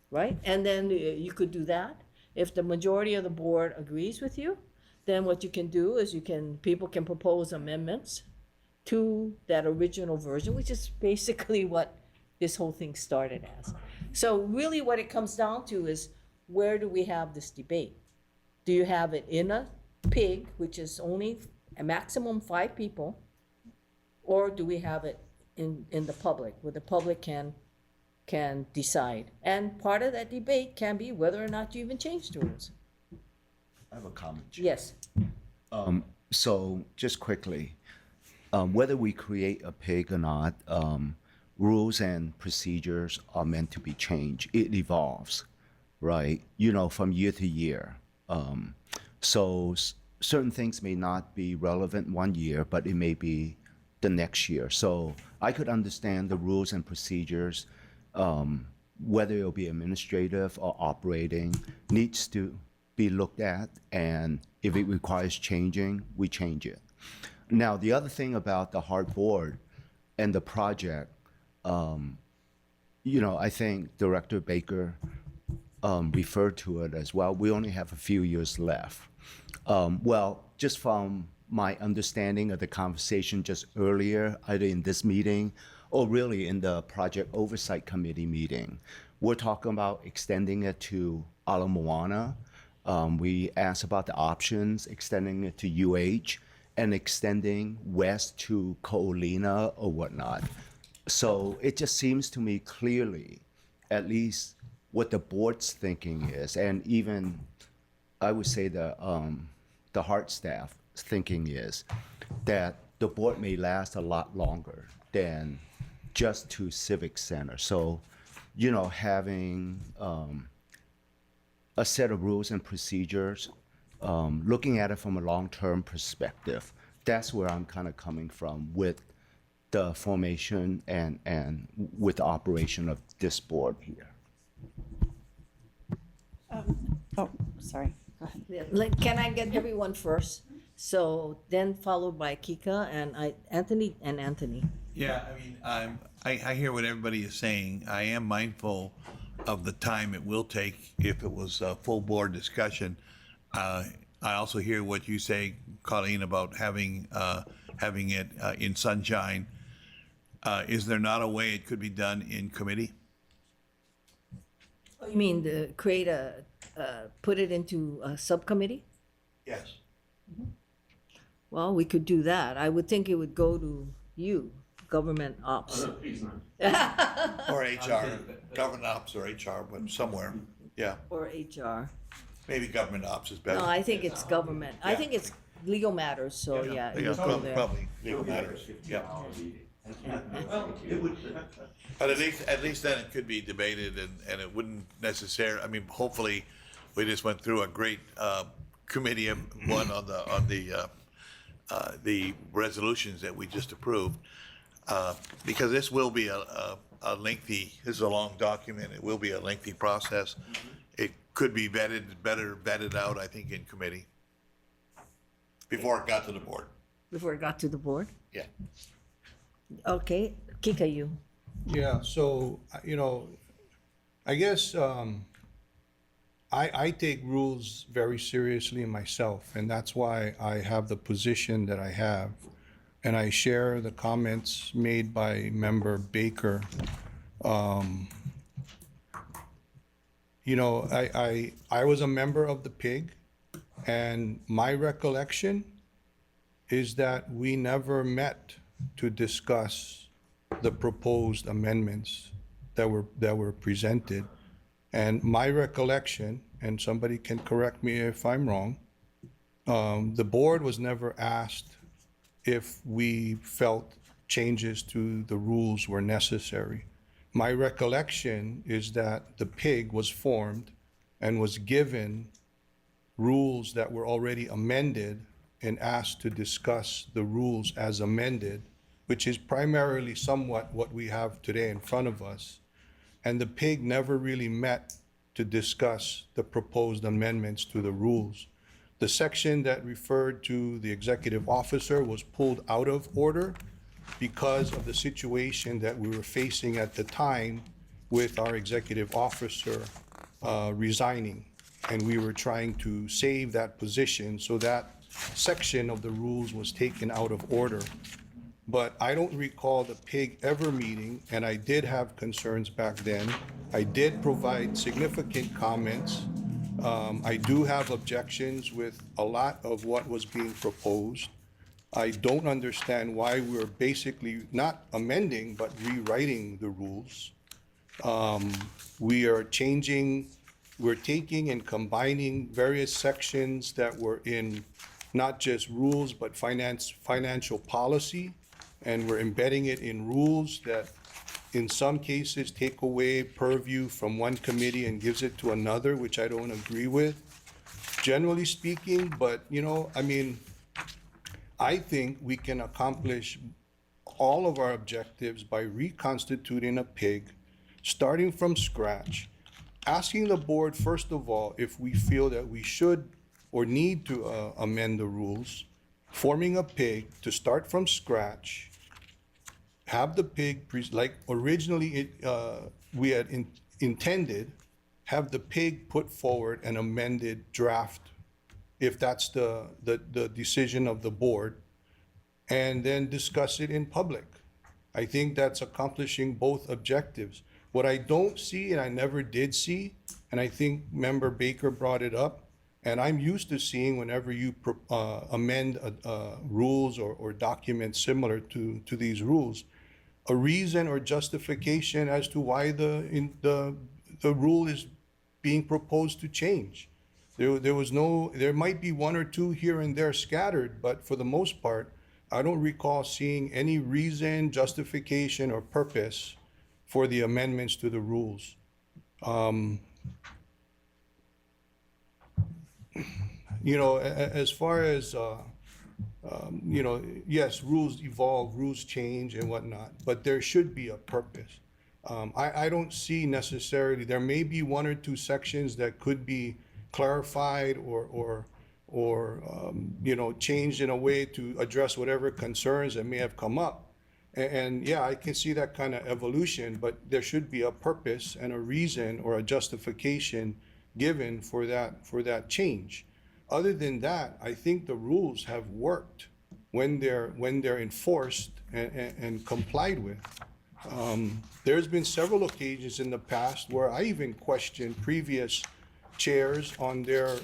right? And then you could do that. If the majority of the board agrees with you, then what you can do is people can propose amendments to that original version, which is basically what this whole thing started as. So really what it comes down to is, where do we have this debate? Do you have it in a pig, which is only a maximum 5 people, or do we have it in the public, where the public can decide? And part of that debate can be whether or not you even change the rules. I have a comment. Yes. So just quickly, whether we create a pig or not, rules and procedures are meant to be changed. It evolves, right? From year to year. So certain things may not be relevant one year, but it may be the next year. So I could understand the rules and procedures, whether it'll be administrative or operating, needs to be looked at, and if it requires changing, we change it. Now, the other thing about the hard board and the project, I think Director Baker referred to it as well. We only have a few years left. Well, just from my understanding of the conversation just earlier, either in this meeting or really in the Project Oversight Committee meeting, we're talking about extending it to Ala Moana. We asked about the options, extending it to UH and extending west to Ko'olina or whatnot. So it just seems to me clearly, at least what the board's thinking is, and even I would say the Hart staff thinking is that the board may last a lot longer than just to Civic Center. So, having a set of rules and procedures, looking at it from a long-term perspective, that's where I'm kind of coming from with the formation and with the operation of this board here. Sorry, go ahead. Yeah, can I get everyone first? So then followed by Kika and Anthony. Yeah, I hear what everybody is saying. I am mindful of the time it will take if it was a full board discussion. I also hear what you say, Colleen, about having it in sunshine. Is there not a way it could be done in committee? Oh, you mean to create put it into a subcommittee? Yes. Well, we could do that. I would think it would go to you, government ops. Please not. Or HR, government ops or HR, but somewhere, yeah. Or HR. Maybe government ops is better. No, I think it's government. I Yeah. think it's legal matters, so yeah. it would go there. Probably legal matters, yeah. But at least then it could be debated and it wouldn't necessarily, hopefully, we just went through a great committee one on the resolutions that we just approved. Because this will be a lengthy, this is a long document, it will be a lengthy process. It could be better vetted out, I think, in committee before it got to the board. Before it got to the board? Yeah. Okay, Kika, you. Yeah, so, I guess I take rules very seriously myself, and that's why I have the position that I have. And I share the comments made by Member Baker. you know, I was a member of the PIG, and my recollection is that we never met to discuss the proposed amendments that were presented. And my recollection, and somebody can correct me if I'm wrong, the board was never asked if we felt changes to the rules were necessary. My recollection is that the PIG was formed and was given rules that were already amended and asked to discuss the rules as amended, which is primarily somewhat what we have today in front of us. And the PIG never really met to discuss the proposed amendments to the rules. The section that referred to the executive officer was pulled out of order because of the situation that we were facing at the time with our executive officer resigning. And we were trying to save that position, so that section of the rules was taken out of order. But I don't recall the PIG ever meeting, and I did have concerns back then. I did provide significant comments. I do have objections with a lot of what was being proposed. I don't understand why we're basically not amending, but rewriting the rules. We're taking and combining various sections that were in not just rules, but financial policy, and we're embedding it in rules that in some cases take away purview from one committee and gives it to another, which I don't agree with, generally speaking. But, you know, I mean, I think we can accomplish all of our objectives by reconstituting a PIG, starting from scratch, asking the board, first of all, if we feel that we should or need to amend the rules, forming a PIG to start from scratch, have the PIG, like originally we had intended, have the PIG put forward an amended draft, if that's the decision of the board, and then discuss it in public. I think that's accomplishing both objectives. What I don't see, and I never did see, and I think Member Baker brought it up, and I'm used to seeing whenever you amend rules or documents similar to these rules, a reason or justification as to why the rule is being proposed to change. There might be one or two here and there scattered, but for the most part, I don't recall seeing any reason, justification, or purpose for the amendments to the rules. You know, as far as, you know, yes, rules evolve, rules change and whatnot, but there should be a purpose. I don't see necessarily, there may be one or two sections that could be clarified or you know, changed in a way to address whatever concerns that may have come up. And yeah, I can see that kind of evolution, but there should be a purpose and a reason or a justification given for that change. Other than that, I think the rules have worked when they're enforced and complied with. There's been several occasions in the past where I even questioned previous chairs on their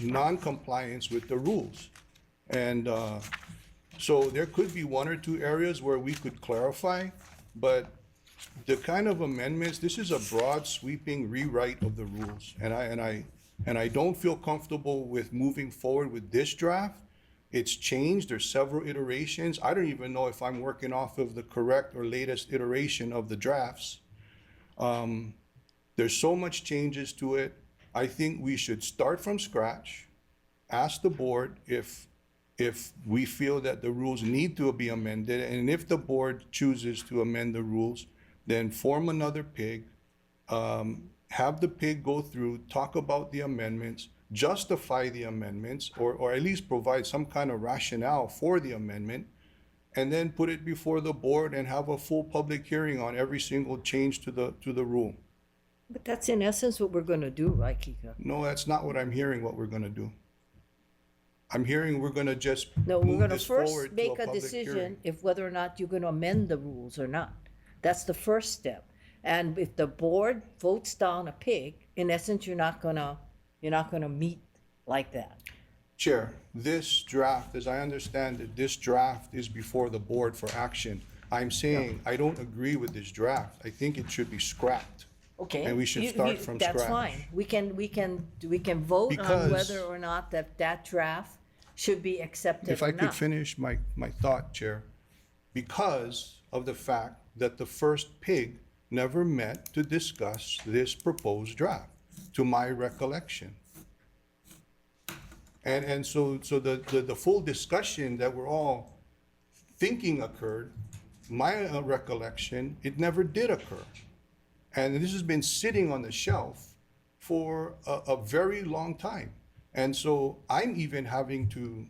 non-compliance with the rules. And so there could be one or two areas where we could clarify, but the kind of amendments, this is a broad sweeping rewrite of the rules. And I don't feel comfortable with moving forward with this draft. It's changed, there's several iterations. I don't even know if I'm working off of the correct or latest iteration of the drafts. There's so much changes to it. I think we should start from scratch, ask the board if we feel that the rules need to be amended, and if the board chooses to amend the rules, then form another PIG, have the PIG go through, talk about the amendments, justify the amendments, or at least provide some kind of rationale for the amendment, and then put it before the board and have a full public hearing on every single change to the rule. But that's in essence what we're gonna do, right, Kika? No, that's not what I'm hearing what we're gonna do. I'm hearing we're gonna just No, we're move gonna this first forward to make a a public decision hearing. if whether or not you're gonna amend the rules or not. That's the first step. And if the board votes down a PIG in essence, you're not gonna meet like that. Chair, this draft, as I understand it, this draft is before the board for action. I'm saying I don't agree with this draft. I think it should be scrapped. Okay. And we should start from scratch. That's fine. We can vote on Because- whether or not that draft should be accepted If or I could not. finish my thought, Chair. Because of the fact that the first PIG never met to discuss this proposed draft, to my recollection. And so the full discussion that we're all thinking occurred, my recollection, it never did occur. And this has been sitting on the shelf for a very long time. And so I'm even having to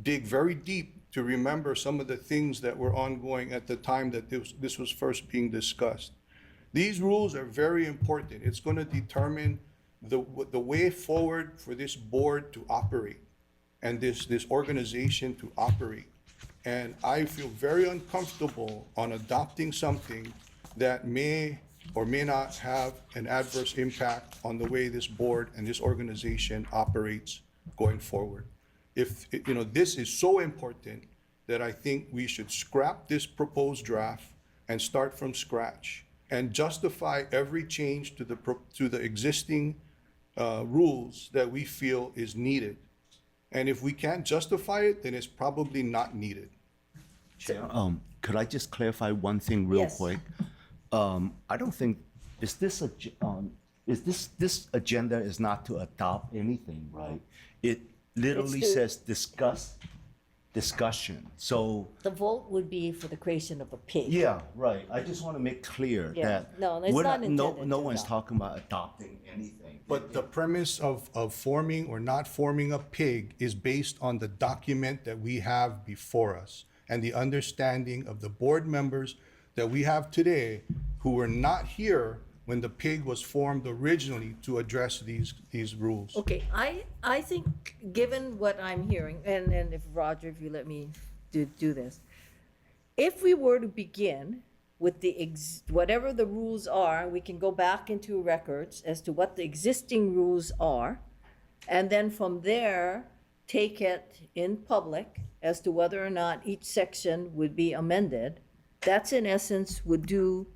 dig very deep to remember some of the things that were ongoing at the time that this was first being discussed. These rules are very important. It's going to determine the way forward for this board to operate and this organization to operate. And I feel very uncomfortable on adopting something that may or may not have an adverse impact on the way this board and this organization operates going forward. If, this is so important that I think we should scrap this proposed draft and start from scratch and justify every change to the existing rules that we feel is needed. And if we can't justify it, then it's probably not needed. Could I just clarify one thing real Yes. quick? I don't think, this agenda is not to adopt anything, right? It literally It's to- says discussion. So, The vote would be for the creation of a pig. yeah, right. I just want to make clear Yeah. that No, it's we're not no intended to one's adopt. talking about adopting anything. But the premise of forming or not forming a PIG is based on the document that we have before us and the understanding of the board members that we have today who were not here when the PIG was formed originally to address these rules. Okay, I think, given what I'm hearing, and if Roger, if you let me do this, if we were to begin with whatever the rules are, we can go back into records as to what the existing rules are, and then from there, take it in public as to whether or not each section would be amended. That's in essence would do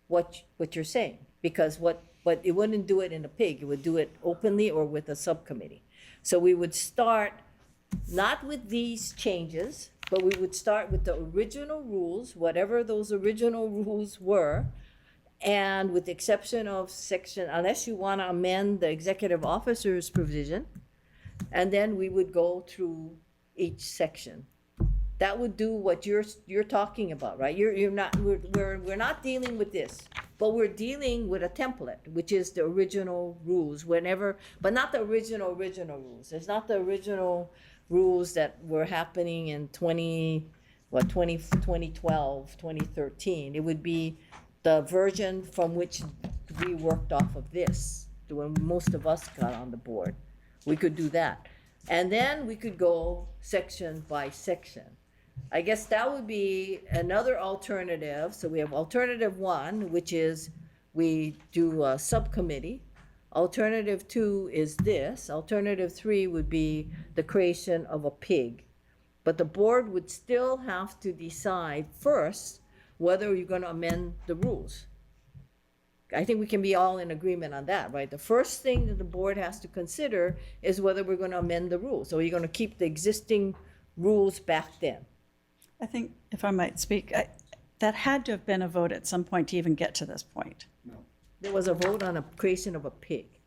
what you're saying, because but it wouldn't do it in a PIG, it would do it openly or with a subcommittee. So we would start not with these changes, but we would start with the original rules, whatever those original rules were, and with the exception of section, unless you want to amend the executive officer's provision, and then we would go through each section. That would do what you're talking about, right? We're not dealing with this, but we're dealing with a template, which is the original rules, but not the original rules. It's not the original rules that were happening in 2012, 2013. It would be the version from which we worked off of this, when most of us got on the board. We could do that. And then we could go section by section. I guess that would be another alternative. So we have alternative 1, which is we do a subcommittee. Alternative 2 is this. Alternative 3 would be the creation of a PIG. But the board would still have to decide first whether you're going to amend the rules. I think we can be all in agreement on that, right? The first thing that the board has to consider is whether we're going to amend the rules. So you're going to keep the existing rules back then. I think, if I might speak, that had to have been a vote at some point to even get to this point. There was a vote on a creation of a PIG.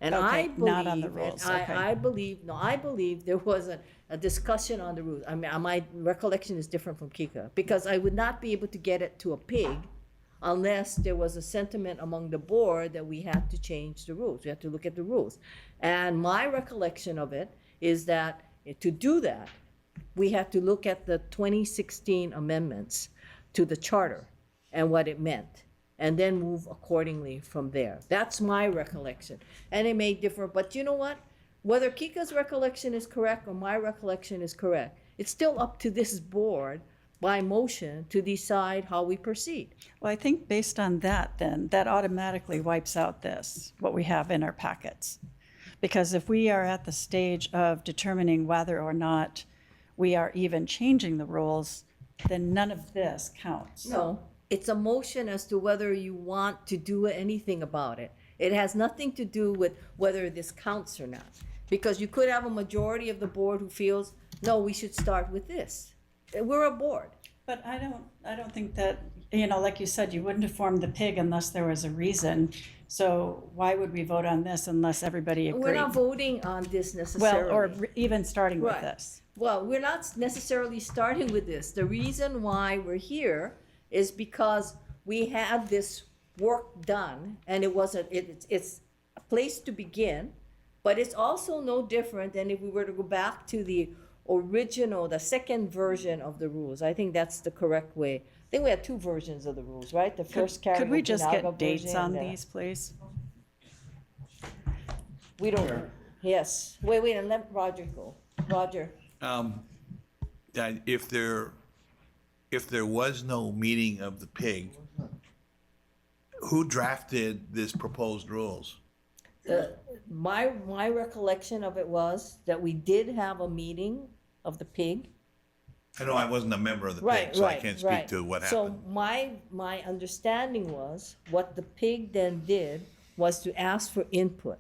And I Okay, believe, not on the rules, okay. I believe there was a discussion on the rules. I mean, my recollection is different from Kika, because I would not be able to get it to a PIG unless there was a sentiment among the board that we had to change the rules. We had to look at the rules. And my recollection of it is that to do that, we had to look at the 2016 amendments to the charter and what it meant, and then move accordingly from there. That's my recollection. And it may differ, but you know what? Whether Kika's recollection is correct or my recollection is correct, it's still up to this board by motion to decide how we proceed. Well, I think based on that, then, that automatically wipes out this, what we have in our packets. Because if we are at the stage of determining whether or not we are even changing the rules, then none of this counts. No, it's a motion as to whether you want to do anything about it. It has nothing to do with whether this counts or not. Because you could have a majority of the board who feels, no, we should start with this. We're a board. But I don't think that, like you said, you wouldn't have formed the PIG unless there was a reason. So why would we vote on this unless everybody agreed? We're not voting on this Well, necessarily. or even starting with Right. this. Well, we're not necessarily starting with this. The reason why we're here is because we had this work done, and it's a place to begin, but it's also no different than if we were to go back to the original, the second version of the rules. I think that's the correct way. I think we had two versions of the rules, right? The first Could we just Okinawa get dates version on and the- these, please? We don't, yes. Wait, and let Roger go. Roger. That if there was no meeting of the PIG, who drafted this proposed rules? My recollection of it was that we did have a meeting of the PIG. I know I wasn't a member of the Right, PIG, so I right, can't right. speak to what So happened. my understanding was, what the PIG then did was to ask for input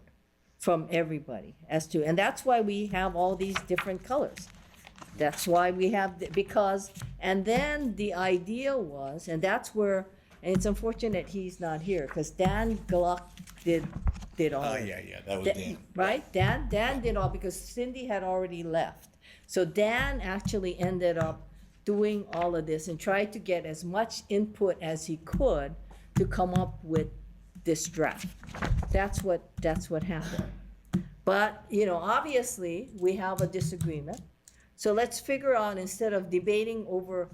from everybody as to, and that's why we have all these different colors. That's why we have, because, and then the idea was, and that's where, and it's unfortunate he's not here, because Dan Gluck did all. Oh, of it. yeah, that was Dan. Right? Dan did all, because Cindy had already left. So Dan actually ended up doing all of this and tried to get as much input as he could to come up with this draft. That's what happened. But, obviously, we have a disagreement. So let's figure out, instead of debating over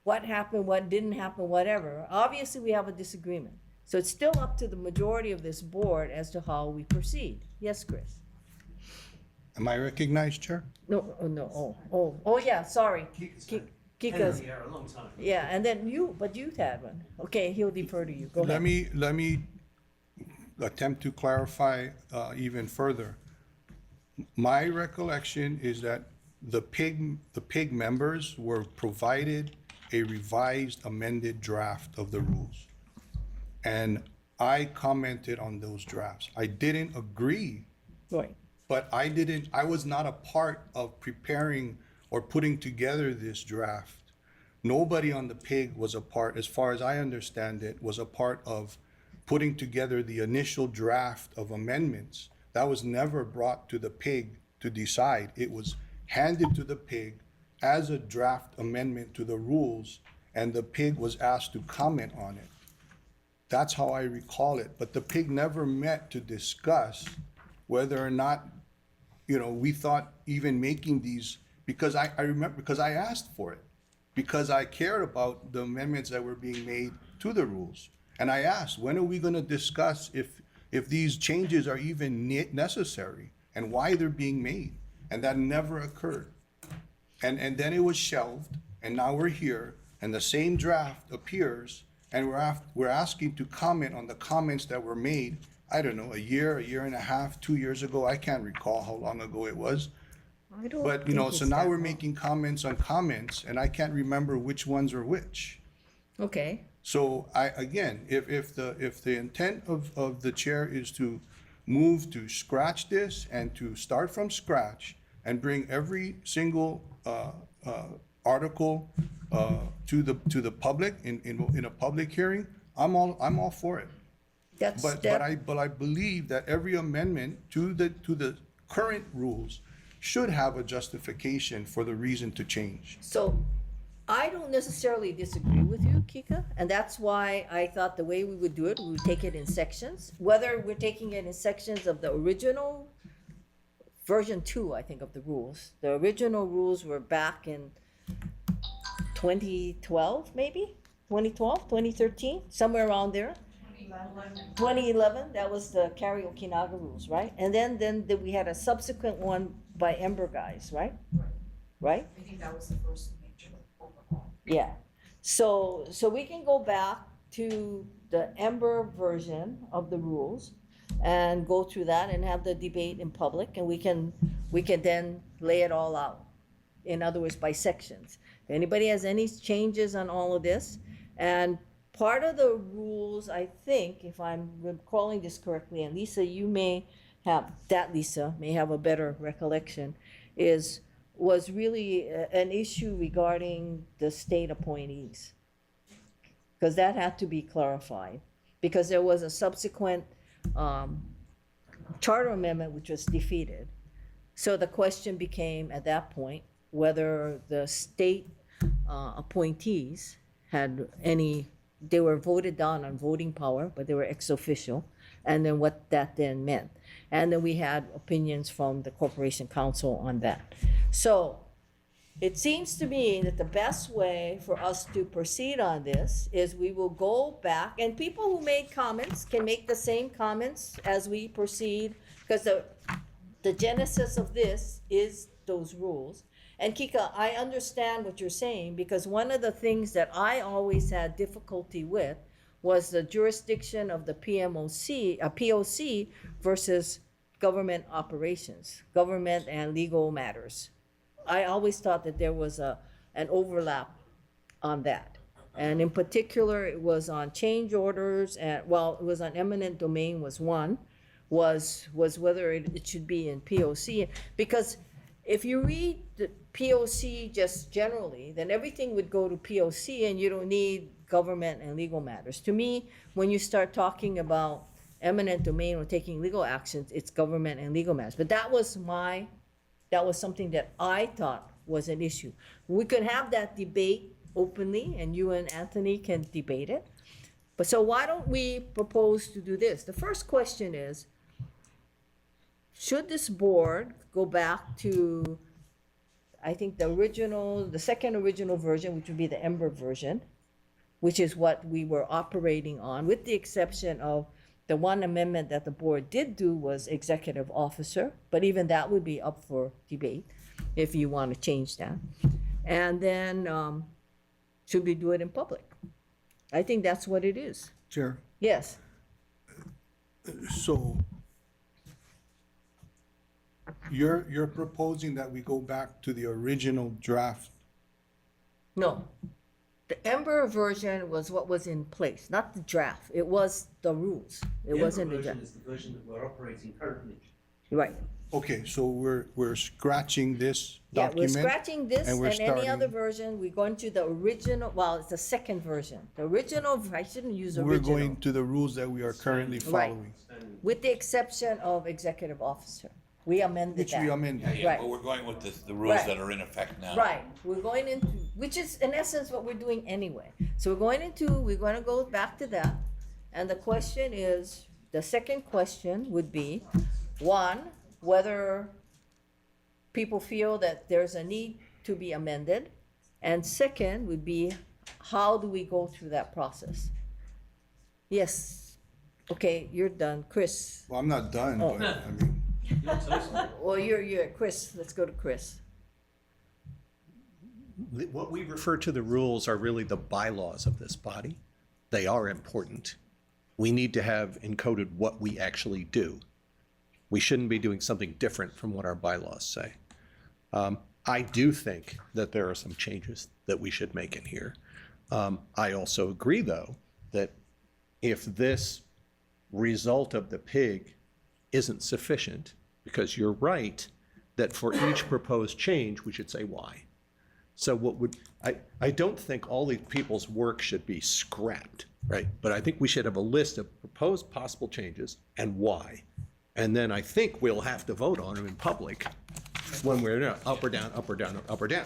what happened, what didn't happen, whatever, obviously we have a disagreement. So it's still up to the majority of this board as to how we proceed. Yes, Chris? Am I recognized, Chair? No, oh, yeah, sorry. Kika's, a long time. yeah, and then but you've had one. Okay, he'll defer to you. Go ahead. Let me attempt to clarify even further. My recollection is that the PIG members were provided a revised amended draft of the rules. And I commented on those drafts. I didn't agree, Right. but I was not a part of preparing or putting together this draft. Nobody on the PIG was a part, as far as I understand it, was a part of putting together the initial draft of amendments. That was never brought to the PIG to decide. It was handed to the PIG as a draft amendment to the rules, and the PIG was asked to comment on it. That's how I recall it, but the PIG never met to discuss whether or not, we thought even making these, because I remember, because I asked for it, because I cared about the amendments that were being made to the rules. And I asked, when are we gonna discuss if these changes are even necessary and why they're being made? And that never occurred. And then it was shelved, and now we're here, and the same draft appears, and we're asking to comment on the comments that were made, I don't know, a year and a half, 2 years ago, I can't recall how long ago it was. I don't But, think so it's now that we're long. making comments on comments, and I can't remember which ones are which. Okay. So again, if the intent of the chair is to move to scratch this and to start from scratch and bring every single article to the public in a public hearing, I'm all for it. But I believe that every amendment to the current rules should have a justification for the reason to change. So I don't necessarily disagree with you, Kika, and that's why I thought the way we would do it, we would take it in sections. Whether we're taking it in sections of the original version 2, I think, of the rules. The original rules were back in 2012, maybe? 2012, 2013, somewhere around there. 2011, that was the Kari Okinaga rules, right? And then we had a subsequent one by Ember Guys, right? Right? I think that was the first major overhaul. Yeah, so we can go back to the Ember version of the rules and go through that and have the debate in public, and we can then lay it all out. In other words, by sections. If anybody has any changes on all of this, and part of the rules, I think, if I'm recalling this correctly, and Lisa, you may have, Lisa may have a better recollection, was really an issue regarding the state appointees. Because that had to be clarified, because there was a subsequent charter amendment which was defeated. So the question became at that point whether the state appointees had any, they were voted down on voting power, but they were ex officio, and then what that then meant. And then we had opinions from the Corporation Council on that. So it seems to me that the best way for us to proceed on this is we will go back, and people who made comments can make the same comments as we proceed, because the genesis of this is those rules. And Kika, I understand what you're saying, because one of the things that I always had difficulty with was the jurisdiction of the POC versus government operations, government and legal matters. I always thought that there was an overlap on that. And in particular, it was on change orders, and well, it was on eminent domain was one, was whether it should be in POC. Because if you read the POC just generally, then everything would go to POC and you don't need government and legal matters. To me, when you start talking about eminent domain or taking legal actions, it's government and legal matters. But that was something that I thought was an issue. We could have that debate openly, and you and Anthony can debate it. But so why don't we propose to do this? The first question is, should this board go back to, I think, the second original version, which would be the Ember version, which is what we were operating on, with the exception of the one amendment that the board did do was executive officer, but even that would be up for debate if you want to change that. And then, should we do it in public? I think that's what it is. Chair, Yes. so you're proposing that we go back to the original draft? No. The Ember version was what was in place, not the draft. It was the rules. It wasn't the draft. is the version that we're operating currently. Right. Okay, so we're scratching this Yeah, we're document? scratching this and we're and any other starting- version. We're going to the original, well, it's the second version. The original, I shouldn't use We're original. going to the rules that we are currently Right. following. With the exception of executive officer. We amended Which that. we amended. Yeah, Right. but we're going with the rules Right. that are in effect now. Right, we're going into, which is in essence what we're doing anyway. So we're going to go back to that. And the question is, the second question would be, one, whether people feel that there's a need to be amended. And second would be, how do we go through that process? Yes, okay, you're done. Chris, Well, I'm not done, Oh. but I mean, well, you're, Chris, let's go to Chris. What we refer to the rules are really the bylaws of this body. They are important. We need to have encoded what we actually do. We shouldn't be doing something different from what our bylaws say. I do think that there are some changes that we should make in here. I also agree, though, that if this result of the PIG isn't sufficient, because you're right, that for each proposed change, we should say why. So I don't think all these people's work should be scrapped, right? But I think we should have a list of proposed possible changes and why. And then I think we'll have to vote on them in public when we're up or down, up or down, up or down.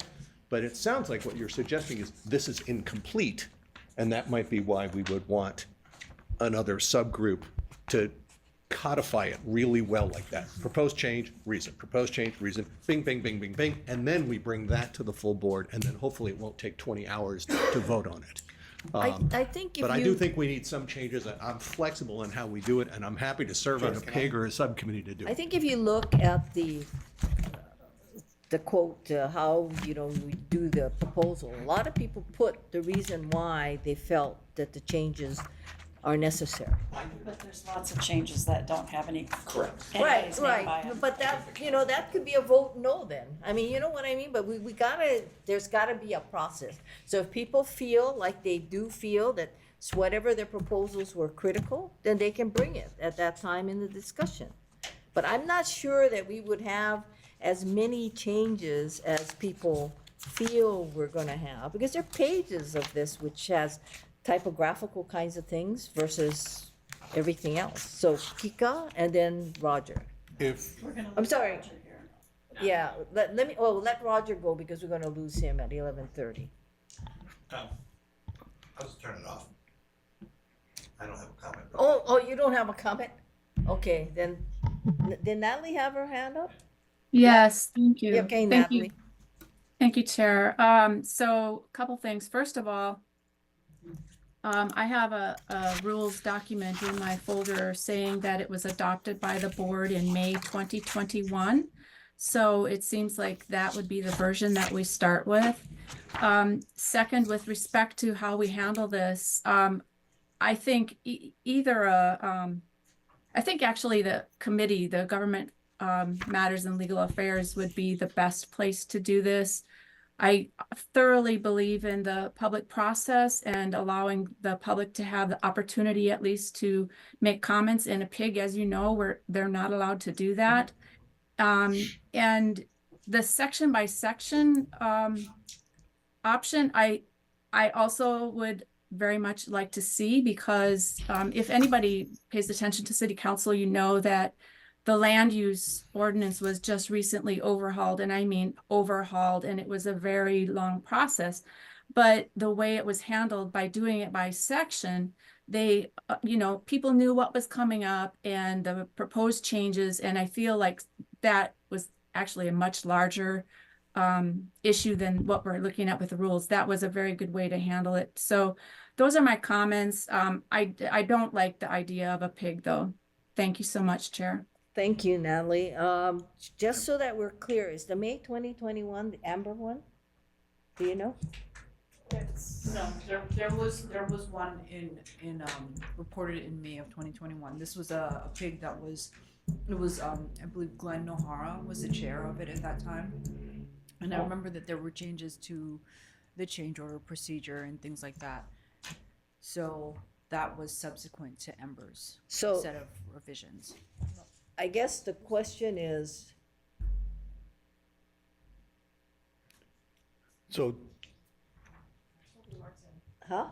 But it sounds like what you're suggesting is this is incomplete, and that might be why we would want another subgroup to codify it really well like that. Proposed change, reason, proposed change, reason, bing, bing, bing, bing, bing, and then we bring that to the full board, and then hopefully it won't take 20 hours to vote on it. I think if But I do you, think we need some changes. I'm flexible in how we do it, and I'm happy to serve on a PIG or a subcommittee to do I it. think if you look at the the quote, how, we do the proposal. A lot of people put the reason why they felt that the changes are necessary. But there's lots of changes that don't have any. Correct. anybody's name by Right, 'em. but that, that could be a vote no then. I mean, you know what I mean? But we gotta, there's gotta be a process. So if people feel like they do feel that whatever their proposals were critical, then they can bring it at that time in the discussion. But I'm not sure that we would have as many changes as people feel we're gonna have, because there are pages of this which has typographical kinds of things versus everything else. So Kika and then Roger. If, I'm sorry. Yeah, let Roger go because we're gonna lose him at 11:30. I'll just turn it off. I don't have a comment. Oh, you don't have a comment? Okay, then, did Natalie have her hand up? Yes, thank you. Yeah, okay, Thank you. Natalie. Thank you, Chair. So a couple things. First of all, I have a rules document in my folder saying that it was adopted by the board in May 2021. So it seems like that would be the version that we start with. Second, with respect to how we handle this, I think I think actually the committee, the Government Matters and Legal Affairs would be the best place to do this. I thoroughly believe in the public process and allowing the public to have the opportunity at least to make comments. In a PIG, as you know, where they're not allowed to do that. And the section by section option, I also would very much like to see, because if anybody pays attention to City Council, you know that the land use ordinance was just recently overhauled, and I mean overhauled, and it was a very long process. But the way it was handled by doing it by section, they, people knew what was coming up and the proposed changes, and I feel like that was actually a much larger issue than what we're looking at with the rules. That was a very good way to handle it. So those are my comments. I don't like the idea of a PIG, though. Thank you so much, Chair. Thank you, Natalie. Just so that we're clear, is the May 2021 the Amber one? Do you know? No, there was one in reported in May of 2021. This was a pig that was, I believe Glenn Nohara was the chair of it at that time. And I remember that there were changes to the change order procedure and things like that. So that was subsequent to Ember's set of revisions. I guess the question is, so, huh?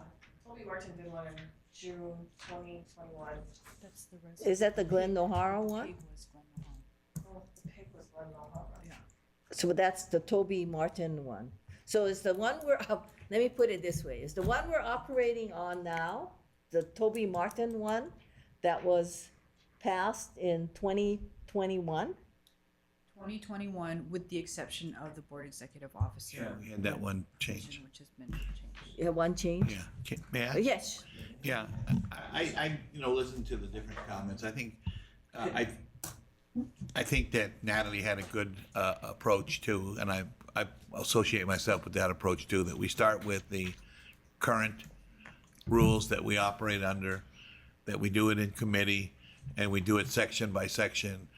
Toby Martin did one in June 2021. That's the rest. Is that the Glenn Nohara one? Oh, the pig was Glenn Nohara. Yeah. So that's the Toby Martin one. So is the one let me put it this way, is the one we're operating on now, the Toby Martin one that was passed in 2021? 2021, with the exception of the board executive officer. Yeah, we had that one change. Which has been changed. Yeah, one change? Yeah. May I? Yes. Yeah, I listened to the different comments. I think, I think that Natalie had a good approach too, and I associate myself with that approach too, that we start with the current rules that we operate under, that we do it in committee, and we do it section by section,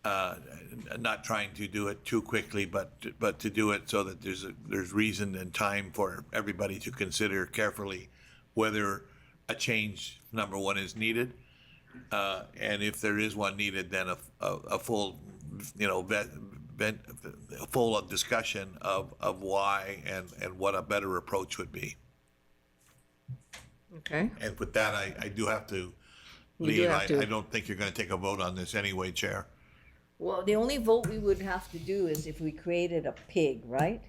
not trying to do it too quickly, but to do it so that there's reason and time for everybody to consider carefully whether a change, number one, is needed, and if there is one needed, then a full, full discussion of why and what a better approach would be. Okay. And with that, I do have to You do leave. have to. I don't think you're going to take a vote on this anyway, Chair. Well, the only vote we would have to do is if we created a PIG, right?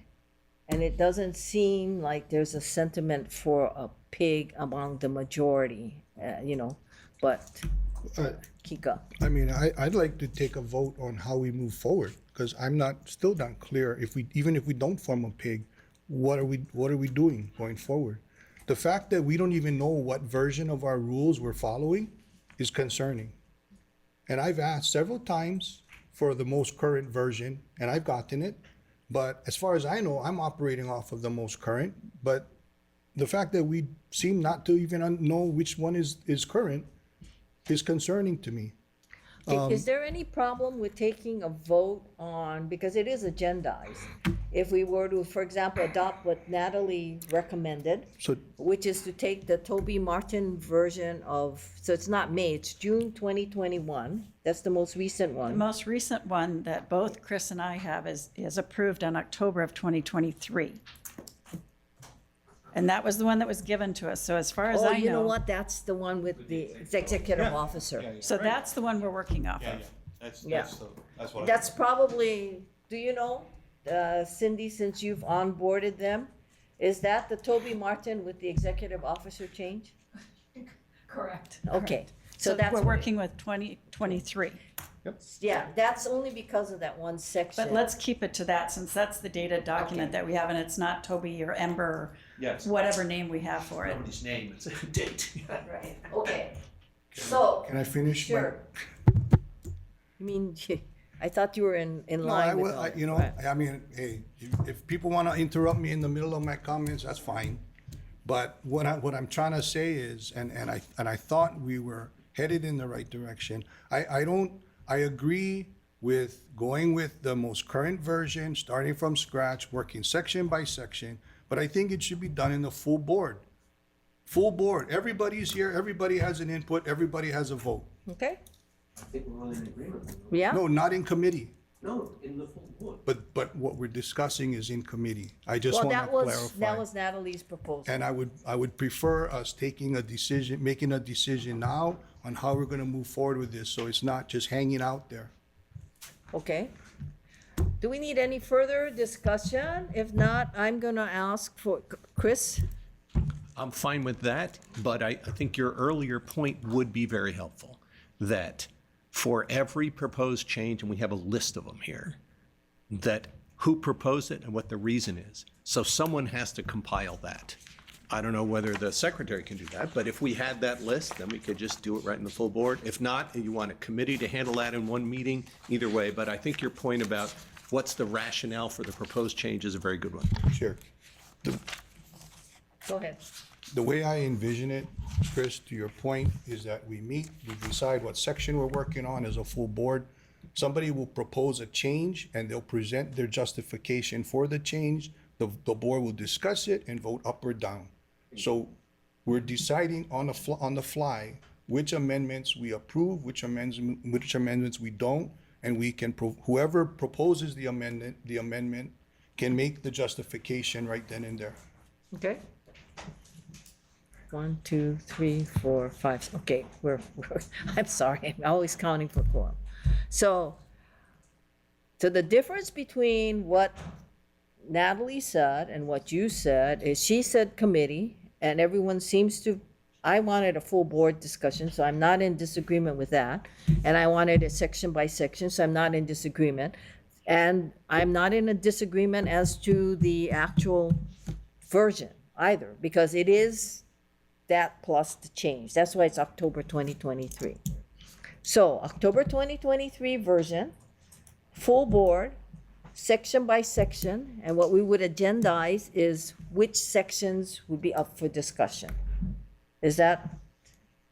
And it doesn't seem like there's a sentiment for a PIG among the majority, but Kika. I mean, I'd like to take a vote on how we move forward, because I'm still not clear even if we don't form a PIG, what are we doing going forward? The fact that we don't even know what version of our rules we're following is concerning. And I've asked several times for the most current version, and I've gotten it. But as far as I know, I'm operating off of the most current, but the fact that we seem not to even know which one is current is concerning to me. Is there any problem with taking a vote on, because it is agendized, if we were to, for example, adopt what Natalie recommended, So, which is to take the Toby Martin version of, so it's not May, it's June 2021. That's the most recent The one. most recent one that both Chris and I have is approved on October of 2023. And that was the one that was given to us. So as far as Oh, I you know know, what? That's the one with the executive officer. so that's the one we're working off of. Yeah. That's what That's probably, do you know, Cindy, since you've onboarded them, is that the Toby Martin with the executive officer change? Correct. Okay, so So that's. we're what- working with 2023. Yeah, that's only because of that one section. But let's keep it to that since that's the data document that we have and it's not Toby or Ember or Yes. whatever name we have for it. Nobody's name, it's a date. Right, okay. So, can I finish? my- sure. You mean, I thought you were in No, line I with will, all I- that. you know, Right. I mean, hey, if people want to interrupt me in the middle of my comments, that's fine. But what I'm trying to say is, and I thought we were headed in the right direction. I agree with going with the most current version, starting from scratch, working section by section, but I think it should be done in the full board. Full board, everybody's here, everybody has an input, everybody has a vote. Okay, I think we're all in agreement. yeah? No, not in committee, No, in the full board. but what we're discussing is in committee. I just Well, want to that was, clarify. that was Natalie's proposal. And I would prefer us taking a decision, making a decision now on how we're gonna move forward with this, so it's not just hanging out there. Okay. Do we need any further discussion? If not, I'm gonna ask for, Chris? I'm fine with that, but I think your earlier point would be very helpful, that for every proposed change, and we have a list of them here, that who proposed it and what the reason is. So someone has to compile that. I don't know whether the secretary can do that, but if we had that list, then we could just do it right in the full board. If not, you want a committee to handle that in one meeting, either way. But I think your point about what's the rationale for the proposed change is a very good one. Sure. Go ahead. The way I envision it, Chris, to your point, is that we meet, we decide what section we're working on as a full board. Somebody will propose a change and they'll present their justification for the change. The board will discuss it and vote up or down. So we're deciding on the fly which amendments we approve, which amendments we don't, and we can, whoever proposes the amendment can make the justification right then and there. Okay. 1, 2, 3, 4, 5. Okay, we're I'm sorry, I'm always counting for quorum. So the difference between what Natalie said and what you said is she said committee, and everyone seems to, I wanted a full board discussion, so I'm not in disagreement with that. And I wanted it section by section, so I'm not in disagreement. And I'm not in a disagreement as to the actual version either, because it is that plus the change. That's why it's October 2023. So October 2023 version, full board, section by section, and what we would agendize is which sections would be up for discussion. Is that?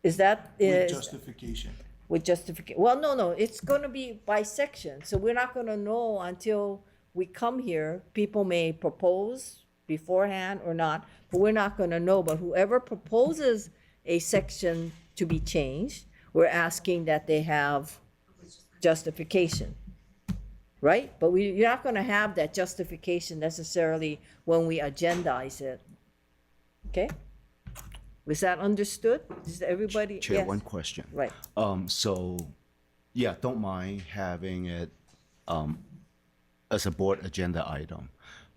With justification. With justification. Well, no, it's gonna be by section, so we're not gonna know until we come here. People may propose beforehand or not, but we're not gonna know. But whoever proposes a section to be changed, we're asking that they have justification, right? But you're not gonna have that justification necessarily when we agendize it. Okay? Was that understood? Is everybody? Chair, Yes. one question. Right. So, yeah, don't mind having it as a board agenda item.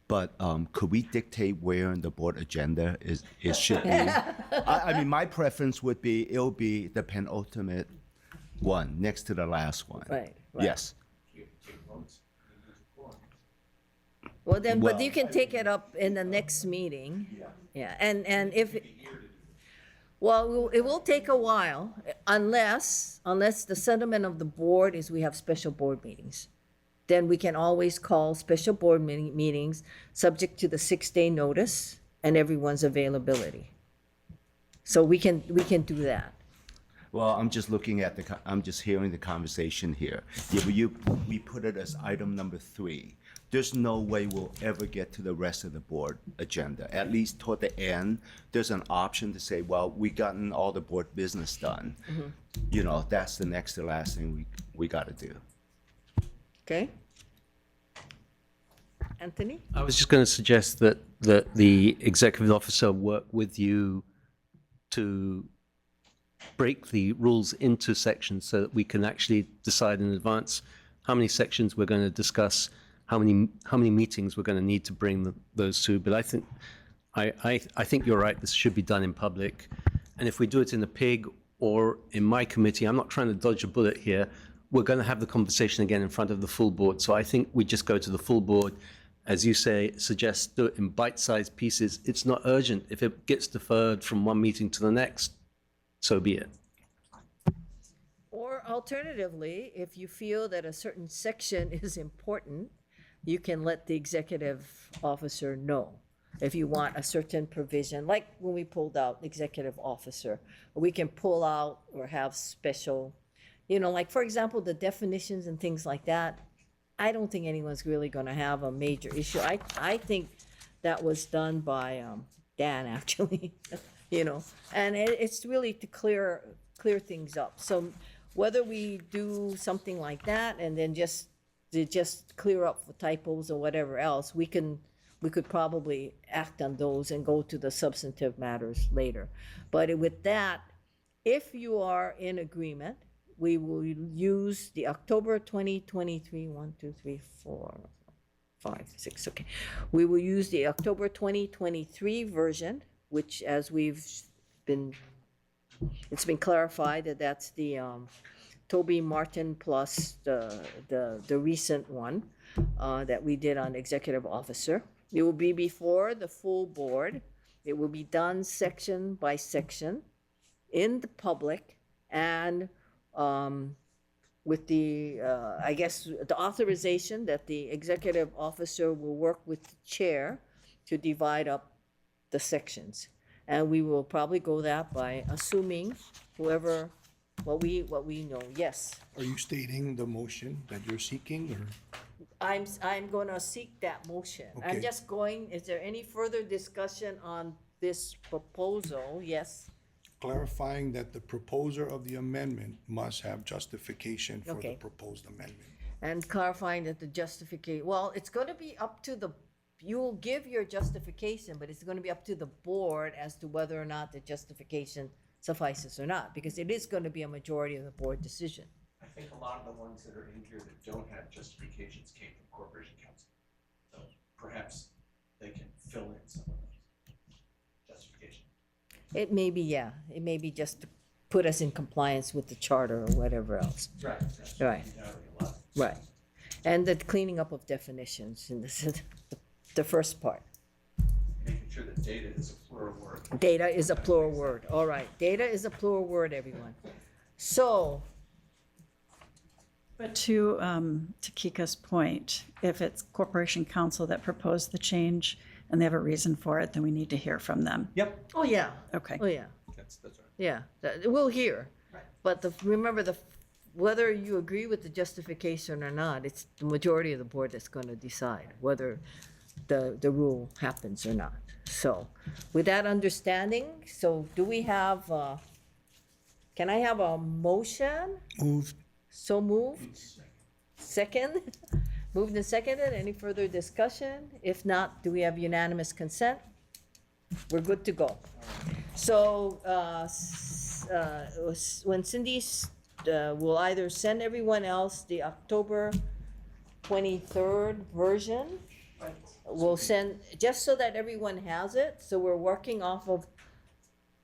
But could we dictate where in the board agenda it should be? I mean, my preference would be, it'll be the penultimate one, next to the last one. Right. Yes. Well, then, but Well- you can take it up in the next meeting. Yeah, and if, well, it will take a while, unless the sentiment of the board is we have special board meetings. then we can always call special board meetings, subject to the 6-day notice and everyone's availability. So we can do that. Well, I'm just looking at I'm just hearing the conversation here. Yeah, but we put it as item number 3. There's no way we'll ever get to the rest of the board agenda. At least toward the end, there's an option to say, well, we gotten all the board business done. You know, that's the next to last thing we gotta do. Okay? Anthony? I was just going to suggest that the executive officer work with you to break the rules into sections so that we can actually decide in advance how many sections we're going to discuss, how many meetings we're going to need to bring those to. But I think you're right. This should be done in public, and if we do it in the PIG or in my committee, I'm not trying to dodge a bullet here. We're going to have the conversation again in front of the full board. So I think we just go to the full board, as you say, suggest do it in bite-sized pieces. It's not urgent. If it gets deferred from one meeting to the next, so be it. Or alternatively, if you feel that a certain section is important, you can let the executive officer know. If you want a certain provision, like when we pulled out executive officer, we can pull out or have special, like for example, the definitions and things like that. I don't think anyone's really gonna have a major issue. I think that was done by Dan, actually, and it's really to clear things up. So whether we do something like that and then just clear up the typos or whatever else, we could probably act on those and go to the substantive matters later. But with that, if you are in agreement, we will use the October 2023, 1, 2, 3, 4, 5, 6, okay. We will use the October 2023 version, which as it's been clarified that that's the Toby Martin plus the recent one that we did on executive officer. It will be before the full board. It will be done section by section in the public and with the, I guess, the authorization that the executive officer will work with the chair to divide up the sections. And we will probably go that by assuming whoever, what we know, yes. Are you stating the motion that you're seeking, or? I'm gonna seek that motion. I'm Okay. just going, is there any further discussion on this proposal? Yes? Clarifying that the proposer of the amendment must have justification for the Okay. proposed amendment. And clarifying that the well, it's gonna be up to you'll give your justification, but it's gonna be up to the board as to whether or not the justification suffices or not, because it is gonna be a majority of the board decision. I think a lot of the ones that are in here that don't have justifications came from Corporation Council. So perhaps they can fill in some of those justifications. It may be just to put us in compliance with the charter or whatever else. Right. Right. Right. And the cleaning up of definitions in the first part. Making sure that data is a plural word. Data is a plural word. All right. Data is a plural word, everyone. So, But to Kika's point, if it's Corporation Council that proposed the change and they have a reason for it, then we need to hear from them. Yep. oh yeah. Okay. Oh yeah. That's right. Yeah. We'll hear. But remember whether you agree with the justification or not, it's the majority of the board that's going to decide whether the rule happens or not. So, with that understanding, do we have? Can I have a motion? Moved. So moved. Second? Moved and seconded. Any further discussion? If not, do we have unanimous consent? We're good to go. So, when Cindy will either send everyone else the October 23rd version, we'll send, just so that everyone has it, so we're working off of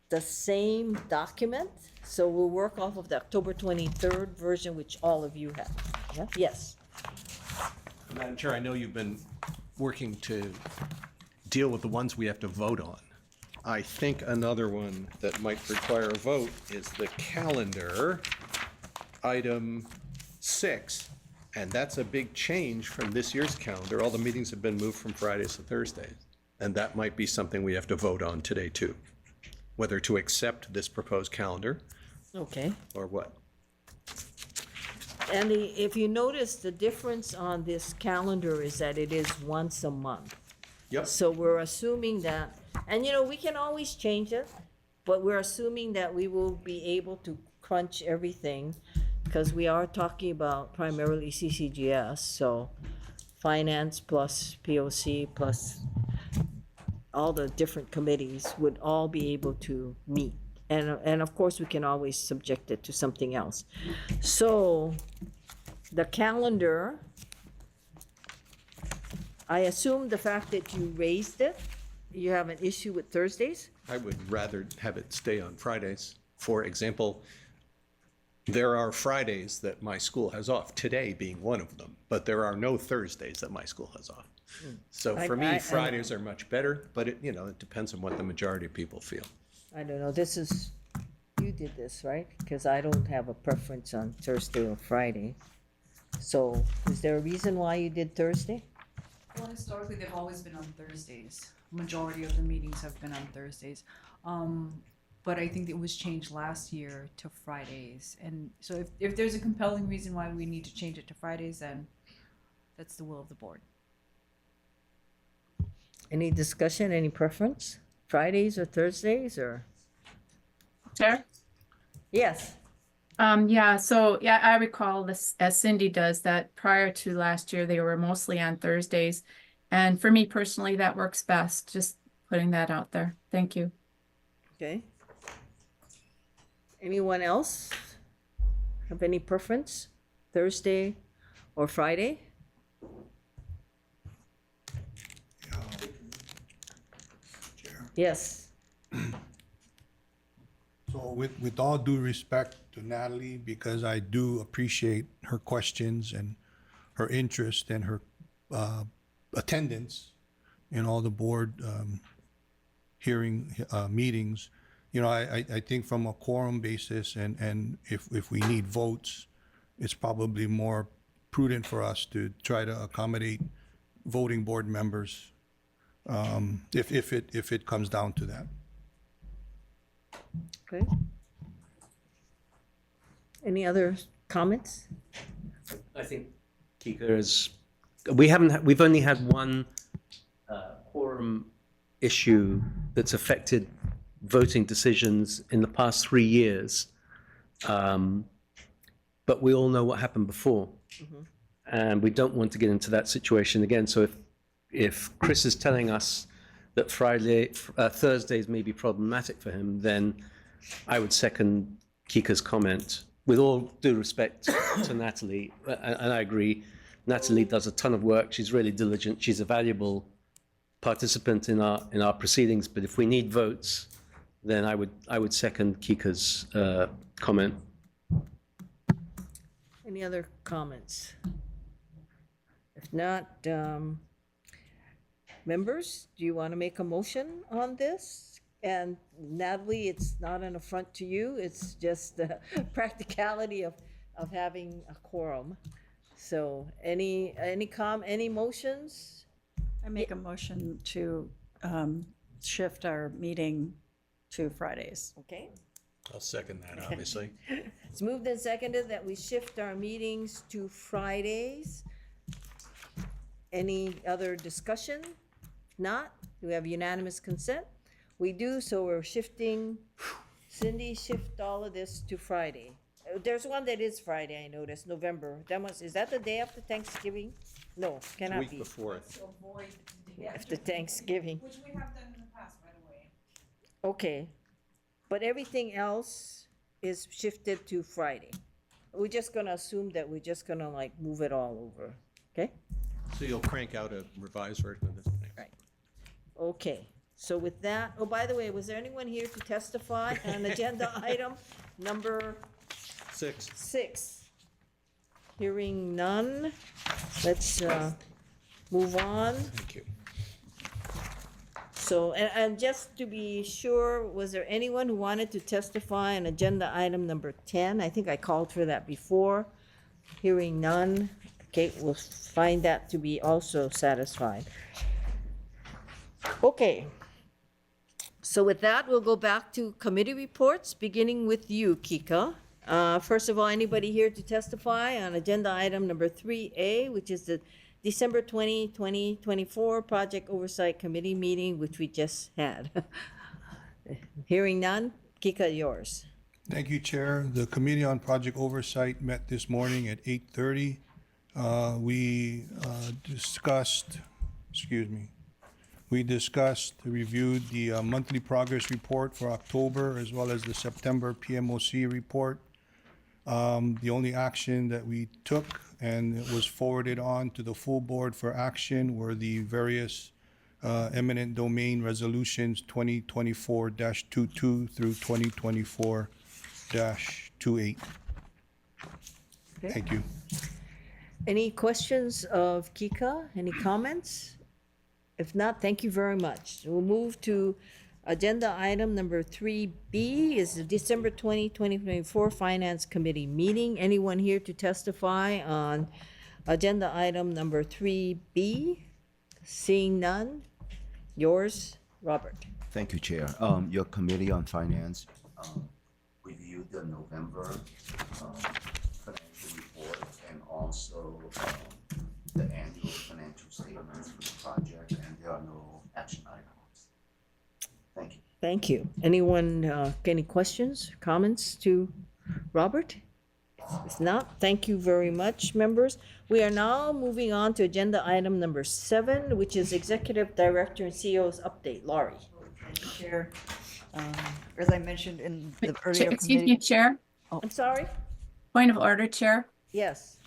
the same document. So we'll work off of the October 23rd version, which all of you have. Yeah? Yes. Madam Chair, I know you've been working to deal with the ones we have to vote on. I think another one that might require a vote is the calendar, item 6. And that's a big change from this year's calendar. All the meetings have been moved from Fridays to Thursdays. And that might be something we have to vote on today too. Whether to accept this proposed calendar Okay. or what. And if you notice, the difference on this calendar is that it is once a month. Yep. So we're assuming that, and we can always change it, but we're assuming that we will be able to crunch everything because we are talking about primarily CCGS, so finance plus POC plus all the different committees would all be able to meet. And of course, we can always subject it to something else. So the calendar, I assume the fact that you raised it, you have an issue with Thursdays? I would rather have it stay on Fridays. For example, there are Fridays that my school has off, today being one of them, but there are no Thursdays that my school has off. So for me, Fridays are much better, but it depends on what the majority of people feel. I don't know, you did this, right? Because I don't have a preference on Thursday or Friday. So is there a reason why you did Thursday? Well, historically, they've always been on Thursdays. Majority of the meetings have been on Thursdays. But I think it was changed last year to Fridays. And so if there's a compelling reason why we need to change it to Fridays, then that's the will of the board. Any discussion, any preference? Fridays or Thursdays or? Chair? Yes. I recall this, as Cindy does, that prior to last year, they were mostly on Thursdays. And for me personally, that works best, just putting that out there. Thank you. Okay. Anyone else have any preference? Thursday or Friday? Yes. So with all due respect to Natalie, because I do appreciate her questions and her interest and her attendance in all the board hearing meetings, I think from a quorum basis and if we need votes, it's probably more prudent for us to try to accommodate voting board members if it comes down to that. Okay. Any other comments? I think Kika is, we've only had one quorum issue that's affected voting decisions in the past 3 years. But we all know what happened before. And we don't want to get into that situation again. So if Chris is telling us that Thursdays may be problematic for him, then I would second Kika's comment. With all due respect to Natalie, and I agree, Natalie does a ton of work. She's really diligent. She's a valuable participant in our proceedings. But if we need votes, then I would second Kika's comment. Any other comments? If not, members, do you want to make a motion on this? And Natalie, it's not an affront to you, it's just the practicality of having a quorum. So any motions? I make a motion to shift our meeting to Fridays. Okay. I'll second that, obviously. It's moved and seconded that we shift our meetings to Fridays. Any other discussion? If not, do we have unanimous consent? We do, so we're shifting, Cindy, shift all of this to Friday. There's one that is Friday, I noticed, November. Is that the day after Thanksgiving? No, cannot Week be. before. After Thanksgiving. Which we have done in the past, by the way. Okay, but everything else is shifted to Friday. We're just gonna assume that we're just gonna move it all over, okay? So you'll crank out a revised version of this thing. Right. Okay, so with that, oh, by the way, was there anyone here to testify on agenda item number 6? Hearing none, let's move on. Thank you. So, and just to be sure, was there anyone who wanted to testify on agenda item number 10? I think I called for that before. Hearing none, Okay, we'll find that to be also satisfied. Okay. So with that, we'll go back to committee reports, beginning with you, Kika. First of all, anybody here to testify on agenda item number 3A, which is the December 2024 Project Oversight Committee meeting, which we just had. Hearing none, Kika, yours. Thank you, Chair. The Committee on Project Oversight met this morning at 8:30. We discussed, reviewed the monthly progress report for October as well as the September PMOC report. The only action that we took and it was forwarded on to the full board for action were the various eminent domain resolutions 2024-22 through 2024-28. Thank you. Any questions of Kika? Any comments? If not, thank you very much. We'll move to agenda item number 3B is the December 2024 Finance Committee meeting. Anyone here to testify on agenda item number 3B? Seeing none, yours, Robert. Thank you, Chair. Your Committee on Finance reviewed the November financial report and also the annual financial statements for the project, and there are no action items. Thank you. Thank you. Anyone, any questions, comments to Robert? If not, thank you very much, members. We are now moving on to agenda item number 7, which is Executive Director and CEO's update. Laurie. Thank you, Chair. As I mentioned in the earlier Excuse me, committee. Chair. I'm sorry? Point of order, Chair. Yes.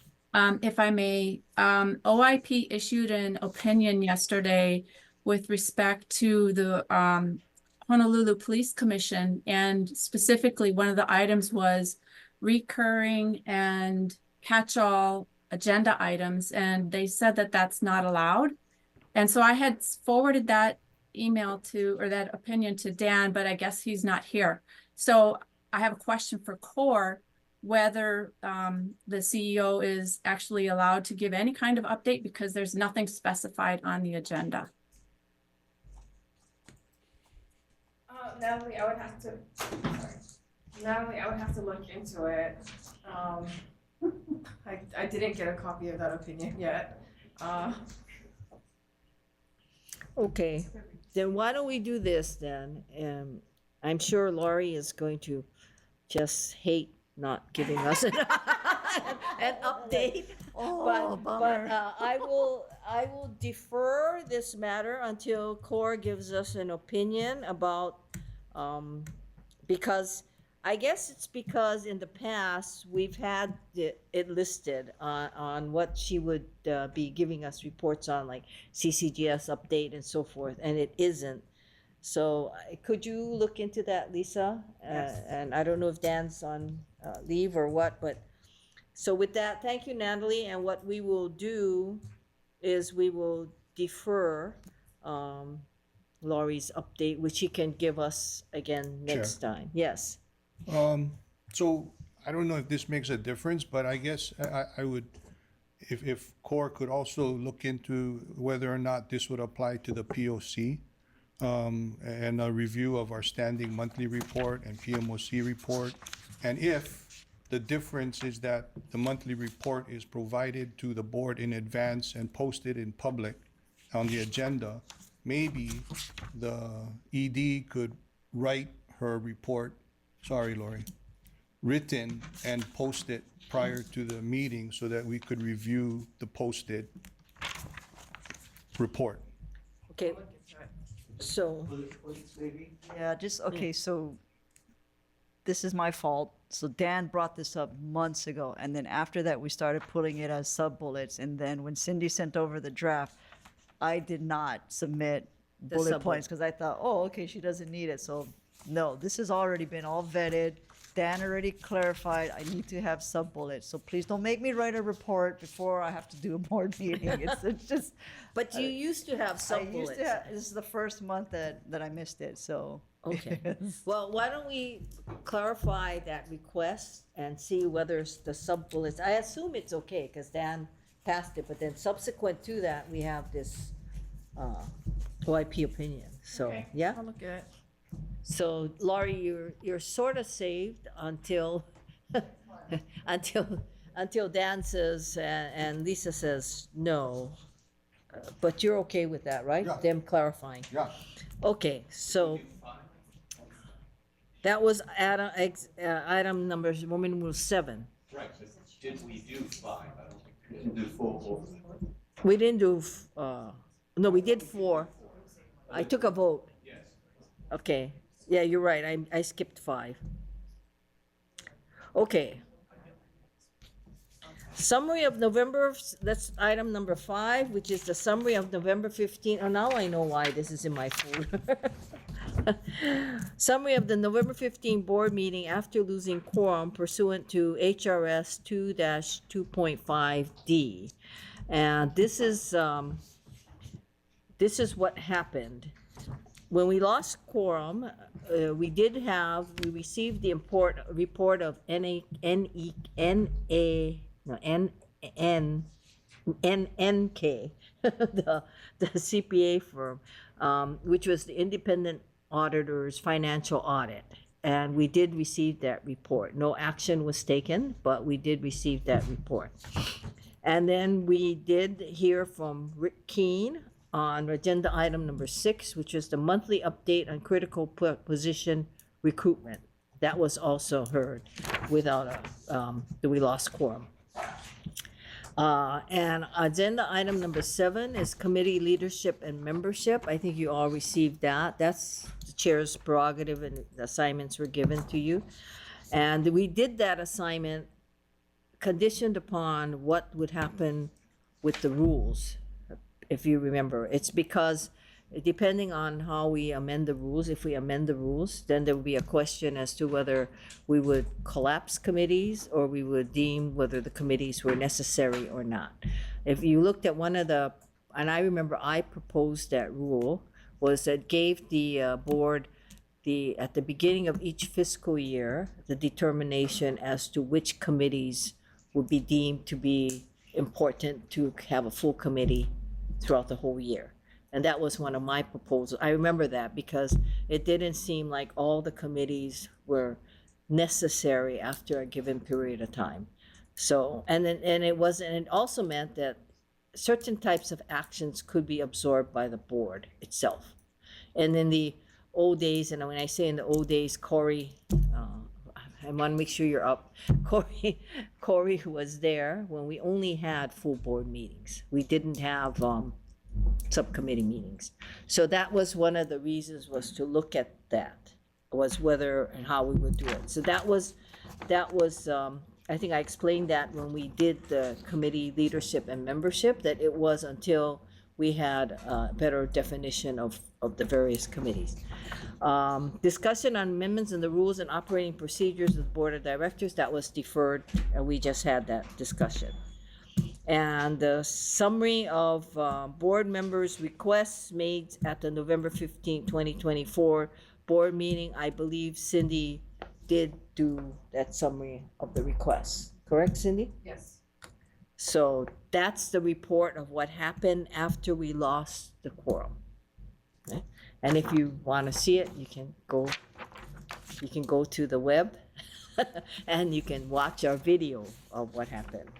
If I may, OIP issued an opinion yesterday with respect to the Honolulu Police Commission, and specifically one of the items was recurring and catch-all agenda items, and they said that that's not allowed. And so I had forwarded that email to, or that opinion to Dan, but I guess he's not here. So I have a question for CORE, whether the CEO is actually allowed to give any kind of update, because there's nothing specified on the agenda. Natalie, I would have to, Natalie, I would have to look into it. I didn't get a copy of that opinion yet. Okay, then why don't we do this then? I'm sure Laurie is going to just hate not giving us an update. But I will defer this matter until CORE gives us an opinion about, because I guess it's because in the past, we've had it listed on what she would be giving us reports on, like CCGS update and so forth, and it isn't. So could you look into that, Lisa? Yes. And I don't know if Dan's on leave or what, but so with that, thank you, Natalie. And what we will do is we will defer Laurie's update, which she can give us again next time. Yes. So I don't know if this makes a difference, but I guess I would, if CORE could also look into whether or not this would apply to the POC, and a review of our standing monthly report and PMOC report. And if the difference is that the monthly report is provided to the board in advance and posted in public on the agenda, maybe the ED could write her report, sorry, Lori, written and post it prior to the meeting so that we could review the posted report. Okay. So, Yeah, just, okay, so this is my fault. So Dan brought this up months ago, and then after that, we started putting it as sub-bullets, and then when Cindy sent over the draft, I did not submit The bullet sub-bullet. points, because I thought, oh, okay, she doesn't need it, so, no, this has already been all vetted. Dan already clarified, I need to have sub-bullets, so please don't make me write a report before I have to do a board meeting. It's just. but you used to have I sub-bullets. used to have, this is the first month that I missed it, so. Okay. Well, why don't we clarify that request and see whether it's the sub-bullets? I assume it's okay, because Dan passed it, but then subsequent to that, we have this OIP opinion, so, Okay, yeah? I'll look at it. So Laurie, you're sort of saved until, until Dan says, and Lisa says no. But you're okay with that, right? Yeah. Them clarifying. Yeah. Okay, so that was item number, Roman numeral 7. Right, but did we do 5? I don't think we didn't do 4. We didn't do, no, we did 4. I took a vote. Yes. Okay, yeah, you're right, I skipped 5. Okay. Summary of November, that's item number 5, which is the summary of November 15. Oh, now I know why this is in my folder. Summary of the November 15 board meeting after losing quorum pursuant to HRS 2-2.5D. And this is what happened. When we lost quorum, we received the report of NNK, the CPA firm, which was the independent auditor's financial audit. And we did receive that report. No action was taken, but we did receive that report. And then we did hear from Rick Keene on agenda item number 6, which is the monthly update on critical position recruitment. That was also heard without we lost quorum. And agenda item number 7 is committee leadership and membership. I think you all received that. That's the chair's prerogative and the assignments were given to you. And we did that assignment conditioned upon what would happen with the rules, if you remember. It's because depending on how we amend the rules, if we amend the rules, then there will be a question as to whether we would collapse committees or we would deem whether the committees were necessary or not. If you looked at one of the, and I remember I proposed that rule, was that gave the board at the beginning of each fiscal year, the determination as to which committees would be deemed to be important to have a full committee throughout the whole year. And that was one of my proposals. I remember that because it didn't seem like all the committees were necessary after a given period of time. So, and it also meant that certain types of actions could be absorbed by the board itself. And in the old days, and when I say in the old days, Corey, I want to make sure you're up. Corey was there when we only had full board meetings. We didn't have subcommittee meetings. So that was one of the reasons, was to look at that, was whether and how we would do it. So that was I think I explained that when we did the committee leadership and membership, that it was until we had a better definition of the various committees. Discussion on amendments in the rules and operating procedures of the Board of Directors, that was deferred, and we just had that discussion. And the summary of board members' requests made at the November 15, 2024 board meeting, I believe Cindy did do that summary of the requests. Correct, Cindy? Yes. So that's the report of what happened after we lost the quorum. Okay? And if you want to see it, you can go to the web and you can watch our video of what happened.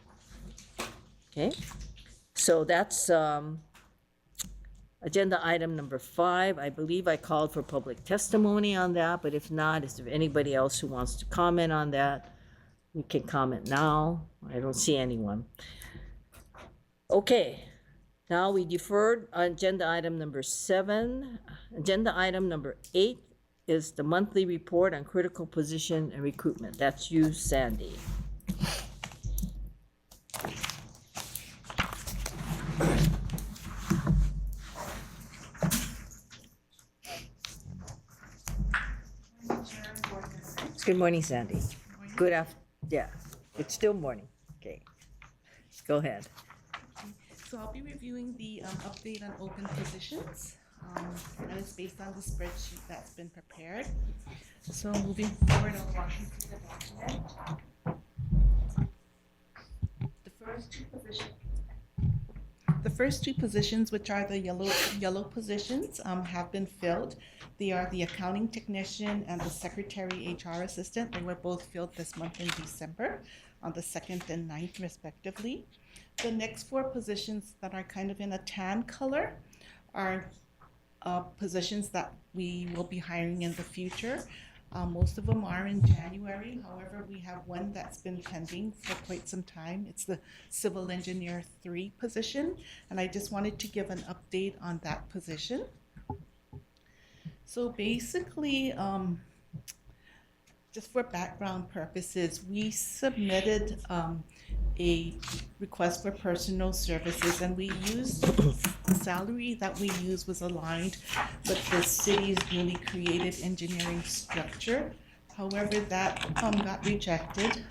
Okay, so that's agenda item number 5. I believe I called for public testimony on that, but if not, is there anybody else who wants to comment on that? You can comment now. I don't see anyone. Okay, now we deferred agenda item number 7. Agenda item number 8 is the monthly report on critical position and recruitment. That's you, Sandy. Good morning, Sandy. Good yeah, it's still morning. Okay, go ahead. So I'll be reviewing the update on open positions. And it's based on the spreadsheet that's been prepared. So moving forward, I'll walk you through the document. The first 2 positions first two positions, which are the yellow positions, have been filled. They are the accounting technician and the secretary HR assistant. They were both filled this month in December on the 2nd and 9th respectively. The next four positions that are kind of in a tan color are positions that we will be hiring in the future. Most of them are in January. However, we have one that's been pending for quite some time. It's the Civil Engineer 3 position, and I just wanted to give an update on that position. So basically, just for background purposes, we submitted a request for personal services, and we used the salary that we used was aligned with the city's newly created engineering structure. However, that got rejected,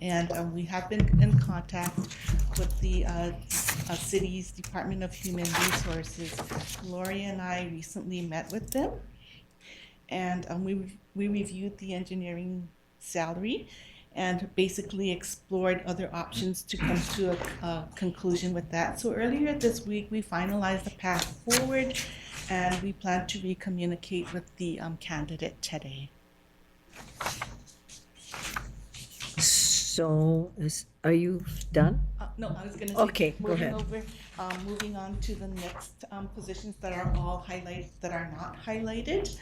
and we have been in contact with the city's Department of Human Resources. Lori and I recently met with them, and we reviewed the engineering salary and basically explored other options to come to a conclusion with that. So earlier this week, we finalized the path forward, and we plan to recommunicate with the candidate today. So, are you done? No, I was gonna say. Okay, go ahead. Moving on to the next positions that are all highlighted, that are not highlighted.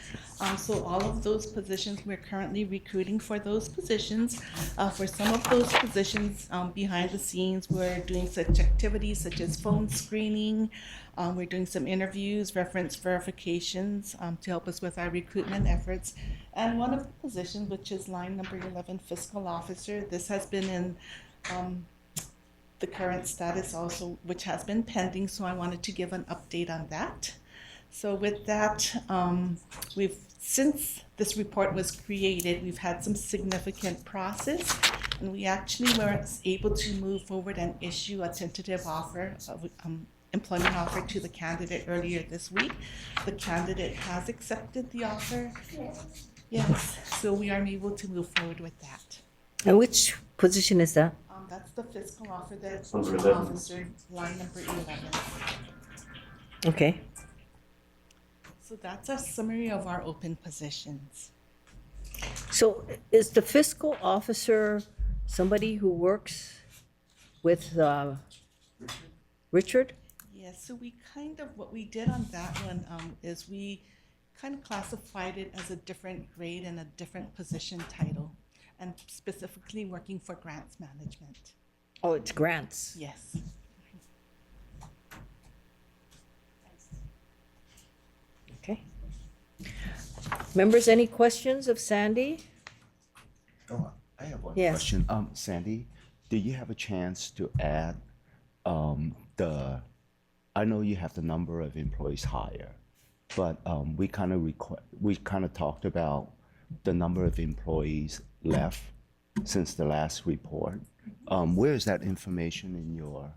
So all of those positions, we're currently recruiting for those positions. For some of those positions, behind the scenes, we're doing such activities such as phone screening. We're doing some interviews, reference verifications to help us with our recruitment efforts. And one of the positions, which is line number 11, fiscal officer, this has been in the current status also, which has been pending, so I wanted to give an update on that. So with that, since this report was created, we've had some significant process, and we actually were able to move forward and issue a tentative offer of employment offer to the candidate earlier this week. The candidate has accepted the offer. Yes, so we are able to move forward with that. And which position is that? That's the fiscal offer, that's Number 11. officer, line number 11. Okay. So that's a summary of our open positions. So is the fiscal officer somebody who works with Richard? Yes, so we kind of, what we did on that one is we kind of classified it as a different grade and a different position title, and specifically working for grants management. Oh, it's grants. Yes. Okay. Members, any questions of Sandy? Oh, I have one Yes. question. Sandy, did you have a chance to add I know you have the number of employees higher, but we kind of talked about the number of employees left since the last report. Where is that information in your?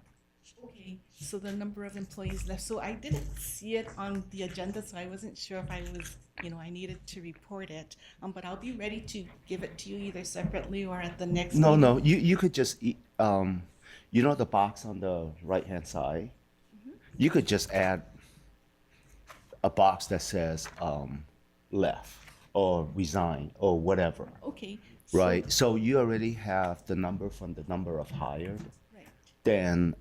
Okay, so the number of employees left. So I didn't see it on the agenda, so I wasn't sure if I was, I needed to report it. But I'll be ready to give it to you either separately or at the next meeting. No, you could just, the box on the right-hand side? You could just add a box that says left or resign or whatever. Okay. Right, so you already have the number from the number of hired. Right. Then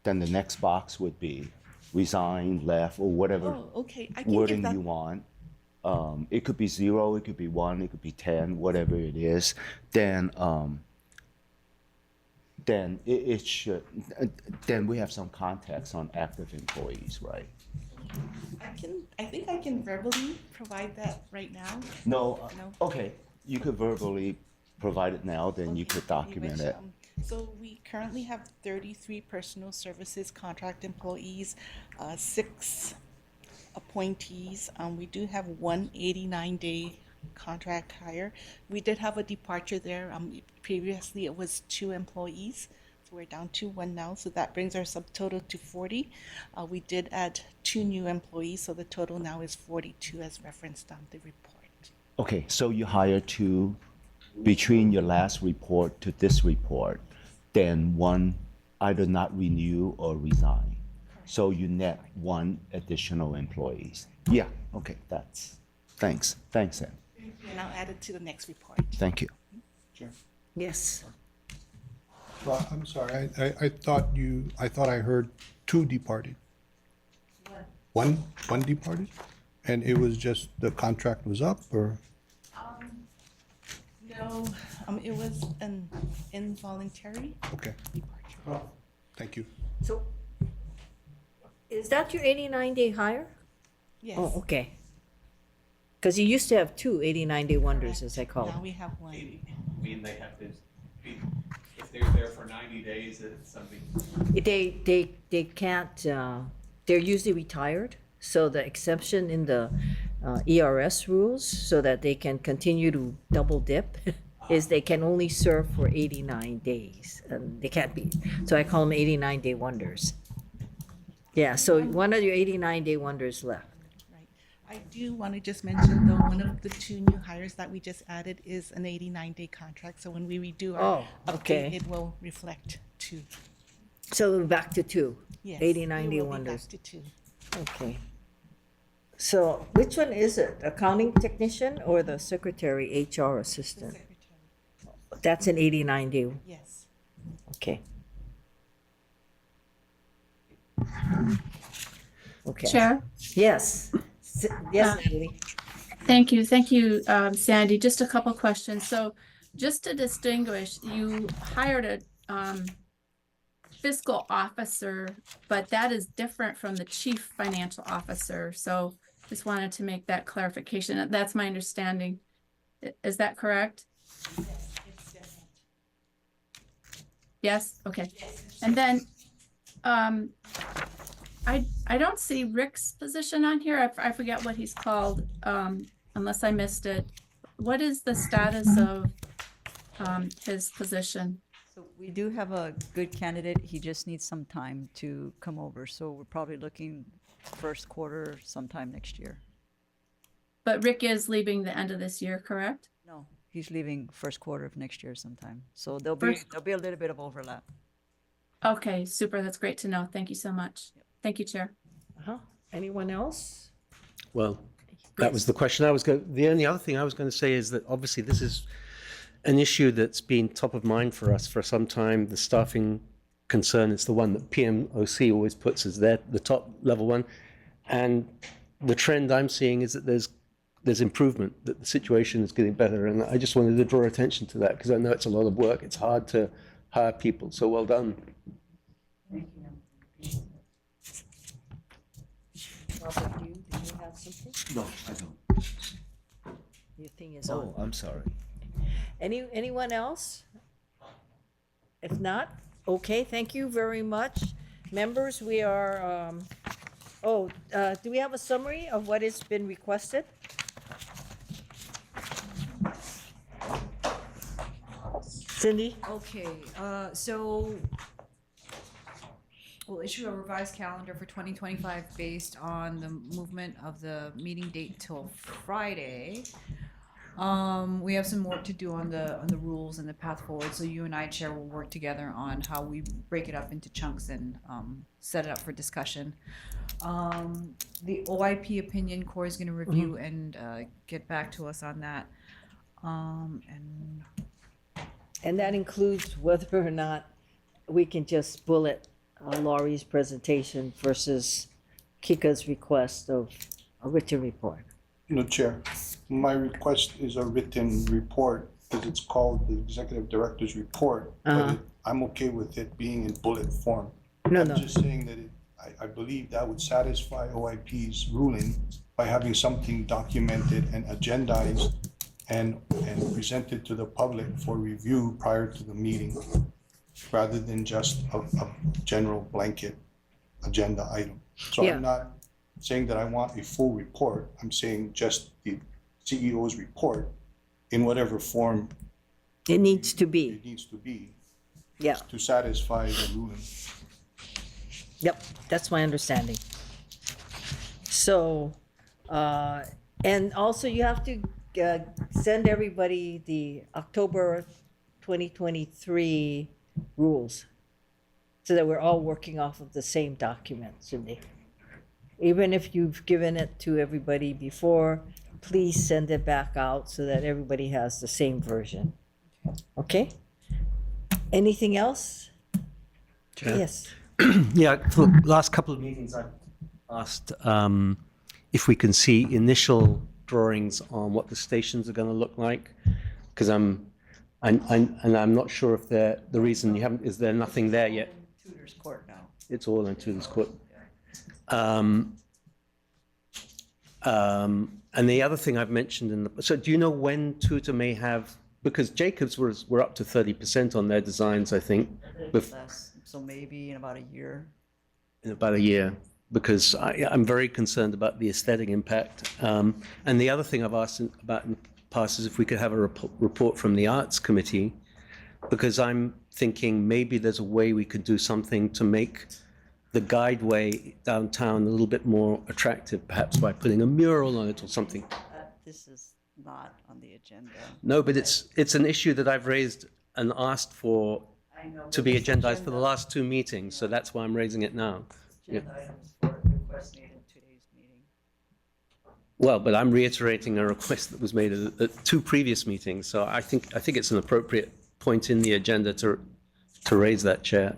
the next box would be resign, left, or whatever Oh, okay. I can give wording that. you want. It could be 0, it could be 1, it could be 10, whatever it is. Then it should. Then we have some context on active employees, right? I think I can verbally provide that right now. No. No? Okay. You could verbally provide it now. Then you could document it. So we currently have 33 personal services contract employees, 6 appointees. We do have one 89-day contract hire. We did have a departure there. Previously, it was 2 employees. So we're down to 1 now. So that brings our subtotal to 40. We did add 2 new employees. So the total now is 42 as referenced on the report. Okay, so you hired 2 between your last report to this report, then 1 either not renew or resign. So you net one additional employees. Yeah, okay, thanks, Ed. And I'll add it to the next report. Thank you. Yes. Well, I'm sorry, I thought I heard two departed. One departed? And it was just the contract was up, or? No, it was an involuntary. Okay. Well, thank you. So, is that your 89-day hire? Yes. Oh, okay. Because you used to have two 89-day wonders, as I call Now them. we have one. I mean, they have to be, if they're there for 90 days, it's something. They can't, they're usually retired, so the exception in the ERS rules, so that they can continue to double dip, is they can only serve for 89 days. And they can't be, so I call them 89-day wonders. Yeah, so one of your 89-day wonders left. I do want to just mention though, one of the two new hires that we just added is an 89-day contract. So when we redo our Oh, okay. update, it will reflect two. So back to two. Yes, 89-day it will be wonders. back to two. Okay. So which one is it? Accounting technician or the secretary HR assistant? That's an 89-day. Yes. Okay. Okay. Chair? Yes. Yes, Uh, Natalie. Thank you, Sandy. Just a couple questions. So just to distinguish, you hired a fiscal officer, but that is different from the chief financial officer. So just wanted to make that clarification. That's my understanding. Is that correct? Yes, okay. And then I don't see Rick's position on here. I forget what he's called, unless I missed it. What is the status of his position? So we do have a good candidate. He just needs some time to come over. So we're probably looking first quarter sometime next year. But Rick is leaving the end of this year, correct? No, he's leaving first quarter of next year sometime. So there'll be a little bit of overlap. Okay, super. That's great to know. Thank you so much. Thank you, Chair. Uh-huh. Anyone else? Well, that was the question I was going, the only other thing I was going to say is that obviously this is an issue that's been top of mind for us for some time. The staffing concern is the one that PMOC always puts as the top level one. And the trend I'm seeing is that there's improvement, that the situation is getting better. And I just wanted to draw attention to that because I know it's a lot of work. It's hard to hire people. So well done. Robert, did you have something? No, I don't. Your thing is on. Oh, I'm sorry. Anyone else? If not, okay, thank you very much. Members, we are, do we have a summary of what has been requested? Cindy? Okay, so we'll issue a revised calendar for 2025 based on the movement of the meeting date till Friday. We have some work to do on the rules and the path forward, so you and I, Chair, will work together on how we break it up into chunks and set it up for discussion. The OIP opinion, Corey's gonna review and get back to us on that. And that includes whether or not we can just bullet Laurie's presentation versus Kika's request of a written report. No, Chair, my request is a written report because it's called the Executive Director's Report. But I'm okay with it being in bullet form. I'm just saying that I believe that would satisfy OIP's ruling by having something documented and agendized and presented to the public for review prior to the meeting, rather than just a general blanket agenda item. So Yeah. I'm not saying that I want a full report. I'm saying just the CEO's report in whatever form it needs to be. It needs to be. Yeah. To satisfy the ruling. Yep, that's my understanding. So, and also you have to send everybody the October 2023 rules. so that we're all working off of the same document, Cindy. Even if you've given it to everybody before, please send it back out so that everybody has the same version. Okay? Anything else? Chair? Yes. Yeah, for the last couple of meetings, I've asked if we can see initial drawings on what the stations are going to look like, because I'm not sure if the reason you haven't is there nothing there yet. Tudor's Court now. It's all in Tudor's Court. And the other thing I've mentioned so do you know when Tudor may have, because Jacobs were up to 30% on their designs, I think, Less, so maybe in about a year. in about a year, because I'm very concerned about the aesthetic impact. And the other thing I've asked about in the past is if we could have a report from the Arts Committee, because I'm thinking maybe there's a way we could do something to make the guideway downtown a little bit more attractive, perhaps by putting a mural on it or something. This is not on the agenda. No, but it's an issue that I've raised and asked for I know, to but be it's agendized for the agenda. last two meetings, so that's why I'm raising it now. Yeah. Agenda items for request made in today's meeting. Well, but I'm reiterating a request that was made at two previous meetings, so I think it's an appropriate point in the agenda to raise that, Chair.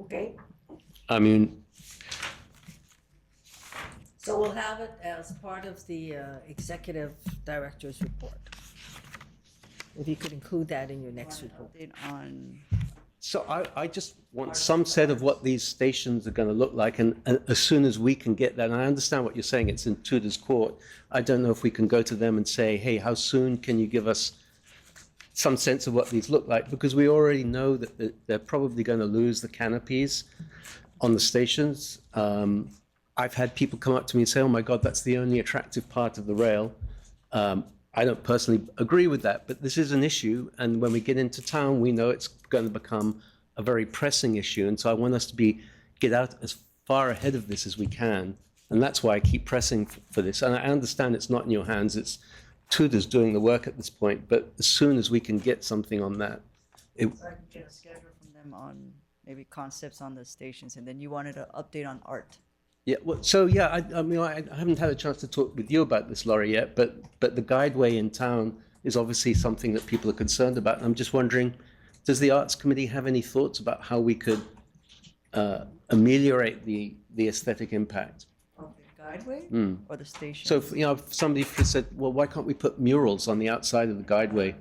Okay, I mean, so we'll have it as part of the executive director's report. If you could include that in your next report. Update on, so I just want some set of what these stations are going to look like, and as soon as we can get that, and I understand what you're saying, it's in Tudor's Court. I don't know if we can go to them and say, hey, how soon can you give us some sense of what these look like, because we already know that they're probably going to lose the canopies on the stations. I've had people come up to me and say, oh my God, that's the only attractive part of the rail. I don't personally agree with that, but this is an issue, and when we get into town, we know it's going to become a very pressing issue, and so I want us to get out as far ahead of this as we can, and that's why I keep pressing for this. And I understand it's not in your hands, it's Tudor's doing the work at this point, but as soon as we can get something on that, so I can get a schedule from them on maybe concepts on the stations, and then you wanted an update on art. yeah. Well, so yeah, I mean, I haven't had a chance to talk with you about this, Laurie, yet, but the guideway in town is obviously something that people are concerned about. And I'm just wondering, does the Arts Committee have any thoughts about how we could ameliorate the aesthetic impact? Of the guideway or the station? So, if somebody said, well, why can't we put murals on the outside of the guideway?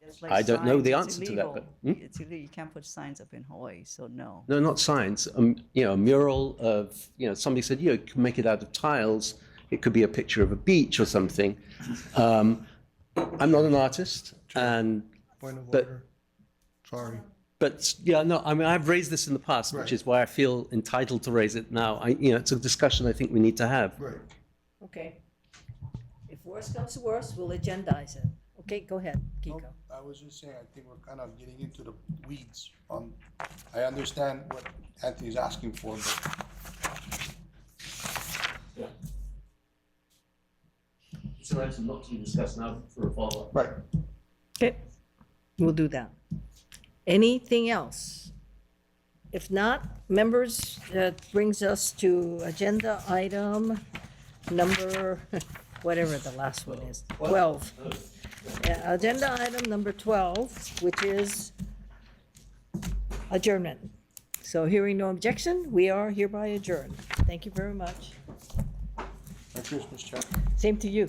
It's like I don't know the signs, it's answer to that, illegal. but It's illegal. You can't put signs up in Hawaii, so no. no, not signs. A mural of, somebody said, you can make it out of tiles. It could be a picture of a beach or something. I'm not an artist, and Point of but order. Sorry. but yeah, no. I mean, I've raised this in the past, which is why I feel entitled to raise it now. It's a discussion I think we need to have. Right. Okay. If worse comes to worse, we'll agendize it. Okay, go ahead, Kiko. I was just saying, I think we're kind of getting into the weeds on, I understand what Anthony's asking for, but It's an item not to be discussed now for a follow-up. right. Okay, we'll do that. Anything else? If not, members, that brings us to agenda item number, whatever the last one is, 12. Yeah, agenda item number 12, which is adjournment. So hearing no objection, we are hereby adjourned. Thank you very much. Merry Christmas, Chuck. Same to you.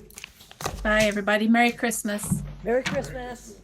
Bye, everybody. Merry Christmas. Merry Christmas.